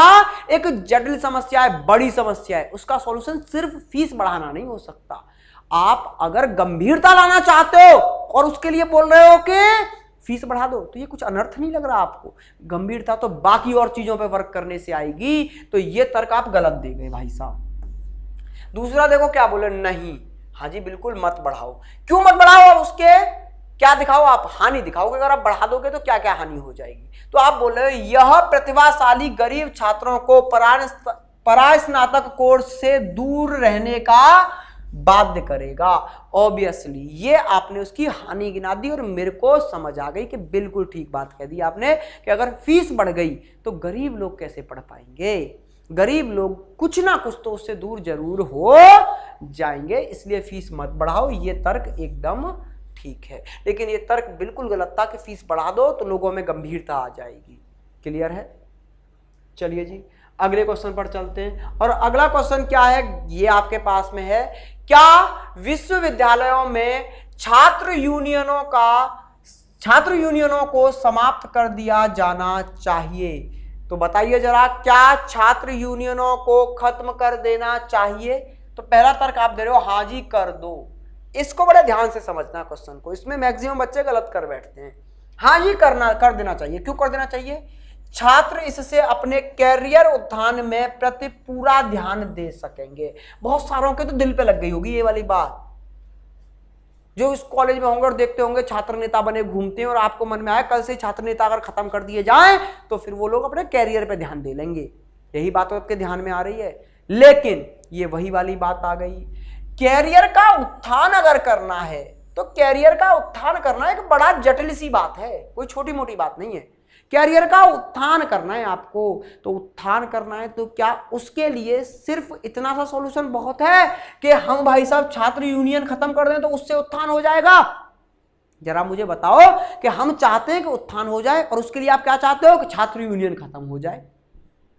एक जटिल समस्या है, बड़ी समस्या है, उसका सॉल्यूशन सिर्फ फीस बढ़ाना नहीं हो सकता। आप अगर गंभीरता लाना चाहते हो और उसके लिए बोल रहे हो कि फीस बढ़ा दो, तो ये कुछ अनर्थ नहीं लग रहा आपको? गंभीरता तो बाकी और चीजों पे वर्क करने से आएगी। तो ये तर्क आप गलत दे गए भाई साहब। दूसरा देखो क्या बोले, नहीं हाँ जी बिल्कुल मत बढ़ाओ। क्यों मत बढ़ाओ? और उसके क्या दिखाओ? आप हानि दिखाओगे। अगर आप बढ़ा दोगे तो क्या क्या हानि हो जाएगी? तो आप बोल रहे हो यह प्रतिभाशाली गरीब छात्रों को परास्नातक कोर्स से दूर रहने का बाध्य करेगा। ऑब्वियसली ये आपने उसकी हानि गिना दी और मेरे को समझ आ गई कि बिल्कुल ठीक बात कह दी आपने कि अगर फीस बढ़ गई तो गरीब लोग कैसे पढ़ पाएंगे? गरीब लोग कुछ ना कुछ तो उससे दूर जरूर हो जाएंगे, इसलिए फीस मत बढ़ाओ। ये तर्क एकदम ठीक है, लेकिन ये तर्क बिल्कुल गलत था कि फीस बढ़ा दो तो लोगों में गंभीरता आ जाएगी। क्लियर है? चलिए जी अगले क्वेश्चन पर चलते हैं, और अगला क्वेश्चन क्या है ये आपके पास में है। क्या विश्वविद्यालयों में छात्र यूनियनों को समाप्त कर दिया जाना चाहिए? तो बताइए जरा, क्या छात्र यूनियनों को खत्म कर देना चाहिए? तो पहला तर्क आप दे रहे हो हाँ जी कर दो। इसको बड़े ध्यान से समझना क्वेश्चन को, इसमें मैक्सिमम बच्चे गलत कर बैठते हैं। हाँ जी कर देना चाहिए। क्यों कर देना चाहिए? छात्र इससे अपने कैरियर उत्थान में प्रति पूरा ध्यान दे सकेंगे। बहुत सारों के तो दिल पे लग गई होगी ये वाली बात, जो इस कॉलेज में होंगे और देखते होंगे छात्र नेता बने घूमते हैं, और आपको मन में आया कल से छात्र नेता अगर खत्म कर दिए जाएं तो फिर वो लोग अपने कैरियर पे ध्यान दे लेंगे। यही बात आपके ध्यान में आ रही है, लेकिन ये वही वाली बात आ गई। कैरियर का उत्थान अगर करना है तो कैरियर का उत्थान करना एक बड़ा जटिल सी बात है, कोई छोटी मोटी बात नहीं है। कैरियर का उत्थान करना है आपको, तो उत्थान करना है तो क्या उसके लिए सिर्फ इतना सा सॉल्यूशन बहुत है कि हम भाई साहब छात्र यूनियन खत्म कर दें तो उससे उत्थान हो जाएगा? जरा मुझे बताओ कि हम चाहते हैं कि उत्थान हो जाए और उसके लिए आप क्या चाहते हो कि छात्र यूनियन खत्म हो जाए।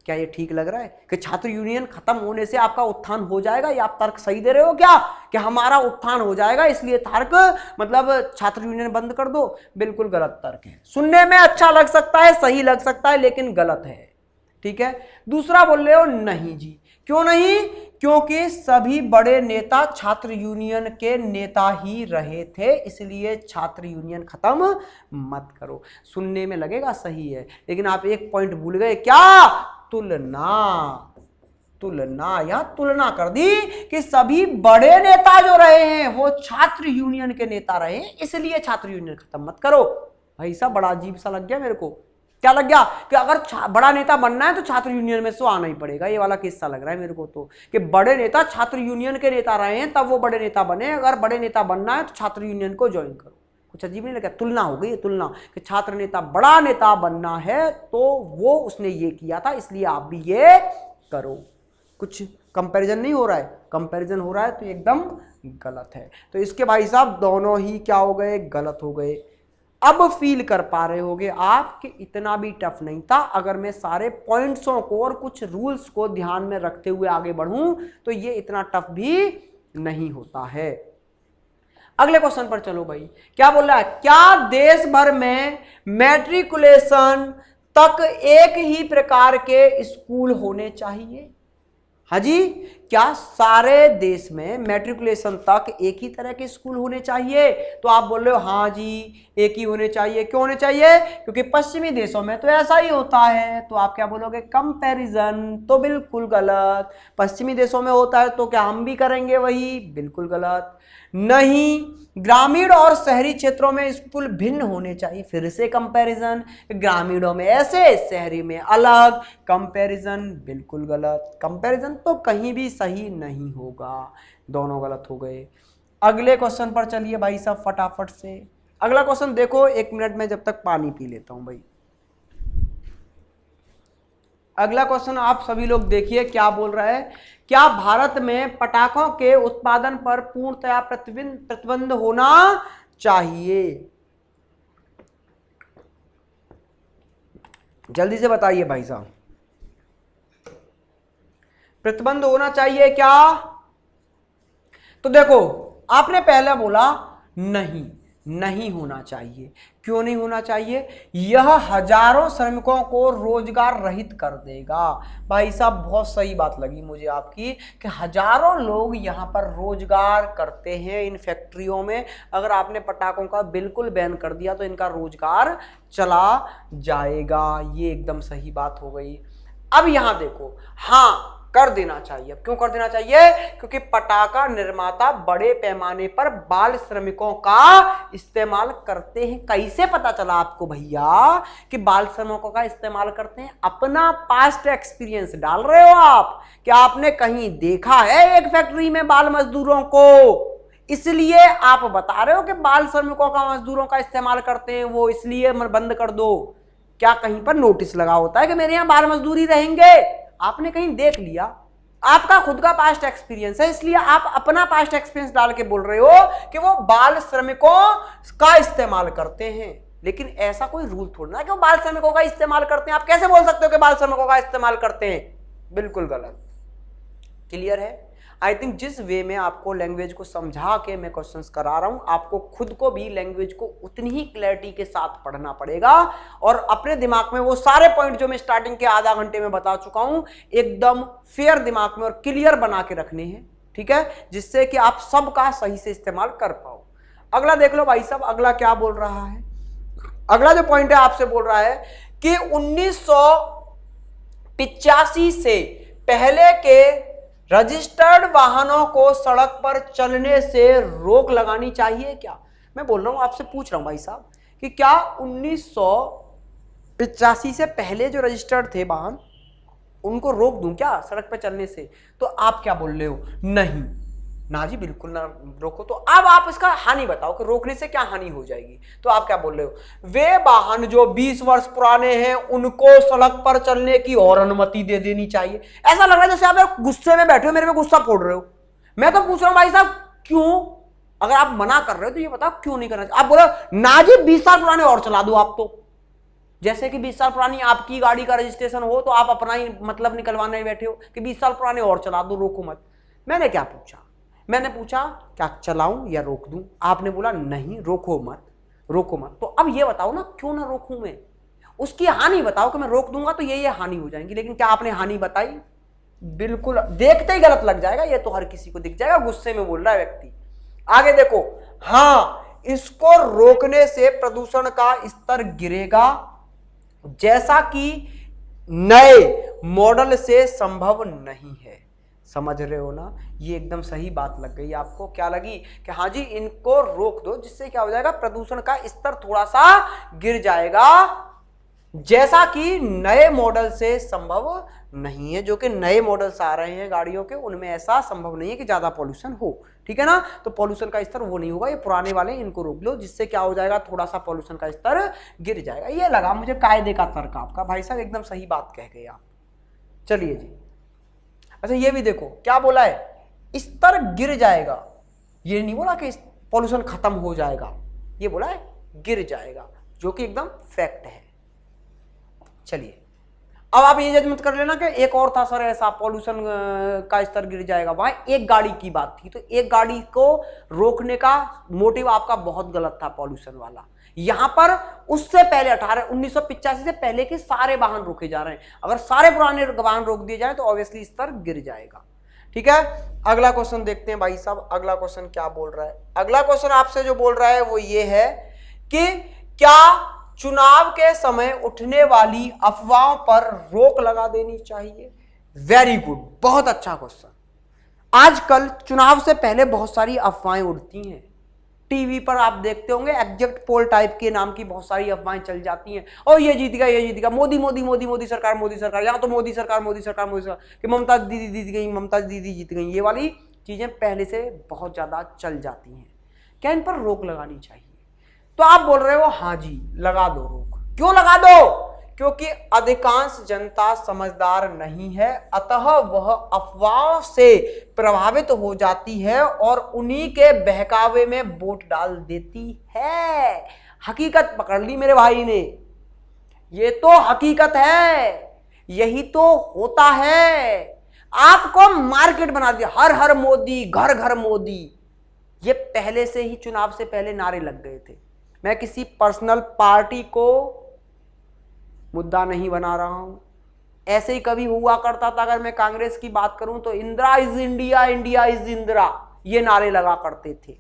क्या ये ठीक लग रहा है कि छात्र यूनियन खत्म होने से आपका उत्थान हो जाएगा? या आप तर्क सही दे रहे हो क्या कि हमारा उत्थान हो जाएगा इसलिए तर्क मतलब छात्र यूनियन बंद कर दो? बिल्कुल गलत तर्क है। सुनने में अच्छा लग सकता है, सही लग सकता है, लेकिन गलत है। ठीक है। दूसरा बोल रहे हो नहीं जी। क्यों नहीं? क्योंकि सभी बड़े नेता छात्र यूनियन के नेता ही रहे थे, इसलिए छात्र यूनियन खत्म मत करो। सुनने में लगेगा सही है, लेकिन आप एक पॉइंट भूल गए, क्या? तुलना। तुलना, यहां तुलना कर दी कि सभी बड़े नेता जो रहे हैं वो छात्र यूनियन के नेता रहे, इसलिए छात्र यूनियन खत्म मत करो। भाई साहब बड़ा अजीब सा लग गया मेरे को। क्या लग गया? कि अगर बड़ा नेता बनना है तो छात्र यूनियन में से आना ही पड़ेगा। ये वाला किस्सा लग रहा है मेरे को तो, कि बड़े नेता छात्र यूनियन के नेता रहे हैं तब वो बड़े नेता बने, अगर बड़े नेता बनना है तो छात्र यूनियन को ज्वाइन करो। कुछ अजीब नहीं लगा? तुलना हो गई, तुलना, कि छात्र नेता बड़ा नेता बनना है तो वो उसने ये किया था, इसलिए आप भी ये करो। कुछ कंपैरिजन नहीं हो रहा है, कंपैरिजन हो रहा है तो एकदम गलत है। तो इसके भाई साहब दोनों ही क्या हो गए? गलत हो गए। अब फील कर पा रहे होगे आप कि इतना भी टफ नहीं था। अगर मैं सारे पॉइंट्सों को और कुछ रूल्स को ध्यान में रखते हुए आगे बढ़ूं तो ये इतना टफ भी नहीं होता है। अगले क्वेश्चन पर चलो भाई। क्या बोल रहा है? क्या देश भर में मैट्रिकुलेशन तक एक ही प्रकार के स्कूल होने चाहिए? हाँ जी, क्या सारे देश में मैट्रिकुलेशन तक एक ही तरह के स्कूल होने चाहिए? तो आप बोल रहे हो हाँ जी एक ही होने चाहिए। क्यों होने चाहिए? क्योंकि पश्चिमी देशों में तो ऐसा ही होता है। तो आप क्या बोलोगे? कंपैरिजन। तो बिल्कुल गलत। पश्चिमी देशों में होता है तो क्या हम भी करेंगे वही? बिल्कुल गलत। नहीं, ग्रामीण और शहरी क्षेत्रों में स्कूल भिन्न होने चाहिए। फिर से कंपैरिजन, ग्रामीणों में ऐसे शहरी में अलग। कंपैरिजन बिल्कुल गलत। कंपैरिजन तो कहीं भी सही नहीं होगा, दोनों गलत हो गए। अगले क्वेश्चन पर चलिए भाई साहब फटाफट से। अगला क्वेश्चन देखो, 1 मिनट में जब तक पानी पी लेता हूं भाई। अगला क्वेश्चन आप सभी लोग देखिए क्या बोल रहा है। क्या भारत में पटाखों के उत्पादन पर पूर्णतया प्रतिबंध होना चाहिए? जल्दी से बताइए भाई साहब, प्रतिबंध होना चाहिए क्या? तो देखो आपने पहले बोला नहीं, नहीं होना चाहिए। क्यों नहीं होना चाहिए? यह हजारों श्रमिकों को रोजगार रहित कर देगा। भाई साहब बहुत सही बात लगी मुझे आपकी, कि हजारों लोग यहाँ पर रोजगार करते हैं इन फैक्ट्रियों में। अगर आपने पटाखों का बिल्कुल बैन कर दिया तो इनका रोजगार चला जाएगा। ये एकदम सही बात हो गई। अब यहां देखो, हाँ कर देना चाहिए। क्यों कर देना चाहिए? क्योंकि पटाखा निर्माता बड़े पैमाने पर बाल श्रमिकों का इस्तेमाल करते हैं। कैसे पता चला आपको भैया कि बाल श्रमिकों का इस्तेमाल करते हैं? अपना पास्ट एक्सपीरियंस डाल रहे हो आप। क्या आपने कहीं देखा है एक फैक्ट्री में बाल मजदूरों को? इसलिए आप बता रहे हो कि बाल श्रमिकों का मजदूरों का इस्तेमाल करते हैं वो, इसलिए बंद कर दो। क्या कहीं पर नोटिस लगा होता है कि मेरे यहां बाल मजदूरी रहेंगे? आपने कहीं देख लिया? आपका खुद का पास्ट एक्सपीरियंस है, इसलिए आप अपना पास्ट एक्सपीरियंस डाल के बोल रहे हो कि वो बाल श्रमिकों का इस्तेमाल करते हैं। लेकिन ऐसा कोई रूल थोड़ा ना कि वो बाल श्रमिकों का इस्तेमाल करते हैं। आप कैसे बोल सकते हो कि बाल श्रमिकों का इस्तेमाल करते हैं? बिल्कुल गलत। क्लियर है? आई थिंक जिस वे में आपको लैंग्वेज को समझा के मैं क्वेश्चंस करा रहा हूं, आपको खुद को भी लैंग्वेज को उतनी ही क्लैरिटी के साथ पढ़ना पड़ेगा और अपने दिमाग में वो सारे पॉइंट जो मैं स्टार्टिंग के आधा घंटे में बता चुका हूं एकदम फेयर दिमाग में और क्लियर बना के रखने हैं। ठीक है, जिससे कि आप सबका सही से इस्तेमाल कर पाओ। अगला देख लो भाई साहब, अगला क्या बोल रहा है। अगला जो पॉइंट है आपसे बोल रहा है कि 1985 से पहले के रजिस्टर्ड वाहनों को सड़क पर चलने से रोक लगानी चाहिए क्या? मैं बोल रहा हूं, आपसे पूछ रहा हूं भाई साहब कि क्या 1985 से पहले जो रजिस्टर्ड थे वाहन उनको रोक दूं क्या सड़क पर चलने से? तो आप क्या बोल रहे हो? नहीं ना जी, बिल्कुल ना रोको। तो अब आप इसका हानि बताओ कि रोकने से क्या हानि हो जाएगी। तो आप क्या बोल रहे हो? वे वाहन जो 20 वर्ष पुराने हैं उनको सड़क पर चलने की और अनुमति दे देनी चाहिए। ऐसा लग रहा है जैसे आप गुस्से में बैठे हो, मेरे पे गुस्सा फोड़ रहे हो। मैं तो पूछ रहा हूं भाई साहब क्यों? अगर आप मना कर रहे हो तो ये बताओ क्यों नहीं करना चाहिए। आप बोलो ना जी 20 साल पुराने और चला दो आप। तो जैसे कि 20 साल पुरानी आपकी गाड़ी का रजिस्ट्रेशन हो तो आप अपना ही मतलब निकलवाने बैठे हो कि 20 साल पुराने और चला दो, रोको मत। मैंने क्या पूछा? मैंने पूछा क्या चलाऊं या रोक दूं? आपने बोला नहीं रोको मत, रोको मत। तो अब ये बताओ ना क्यों ना रोकूं मैं? उसकी हानि बताओ कि मैं रोक दूंगा तो ये हानि हो जाएंगी। लेकिन क्या आपने हानि बताई? बिल्कुल देखते ही गलत लग जाएगा, ये तो हर किसी को दिख जाएगा, गुस्से में बोल रहा है व्यक्ति। आगे देखो, हाँ इसको रोकने से प्रदूषण का स्तर गिरेगा, जैसा कि नए मॉडल से संभव नहीं है। समझ रहे हो ना, ये एकदम सही बात लग गई आपको। क्या लगी कि हाँ जी इनको रोक दो, जिससे क्या हो जाएगा, प्रदूषण का स्तर थोड़ा सा गिर जाएगा, जैसा कि नए मॉडल से संभव नहीं है। जो कि नए मॉडल्स आ रहे हैं गाड़ियों के, उनमें ऐसा संभव नहीं है कि ज्यादा पॉल्यूशन हो, ठीक है ना। तो पॉल्यूशन का स्तर वो नहीं होगा, ये पुराने वाले इनको रोक लो, जिससे क्या हो जाएगा, थोड़ा सा पॉल्यूशन का स्तर गिर जाएगा। ये लगा मुझे कायदे का तर्क आपका, भाई साहब एकदम सही बात कह गए आप। चलिए जी, अच्छा ये भी देखो क्या बोला है, स्तर गिर जाएगा, ये नहीं बोला कि पॉल्यूशन खत्म हो जाएगा, ये बोला है गिर जाएगा, जो कि एकदम फैक्ट है। चलिए अब आप ये जजमेंट कर लेना कि एक और था सर ऐसा, पॉल्यूशन का स्तर गिर जाएगा, वहां एक गाड़ी की बात थी, तो एक गाड़ी को रोकने का मोटिव आपका बहुत गलत था पॉल्यूशन वाला। यहां पर उससे पहले 1985 से पहले के सारे वाहन रोके जा रहे हैं, अगर सारे पुराने वाहन रोक दिए जाए तो ऑब्वियसली स्तर गिर जाएगा, ठीक है। अगला क्वेश्चन देखते हैं भाई साहब, अगला क्वेश्चन क्या बोल रहा है। अगला क्वेश्चन आपसे जो बोल रहा है वो ये है कि क्या चुनाव के समय उठने वाली अफवाहों पर रोक लगा देनी चाहिए। वेरी गुड, बहुत अच्छा क्वेश्चन। आजकल चुनाव से पहले बहुत सारी अफवाहें उड़ती हैं, टीवी पर आप देखते होंगे, एग्जैक्ट पोल टाइप के नाम की बहुत सारी अफवाहें चल जाती हैं, और ये जीत गया, ये जीत गया, मोदी मोदी मोदी मोदी सरकार, मोदी सरकार, यहाँ तो मोदी सरकार, मोदी सरकार, मोदी सरकार, कि ममता दीदी जीत गई, ममता दीदी जीत गई। ये वाली चीजें पहले से बहुत ज्यादा चल जाती हैं, क्या इन पर रोक लगानी चाहिए। तो आप बोल रहे हो हाँ जी लगा दो रोक। क्यों लगा दो, क्योंकि अधिकांश जनता समझदार नहीं है, अतः वह अफवाहों से प्रभावित हो जाती है और उन्हीं के बहकावे में वोट डाल देती है। हकीकत पकड़ ली मेरे भाई ने, ये तो हकीकत है, यही तो होता है। आपको मार्केट बना दिया, हर हर मोदी, घर घर मोदी, ये पहले से ही चुनाव से पहले नारे लग गए थे। मैं किसी पर्सनल पार्टी को मुद्दा नहीं बना रहा हूं, ऐसे ही कभी हुआ करता था। अगर मैं कांग्रेस की बात करूं तो Indira is India, India is Indira, ये नारे लगा करते थे।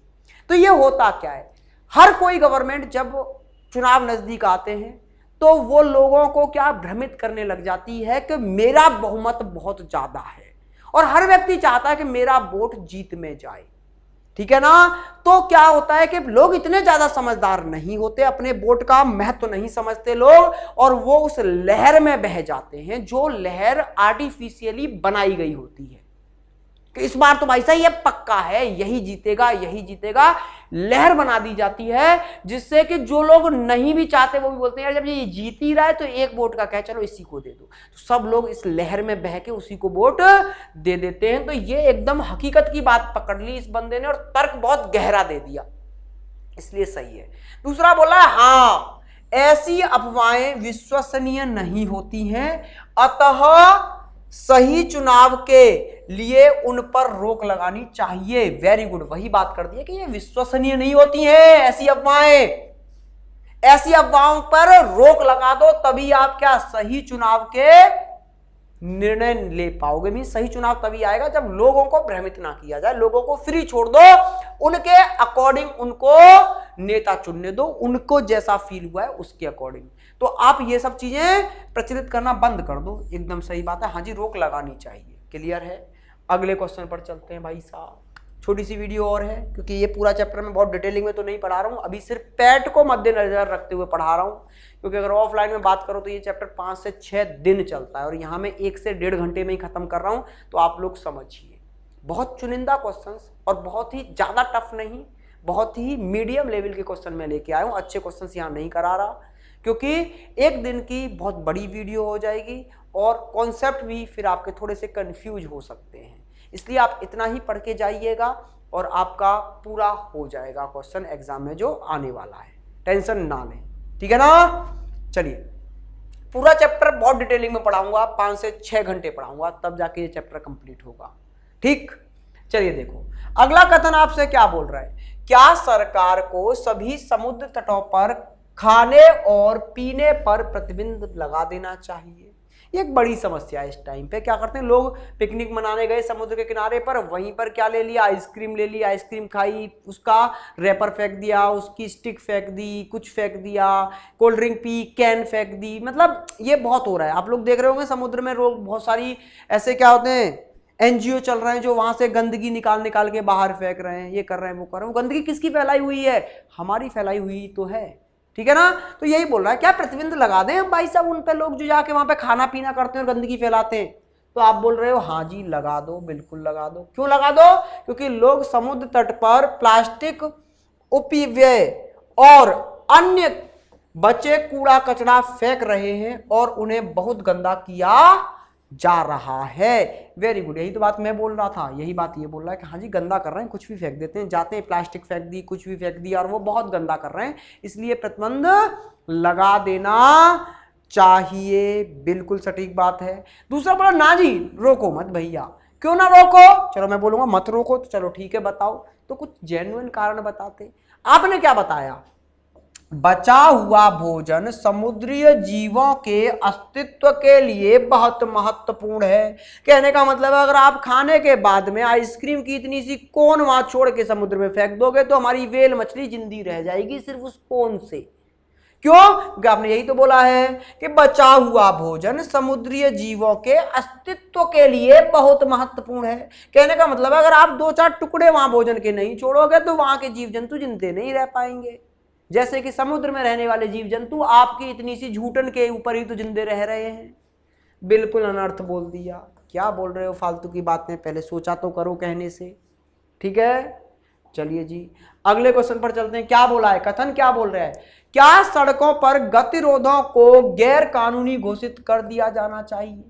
तो ये होता क्या है, हर कोई गवर्नमेंट जब चुनाव नजदीक आते हैं तो वो लोगों को क्या भ्रमित करने लग जाती है कि मेरा बहुमत बहुत ज्यादा है, और हर व्यक्ति चाहता है कि मेरा वोट जीत में जाए, ठीक है ना। तो क्या होता है कि लोग इतने ज्यादा समझदार नहीं होते, अपने वोट का महत्व नहीं समझते लोग, और वो उस लहर में बह जाते हैं जो लहर आर्टिफिशियली बनाई गई होती है कि इस बार तो भाई साहब ये पक्का है, यही जीतेगा, यही जीतेगा। लहर बना दी जाती है, जिससे कि जो लोग नहीं भी चाहते वो भी बोलते हैं यार जब ये जीत ही रहा है तो एक वोट का क्या, चलो इसी को दे दो। तो सब लोग इस लहर में बह के उसी को वोट दे देते हैं। तो ये एकदम हकीकत की बात पकड़ ली इस बंदे ने, और तर्क बहुत गहरा दे दिया, इसलिए सही है। दूसरा बोला हाँ ऐसी अफवाहें विश्वसनीय नहीं होती हैं, अतः सही चुनाव के लिए उन पर रोक लगानी चाहिए। वेरी गुड, वही बात कर दी है कि ये विश्वसनीय नहीं होती हैं ऐसी अफवाहें। ऐसी अफवाहों पर रोक लगा दो, तभी आप क्या सही चुनाव के निर्णय ले पाओगे। भी सही चुनाव तभी आएगा जब लोगों को भ्रमित ना किया जाए, लोगों को फ्री छोड़ दो, उनके अकॉर्डिंग उनको नेता चुनने दो, उनको जैसा फील हुआ है उसके अकॉर्डिंग। तो आप ये सब चीजें प्रचलित करना बंद कर दो, एकदम सही बात है। हाँ जी रोक लगानी चाहिए, क्लियर है। अगले क्वेश्चन पर चलते हैं भाई साहब। छोटी सी वीडियो और है, क्योंकि ये पूरा चैप्टर में बहुत डिटेलिंग में तो नहीं पढ़ा रहा हूँ, अभी सिर्फ पैट को मद्देनजर रखते हुए पढ़ा रहा हूँ, क्योंकि अगर ऑफलाइन में बात करो तो ये चैप्टर 5 से 6 दिन चलता है, और यहाँ मैं 1 से 1.5 घंटे में ही खत्म कर रहा हूँ। तो आप लोग समझिए, बहुत चुनिंदा क्वेश्चंस और बहुत ही ज़्यादा टफ नहीं, बहुत ही मीडियम लेवल के क्वेश्चन मैं लेके आया हूँ। अच्छे क्वेश्चन यहाँ नहीं करा रहा, क्योंकि एक दिन की बहुत बड़ी वीडियो हो जाएगी और कॉन्सेप्ट भी फिर आपके थोड़े से कंफ्यूज हो सकते हैं। इसलिए आप इतना ही पढ़ के जाइएगा और आपका पूरा हो जाएगा क्वेश्चन एग्जाम में जो आने वाला है, टेंशन ना लें, ठीक है ना। चलिए पूरा चैप्टर बहुत डिटेलिंग में पढ़ाऊंगा, 5 से 6 घंटे पढ़ाऊंगा, तब जाके ये चैप्टर कंप्लीट होगा, ठीक। चलिए देखो अगला कथन आपसे क्या बोल रहा है, क्या सरकार को सभी समुद्र तटों पर खाने और पीने पर प्रतिबंध लगा देना चाहिए। ये एक बड़ी समस्या है। इस टाइम पे क्या करते हैं लोग, पिकनिक मनाने गए समुद्र के किनारे पर, वहीं पर क्या ले लिया, आइसक्रीम ले ली, आइसक्रीम खाई, उसका रैपर फेंक दिया, उसकी स्टिक फेंक दी, कुछ फेंक दिया, कोल्ड ड्रिंक पी, कैन फेंक दी। मतलब ये बहुत हो रहा है। आप लोग देख रहे होंगे समुद्र में लोग बहुत सारी ऐसे क्या होते हैं एनजीओ चल रहे हैं जो वहां से गंदगी निकाल निकाल के बाहर फेंक रहे हैं, ये कर रहे हैं, वो कर रहे हैं। वो गंदगी किसकी फैलाई हुई है, हमारी फैलाई हुई तो है, ठीक है ना। तो यही बोल रहा है, क्या प्रतिबंध लगा दें हम भाई साहब उन पे, लोग जो जाके वहां पे खाना पीना करते हैं और गंदगी फैलाते हैं। तो आप बोल रहे हो हाँ जी लगा दो, बिल्कुल लगा दो। क्यों लगा दो, क्योंकि लोग समुद्र तट पर प्लास्टिक, उपव्यय और अन्य बचे कूड़ा कचरा फेंक रहे हैं और उन्हें बहुत गंदा किया जा रहा है। वेरी गुड, यही तो बात मैं बोल रहा था, यही बात ये बोल रहा है कि हाँ जी गंदा कर रहे हैं, कुछ भी फेंक देते हैं, जाते हैं प्लास्टिक फेंक दी, कुछ भी फेंक दिया और वो बहुत गंदा कर रहे हैं, इसलिए प्रतिबंध लगा देना चाहिए। बिल्कुल सटीक बात है। दूसरा बोला ना जी रोको मत भैया। क्यों ना रोको, चलो मैं बोलूंगा मत रोको, तो चलो ठीक है बताओ, तो कुछ जेन्युइन कारण बताते। आपने क्या बताया, बचा हुआ भोजन समुद्रीय जीवों के अस्तित्व के लिए बहुत महत्वपूर्ण है। कहने का मतलब अगर आप खाने के बाद में आइसक्रीम की इतनी सी कोन वहां छोड़ के समुद्र में फेंक दोगे तो हमारी व्हेल मछली जिंदी रह जाएगी सिर्फ उस कोन से। क्यों, क्योंकि आपने यही तो बोला है कि बचा हुआ भोजन समुद्रीय जीवों के अस्तित्व के लिए बहुत महत्वपूर्ण है। कहने का मतलब अगर आप 2-4 टुकड़े वहां भोजन के नहीं छोड़ोगे तो वहां के जीव जंतु जिंदे नहीं रह पाएंगे। जैसे कि समुद्र में रहने वाले जीव जंतु आपकी इतनी सी झूठन के ऊपर ही तो जिंदे रह रहे हैं। बिल्कुल अनर्थ बोल दिया। क्या बोल रहे हो फालतू की बातें, पहले सोचा तो करो कहने से, ठीक है। चलिए जी अगले क्वेश्चन पर चलते हैं। क्या बोला है, कथन क्या बोल रहा है, क्या सड़कों पर गतिरोधों को गैर कानूनी घोषित कर दिया जाना चाहिए।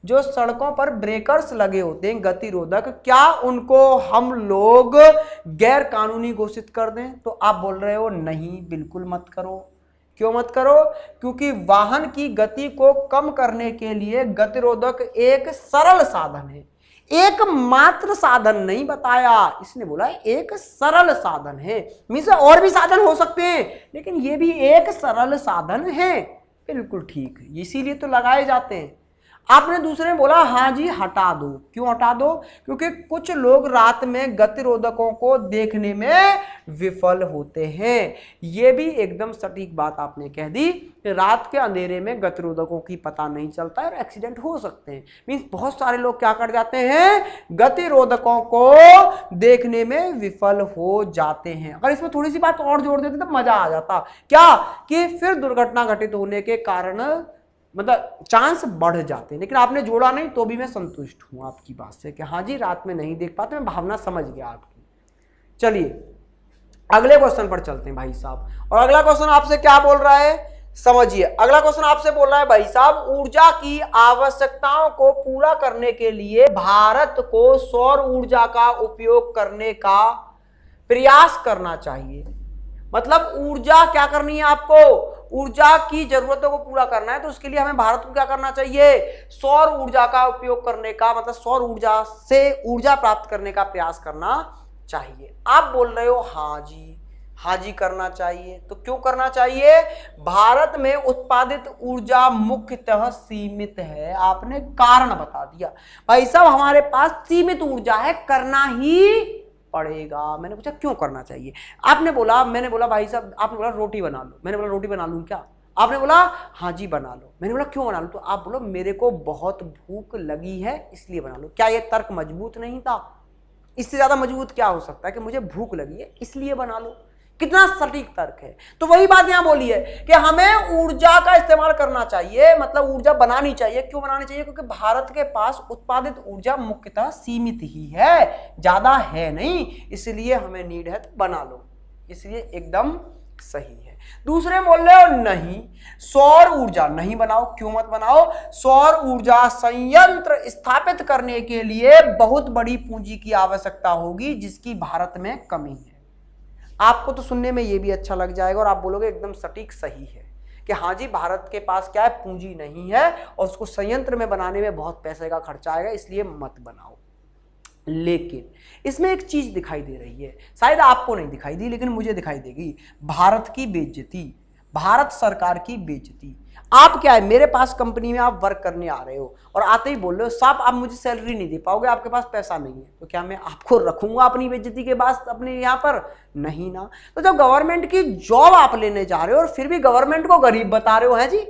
जो सड़कों पर ब्रेकर्स लगे होते हैं गतिरोधक, क्या उनको हम लोग गैर कानूनी घोषित कर दें। तो आप बोल रहे हो नहीं बिल्कुल मत करो। क्यों मत करो, क्योंकि वाहन की गति को कम करने के लिए गतिरोधक एक सरल साधन है, एकमात्र साधन नहीं बताया, इसने बोला एक सरल साधन है। मीन्स और भी साधन हो सकते हैं लेकिन ये भी एक सरल साधन है। बिल्कुल ठीक, इसीलिए तो लगाए जाते हैं। आपने दूसरे में बोला हाँ जी हटा दो। क्यों हटा दो, क्योंकि कुछ लोग रात में गतिरोधकों को देखने में विफल होते हैं। यह भी एकदम सटीक बात आपने कह दी, रात के अंधेरे में गतिरोधकों की पता नहीं चलता है और एक्सीडेंट हो सकते हैं। मीन्स बहुत सारे लोग क्या कर जाते हैं, गतिरोधकों को देखने में विफल हो जाते हैं। अगर इसमें थोड़ी सी बात और जोड़ देते तो मजा आ जाता। क्या कि फिर दुर्घटना घटित होने के कारण मतलब चांस बढ़ जाते हैं, लेकिन आपने जोड़ा नहीं तो भी मैं संतुष्ट हूं आपकी बात से कि हाँ जी रात में नहीं देख पाते, मैं भावना समझ गया आपकी। चलिए अगले क्वेश्चन पर चलते हैं भाई साहब। और अगला क्वेश्चन आपसे क्या बोल रहा है समझिए। अगला क्वेश्चन आपसे बोल रहा है भाई साहब, ऊर्जा की आवश्यकताओं को पूरा करने के लिए भारत को सौर ऊर्जा का उपयोग करने का प्रयास करना चाहिए। मतलब ऊर्जा क्या करनी है आपको, ऊर्जा की जरूरतों को पूरा करना है तो उसके लिए हमें भारत को क्या करना चाहिए, सौर ऊर्जा का उपयोग करने का, मतलब सौर ऊर्जा से ऊर्जा प्राप्त करने का प्रयास करना चाहिए। आप बोल रहे हो हाँ जी करना चाहिए। तो क्यों करना चाहिए, भारत में उत्पादित ऊर्जा मुख्यतः सीमित है। आपने कारण बता दिया भाई साहब, हमारे पास सीमित ऊर्जा है, करना ही पड़ेगा। मैंने पूछा क्यों करना चाहिए, आपने बोला, मैंने बोला भाई साहब, आपने बोला रोटी बना लो, मैंने बोला रोटी बना लूं क्या, आपने बोला हाँ जी बना लो। मैंने बोला क्यों बना लो, तो आप बोलो मेरे को बहुत भूख लगी है इसलिए बना लो। क्या ये तर्क मजबूत नहीं था, इससे ज्यादा मजबूत क्या हो सकता है कि मुझे भूख लगी है इसलिए बना लो। कितना सटीक तर्क है। तो वही बात यहां बोली है कि हमें ऊर्जा का इस्तेमाल करना चाहिए, मतलब ऊर्जा बनानी चाहिए। क्यों बनानी चाहिए, क्योंकि भारत के पास उत्पादित ऊर्जा मुख्यतः सीमित ही है, ज्यादा है नहीं, इसलिए हमें नीड है तो बना लो, इसलिए एकदम सही है। दूसरे बोल रहे हो नहीं सौर ऊर्जा नहीं बनाओ। क्यों मत बनाओ, सौर ऊर्जा संयंत्र स्थापित करने के लिए बहुत बड़ी पूंजी की आवश्यकता होगी जिसकी भारत में कमी है। आपको तो सुनने में ये भी अच्छा लग जाएगा और आप बोलोगे एकदम सटीक सही है कि हाँ जी भारत के पास क्या है, पूंजी नहीं है और उसको संयंत्र में बनाने में बहुत पैसे का खर्चा आएगा, इसलिए मत बनाओ। लेकिन इसमें एक चीज दिखाई दे रही है, शायद आपको नहीं दिखाई दी लेकिन मुझे दिखाई देगी, भारत की बेइज्जती, भारत सरकार की बेइज्जती। आप क्या है, मेरे पास कंपनी में आप वर्क करने आ रहे हो और आते ही बोल रहे हो साहब आप मुझे सैलरी नहीं दे पाओगे, आपके पास पैसा नहीं है, तो क्या मैं आपको रखूंगा अपनी बेइज्जती के बाद अपने यहाँ पर? नहीं ना। तो जब गवर्नमेंट की जॉब आप लेने जा रहे हो और फिर भी गवर्नमेंट को गरीब बता रहे हो, है जी,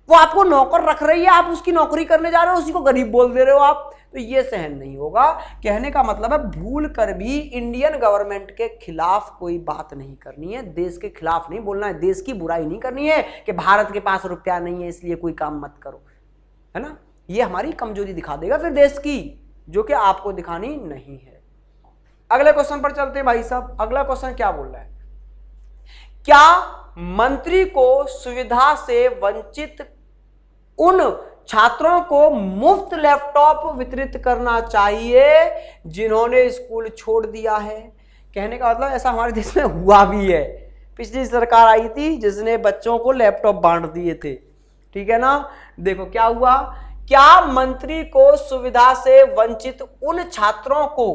वो आपको नौकर रख रही है, आप उसकी नौकरी करने जा रहे हो, उसी को गरीब बोल दे रहे हो आप, तो ये सहन नहीं होगा। कहने का मतलब है भूल कर भी इंडियन गवर्नमेंट के खिलाफ कोई बात नहीं करनी है, देश के खिलाफ नहीं बोलना है, देश की बुराई नहीं करनी है कि भारत के पास रुपया नहीं है इसलिए कोई काम मत करो, है ना। ये हमारी कमजोरी दिखा देगा फिर देश की, जो कि आपको दिखानी नहीं है। अगले क्वेश्चन पर चलते हैं भाई साहब। अगला क्वेश्चन क्या बोल रहा है, क्या मंत्री को सुविधा से वंचित उन छात्रों को मुफ्त लैपटॉप वितरित करना चाहिए जिन्होंने स्कूल छोड़ दिया है? कहने का मतलब ऐसा हमारे देश में हुआ भी है। पिछली सरकार आई थी जिसने बच्चों को लैपटॉप बांट दिए थे, ठीक है ना। देखो क्या हुआ, क्या मंत्री को सुविधा से वंचित उन छात्रों को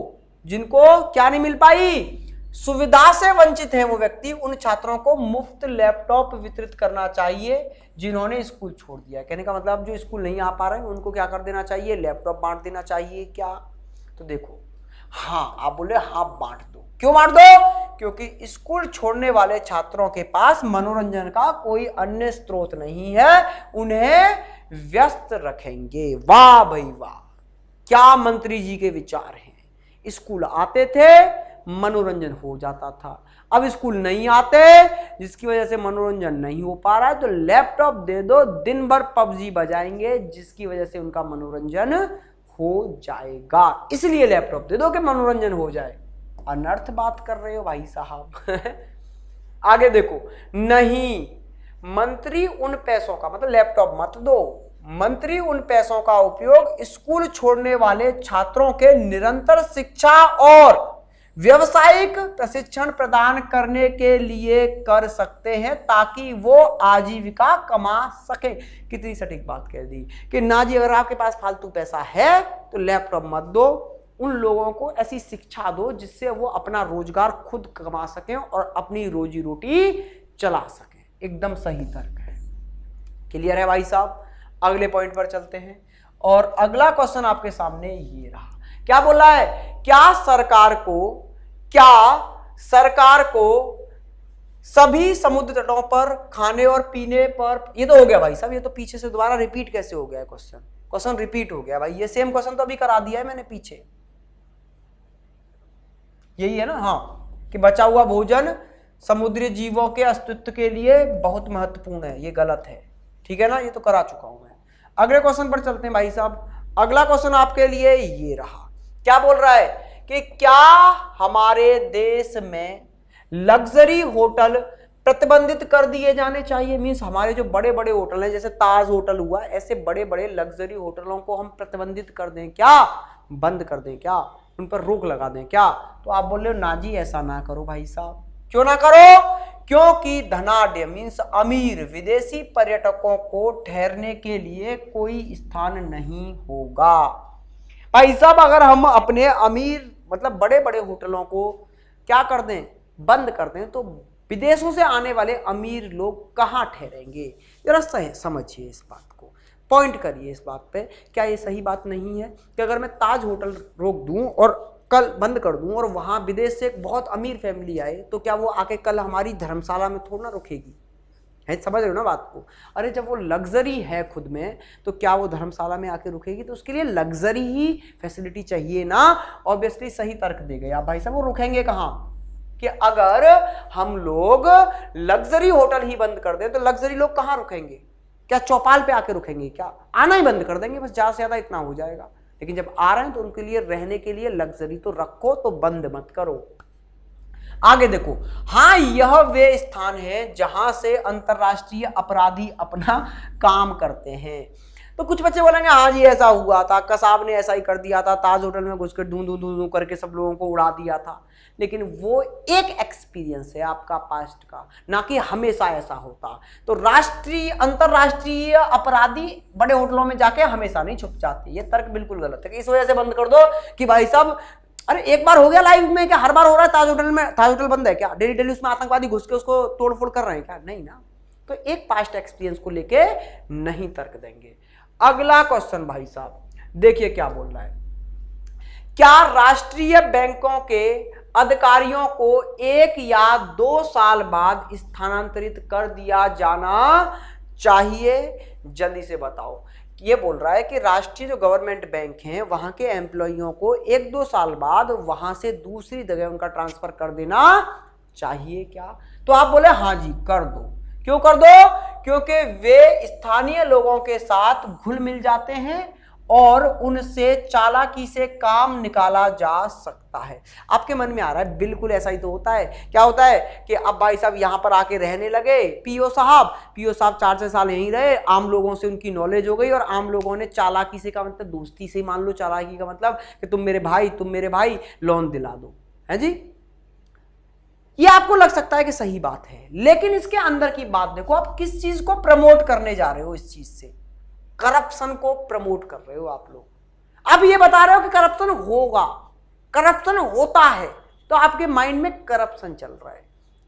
जिनको क्या नहीं मिल पाई, सुविधा से वंचित है वो व्यक्ति, उन छात्रों को मुफ्त लैपटॉप वितरित करना चाहिए जिन्होंने स्कूल छोड़ दिया है। कहने का मतलब जो स्कूल नहीं आ पा रहे हैं उनको क्या कर देना चाहिए, लैपटॉप बांट देना चाहिए क्या? तो देखो, हाँ आप बोले हाँ बांट दो। क्यों बांट दो? क्योंकि स्कूल छोड़ने वाले छात्रों के पास मनोरंजन का कोई अन्य स्रोत नहीं है, उन्हें व्यस्त रखेंगे। वाह भाई वाह, क्या मंत्री जी के विचार हैं। स्कूल आते थे, मनोरंजन हो जाता था, अब स्कूल नहीं आते जिसकी वजह से मनोरंजन नहीं हो पा रहा है, तो लैपटॉप दे दो, दिन भर पबजी बजाएंगे जिसकी वजह से उनका मनोरंजन हो जाएगा। इसलिए लैपटॉप दे दो कि मनोरंजन हो जाए। अनर्थ बात कर रहे हो भाई साहब। आगे देखो, नहीं मंत्री उन पैसों का, मतलब लैपटॉप मत दो, मंत्री उन पैसों का उपयोग स्कूल छोड़ने वाले छात्रों के निरंतर शिक्षा और व्यवसायिक प्रशिक्षण प्रदान करने के लिए कर सकते हैं ताकि वो आजीविका कमा सके। कितनी सटीक बात कह दी कि ना जी, अगर आपके पास फालतू पैसा है तो लैपटॉप मत दो, उन लोगों को ऐसी शिक्षा दो जिससे वो अपना रोजगार खुद कमा सकें और अपनी रोजी रोटी चला सकें। एकदम सही तर्क है। क्लियर है भाई साहब? अगले पॉइंट पर चलते हैं और अगला क्वेश्चन आपके सामने ये रहा। क्या बोला है, क्या सरकार को सभी समुद्र तटों पर खाने और पीने पर, ये तो हो गया भाई साहब, ये तो पीछे से दोबारा रिपीट कैसे हो गया है क्वेश्चन रिपीट हो गया भाई, ये सेम क्वेश्चन तो अभी करा दिया है मैंने पीछे, यही है ना। हाँ, कि बचा हुआ भोजन समुद्री जीवों के अस्तित्व के लिए बहुत महत्वपूर्ण है, ये गलत है, ठीक है ना, ये तो करा चुका हूं मैं। अगले क्वेश्चन पर चलते हैं भाई साहब। अगला क्वेश्चन आपके लिए ये रहा। क्या बोल रहा है कि क्या हमारे देश में लग्जरी होटल प्रतिबंधित कर दिए जाने चाहिए? मींस हमारे जो बड़े बड़े होटल हैं, जैसे ताज होटल हुआ, ऐसे बड़े बड़े लग्जरी होटलों को हम प्रतिबंधित कर दें क्या, बंद कर दें क्या, उन पर रोक लगा दें क्या? तो आप बोल रहे हो ना जी ऐसा ना करो भाई साहब। क्यों ना करो? क्योंकि धनाढ्य मींस अमीर विदेशी पर्यटकों को ठहरने के लिए कोई स्थान नहीं होगा भाई साहब। अगर हम अपने अमीर मतलब बड़े बड़े होटलों को क्या कर दें, बंद कर दें, तो विदेशों से आने वाले अमीर लोग कहाँ ठहरेंगे? जरा समझिए इस बात को, पॉइंट करिए इस बात पे। क्या ये सही बात नहीं है कि अगर मैं ताज होटल रोक दूं और कल बंद कर दूं और वहां विदेश से एक बहुत अमीर फैमिली आए, तो क्या वो आके कल हमारी धर्मशाला में थोड़ा ना रुकेगी? है, समझ रहे हो ना बात को? अरे जब वो लग्जरी है खुद में, तो क्या वो धर्मशाला में आके रुकेगी? तो उसके लिए लग्जरी ही फैसिलिटी चाहिए ना। ऑब्वियसली सही तर्क दे गए आप भाई साहब। वो रुकेंगे कहाँ? कि अगर हम लोग लग्जरी होटल ही बंद कर दें तो लग्जरी लोग कहाँ रुकेंगे? क्या चौपाल पे आके रुकेंगे? क्या आना ही बंद कर देंगे? बस ज्यादा से ज्यादा इतना हो जाएगा। लेकिन जब आ रहे हैं तो उनके लिए रहने के लिए लग्जरी तो रखो, तो बंद मत करो। आगे देखो, हाँ यह वे स्थान है जहां से अंतरराष्ट्रीय अपराधी अपना काम करते हैं। तो कुछ बच्चे बोलेंगे हाँ जी ऐसा हुआ था, कसाब ने ऐसा ही कर दिया था, ताज होटल में घुसकर धू धू धू करके सब लोगों को उड़ा दिया था। लेकिन वो एक एक्सपीरियंस है आपका पास्ट का, ना कि हमेशा ऐसा होता। तो राष्ट्रीय अंतरराष्ट्रीय अपराधी बड़े होटलों में जाके हमेशा नहीं छुप जाते। ये तर्क बिल्कुल गलत है। इस वजह से बंद कर दो कि भाई साहब, अरे एक बार हो गया लाइव में, क्या हर बार हो रहा है ताज होटल में? ताज होटल बंद है क्या? डेली डेली उसमें आतंकवादी घुस के उसको तोड़फोड़ कर रहे हैं क्या? नहीं ना। तो एक पास्ट एक्सपीरियंस को लेके नहीं तर्क देंगे। अगला क्वेश्चन भाई साहब देखिए क्या बोल रहा है, क्या राष्ट्रीय बैंकों के अधिकारियों को 1 या 2 साल बाद स्थानांतरित कर दिया जाना चाहिए? जल्दी से बताओ। ये बोल रहा है कि राष्ट्रीय जो गवर्नमेंट बैंक हैं वहां के एम्प्लॉइयों को 1-2 साल बाद वहां से दूसरी जगह उनका ट्रांसफर कर देना चाहिए क्या? तो आप बोले हाँ जी कर दो। क्यों कर दो? क्योंकि वे स्थानीय लोगों के साथ घुल मिल जाते हैं और उनसे चालाकी से काम निकाला जा सकता है। आपके मन में आ रहा है बिल्कुल ऐसा ही तो होता है। क्या होता है कि अब भाई साहब यहां पर आके रहने लगे, पीओ साहब 4-6 साल यहीं रहे, आम लोगों से उनकी नॉलेज हो गई और आम लोगों ने चालाकी से का मतलब दोस्ती से मान लो, चालाकी का मतलब कि तुम मेरे भाई लोन दिला दो, है जी। ये आपको लग सकता है कि सही बात है, लेकिन इसके अंदर की बात देखो, आप किस चीज को प्रमोट करने जा रहे हो? इस चीज से करप्शन को प्रमोट कर रहे हो आप लोग। अब ये बता रहे हो कि करप्शन होगा, करप्शन होता है, तो आपके माइंड में करप्शन चल रहा है।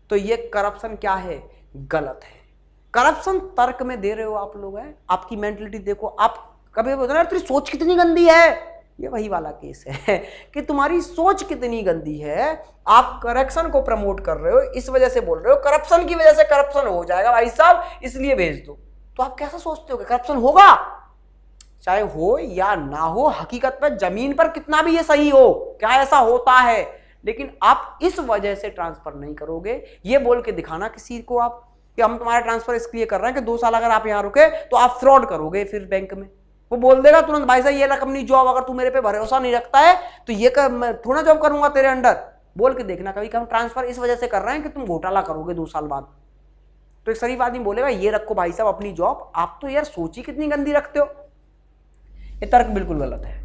तो ये करप्शन क्या है? गलत है। करप्शन तर्क में दे रहे हो आप लोग हैं। आपकी मेंटलिटी देखो, आप कभी बोलते ना तेरी सोच कितनी गंदी है, ये वही वाला केस है कि तुम्हारी सोच कितनी गंदी है। आप करप्शन को प्रमोट कर रहे हो, इस वजह से बोल रहे हो करप्शन की वजह से करप्शन हो जाएगा भाई साहब, इसलिए भेज दो। तो आप कैसा सोचते हो कि करप्शन होगा? चाहे हो या ना हो, हकीकत में जमीन पर कितना भी ये सही हो, क्या ऐसा होता है, लेकिन आप इस वजह से ट्रांसफर नहीं करोगे। ये बोल के दिखाना किसी को आप कि हम तुम्हारा ट्रांसफर इसलिए कर रहे हैं कि 2 साल अगर आप यहां रुके तो आप फ्रॉड करोगे फिर बैंक में। वो बोल देगा तुरंत भाई साहब ये रकम नहीं जॉब, अगर तू मेरे पे भरोसा नहीं रखता है तो ये थोड़ा जॉब करूंगा तेरे अंडर। बोल के देखना कभी कि हम ट्रांसफर इस वजह से कर रहे हैं कि तुम घोटाला करोगे 2 साल बाद। तो एक शरीफ आदमी बोलेगा ये रखो भाई साहब अपनी जॉब। आप तो यार सोची कितनी गंदी रखते हो। ये तर्क बिल्कुल गलत है।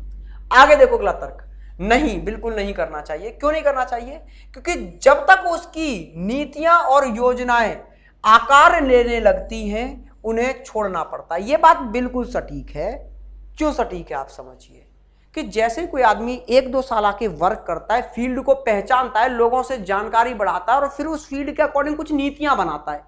आगे देखो अगला तर्क, नहीं बिल्कुल नहीं करना चाहिए। क्यों नहीं करना चाहिए? क्योंकि जब तक उसकी नीतियां और योजनाएं आकार लेने लगती हैं उन्हें छोड़ना पड़ता है। यह बात बिल्कुल सटीक है। क्यों सटीक है आप समझिए कि जैसे कोई आदमी 1-2 साल आके वर्क करता है, फील्ड को पहचानता है, लोगों से जानकारी बढ़ाता है और फिर उस फील्ड के अकॉर्डिंग कुछ नीतियां बनाता है,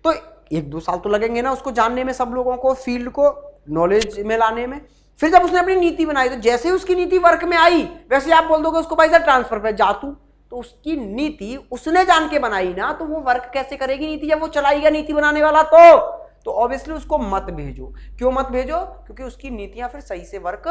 तो 1-2 साल तो लगेंगे ना उसको जानने में, सब लोगों को फील्ड को नॉलेज में लाने में। फिर जब उसने अपनी नीति बनाई तो जैसे ही उसकी नीति वर्क में आई वैसे आप बोल दोगे उसको भाई सर ट्रांसफर पे जा तू, तो उसकी नीति उसने जान के बनाई ना, तो वो वर्क कैसे करेगी नीति जब वो चलाएगा नीति बनाने वाला? तो ऑब्वियसली उसको मत भेजो। क्यों मत भेजो? क्योंकि उसकी नीतियां फिर सही से वर्क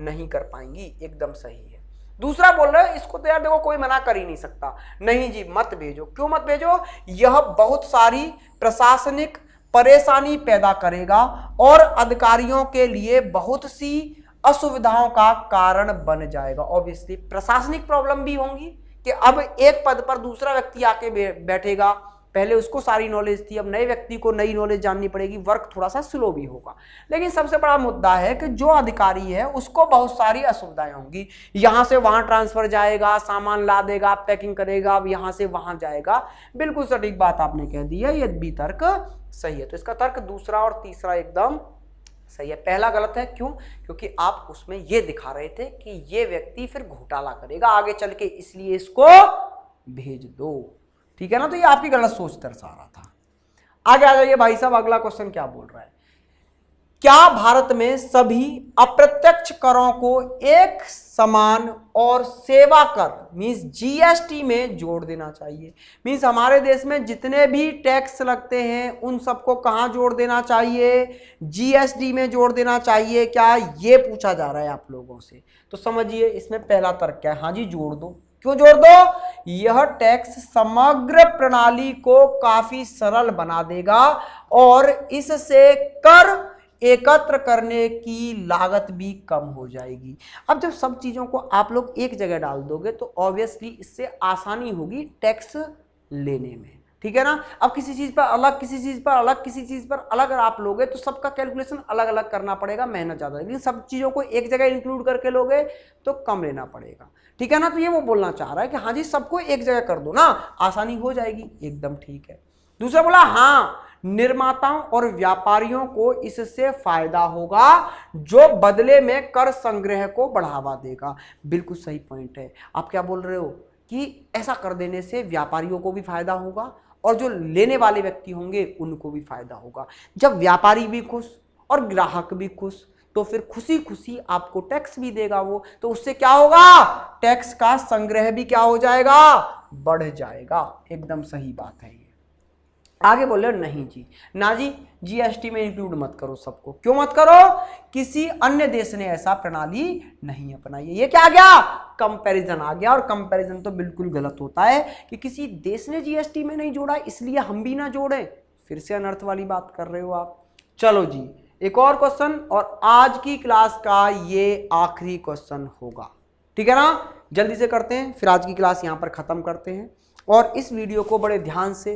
नहीं कर पाएंगी। एकदम सही है। दूसरा बोल रहे हैं इसको तो यार देखो कोई मना कर ही नहीं सकता, नहीं जी मत भेजो। क्यों मत भेजो? यह बहुत सारी प्रशासनिक परेशानी पैदा करेगा और अधिकारियों के लिए बहुत सी असुविधाओं का कारण बन जाएगा। ऑब्वियसली प्रशासनिक प्रॉब्लम भी होंगी कि अब एक पद पर दूसरा व्यक्ति आके बैठेगा, पहले उसको सारी नॉलेज थी, अब नए व्यक्ति को नई नॉलेज जाननी पड़ेगी, वर्क थोड़ा सा स्लो भी होगा। लेकिन सबसे बड़ा मुद्दा है कि जो अधिकारी है उसको बहुत सारी असुविधाएं होंगी। यहां से वहां ट्रांसफर जाएगा, सामान ला देगा, पैकिंग करेगा, अब यहां से वहां जाएगा। बिल्कुल सटीक बात आपने कह दी है, ये भी तर्क सही है। तो इसका तर्क दूसरा और तीसरा एकदम सही है। पहला गलत है। क्यों? क्योंकि आप उसमें ये दिखा रहे थे कि ये व्यक्ति फिर घोटाला करेगा आगे चल के, इसलिए इसको भेज दो। ठीक है ना? तो ये आपकी गलत सोच दर्शा रहा था। आगे आ जाइए भाई साहब, अगला क्वेश्चन क्या बोल रहा है, क्या भारत में सभी अप्रत्यक्ष करों को एक समान और सेवा कर मींस जीएसटी में जोड़ देना चाहिए? मींस हमारे देश में जितने भी टैक्स लगते हैं उन सबको कहां जोड़ देना चाहिए? जीएसटी में जोड़ देना चाहिए क्या? ये पूछा जा रहा है आप लोगों से। तो समझिए इसमें पहला तर्क क्या है? हाँ जी जोड़ दो। क्यों जोड़ दो? यह टैक्स समग्र प्रणाली को काफी सरल बना देगा और इससे कर एकत्र करने की लागत भी कम हो जाएगी। अब जब सब चीजों को आप लोग एक जगह डाल दोगे तो ऑब्वियसली इससे आसानी होगी टैक्स लेने में। ठीक है ना? अब किसी चीज पर अलग, किसी चीज पर अलग, किसी चीज पर अलग अगर आप लोगे तो सबका कैलकुलेशन अलग अलग करना पड़ेगा, मेहनत ज्यादा। लेकिन सब चीजों को एक जगह इंक्लूड करके लोगे तो कम लेना पड़ेगा। ठीक है ना? तो ये वो बोलना चाह रहा है कि हाँ जी सबको एक जगह कर दो ना, आसानी हो जाएगी। एकदम ठीक है। दूसरा बोला हाँ निर्माताओं और व्यापारियों को इससे फायदा होगा जो बदले में कर संग्रह को बढ़ावा देगा। बिल्कुल सही पॉइंट है। आप क्या बोल रहे हो कि ऐसा कर देने से व्यापारियों को भी फायदा होगा और जो लेने वाले व्यक्ति होंगे उनको भी फायदा होगा। जब व्यापारी भी खुश और ग्राहक भी खुश, तो फिर खुशी खुशी आपको टैक्स भी देगा वो, तो उससे क्या होगा, टैक्स का संग्रह भी क्या हो जाएगा, बढ़ जाएगा। एकदम सही बात है ये। आगे बोले नहीं जी, ना जी, जीएसटी में इंक्लूड मत करो सबको। क्यों मत करो, किसी अन्य देश ने ऐसा प्रणाली नहीं अपनाई है। ये क्या आ गया, कंपैरिजन आ गया। और कंपैरिजन तो बिल्कुल गलत होता है कि किसी देश ने जीएसटी में नहीं जोड़ा इसलिए हम भी ना जोड़ें। फिर से अनर्थ वाली बात कर रहे हो आप। चलो जी, एक और क्वेश्चन, और आज की क्लास का ये आखिरी क्वेश्चन होगा, ठीक है ना। जल्दी से करते हैं, फिर आज की क्लास यहां पर खत्म करते हैं। और इस वीडियो को बड़े ध्यान से,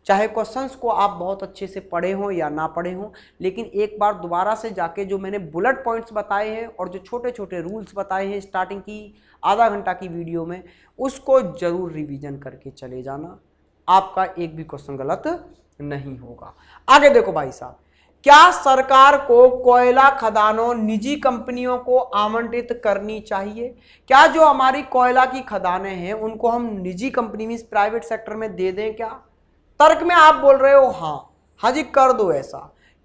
चाहे क्वेश्चंस को आप बहुत अच्छे से पढ़े हों या ना पढ़े हों, लेकिन एक बार दोबारा से जाके जो मैंने बुलेट पॉइंट्स बताए हैं और जो छोटे छोटे रूल्स बताए हैं स्टार्टिंग की आधा घंटा की वीडियो में, उसको जरूर रिवीजन करके चले जाना। आपका एक भी क्वेश्चन गलत नहीं होगा। आगे देखो भाई साहब, क्या सरकार को कोयला खदानों निजी कंपनियों को आवंटित करनी चाहिए? क्या जो हमारी कोयला की खदानें हैं उनको हम निजी कंपनी में, प्राइवेट सेक्टर में दे दें क्या? तर्क में आप बोल रहे हो हाँ जी कर दो ऐसा।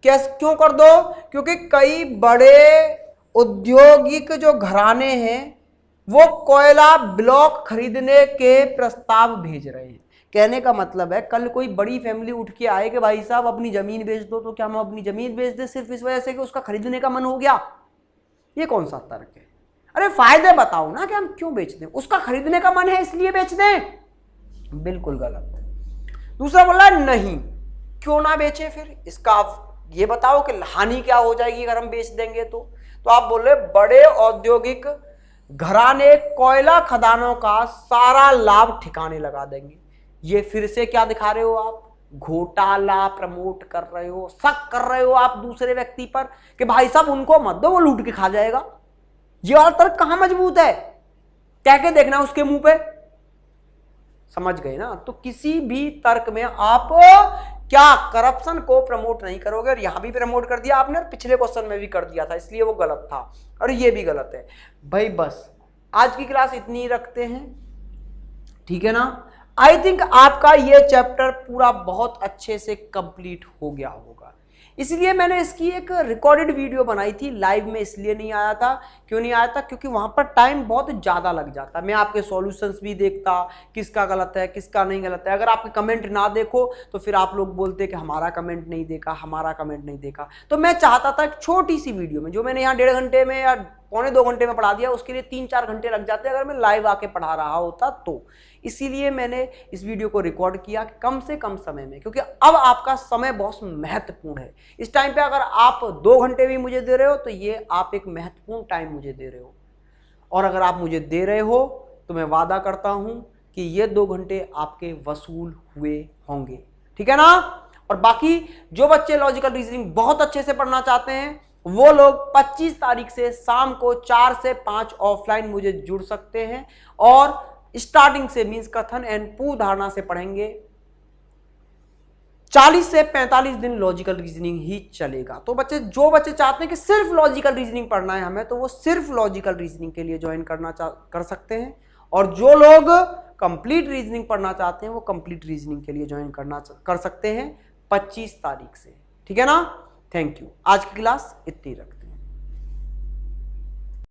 कैसे, क्यों कर दो? क्योंकि कई बड़े औद्योगिक जो घराने हैं वो कोयला ब्लॉक खरीदने के प्रस्ताव भेज रहे हैं। कहने का मतलब है कल कोई बड़ी फैमिली उठ के आए कि भाई साहब अपनी जमीन बेच दो, तो क्या हम अपनी जमीन बेच दें सिर्फ इस वजह से कि उसका खरीदने का मन हो गया? ये कौन सा तर्क है? अरे फायदे बताओ ना कि हम क्यों बेच दें, उसका खरीदने का मन है इसलिए बेच दें, बिल्कुल गलत। दूसरा बोला नहीं, क्यों ना बेचे, फिर इसका आप ये बताओ कि हानि क्या हो जाएगी अगर हम बेच देंगे तो आप बोल रहे बड़े औद्योगिक घराने कोयला खदानों का सारा लाभ ठिकाने लगा देंगे। ये फिर से क्या दिखा रहे हो आप, घोटाला प्रमोट कर रहे हो, शक कर रहे हो आप दूसरे व्यक्ति पर कि भाई साहब उनको मत दो वो लूट के खा जाएगा। ये वाला तर्क कहां मजबूत है, कह के देखना उसके मुंह पे, समझ गए ना। तो किसी भी तर्क में आप क्या करप्शन को प्रमोट नहीं करोगे, और यहां भी प्रमोट कर दिया आपने और पिछले क्वेश्चन में भी कर दिया था, इसलिए वो गलत था और ये भी गलत है भाई। बस आज की क्लास इतनी रखते हैं, ठीक है ना। आई थिंक आपका ये चैप्टर पूरा बहुत अच्छे से कंप्लीट हो गया होगा, इसलिए मैंने इसकी एक रिकॉर्डेड वीडियो बनाई थी। लाइव में इसलिए नहीं आया था, क्यों नहीं आया था, क्योंकि वहां पर टाइम बहुत ज़्यादा लग जाता। मैं आपके सॉल्यूशंस भी देखता, किसका गलत है किसका नहीं गलत है। अगर आपके कमेंट ना देखो तो फिर आप लोग बोलते कि हमारा कमेंट नहीं देखा, हमारा कमेंट नहीं देखा। तो मैं चाहता था एक छोटी सी वीडियो में, जो मैंने यहाँ 1.5 घंटे में या 1.25 घंटे में पढ़ा दिया, उसके लिए 3-4 घंटे लग जाते अगर मैं लाइव आके पढ़ा रहा होता तो। इसीलिए मैंने इस वीडियो को रिकॉर्ड किया कम से कम समय में, क्योंकि अब आपका समय बहुत महत्वपूर्ण है। इस टाइम पे अगर आप 2 घंटे भी मुझे दे रहे हो तो ये आप एक महत्वपूर्ण टाइम मुझे दे रहे हो, और अगर आप मुझे दे रहे हो तो मैं वादा करता हूं कि ये 2 घंटे आपके वसूल हुए होंगे, ठीक है ना। और बाकी जो बच्चे लॉजिकल रीजनिंग बहुत अच्छे से पढ़ना चाहते हैं वो लोग 25 तारीख से शाम को 4 से 5 ऑफलाइन मुझे जुड़ सकते हैं, और स्टार्टिंग से मींस कथन एंड पूर्व धारणा से पढ़ेंगे। 40 से 45 दिन लॉजिकल रीजनिंग ही चलेगा। तो जो बच्चे चाहते हैं कि सिर्फ लॉजिकल रीजनिंग पढ़ना है हमें, तो वो सिर्फ लॉजिकल रीजनिंग के लिए ज्वाइन कर सकते हैं, और जो लोग कंप्लीट रीजनिंग पढ़ना चाहते हैं वो कंप्लीट रीजनिंग के लिए ज्वाइन कर सकते हैं 25 तारीख से, ठीक है ना। Thank you. आज की क्लास इतनी रखते हैं।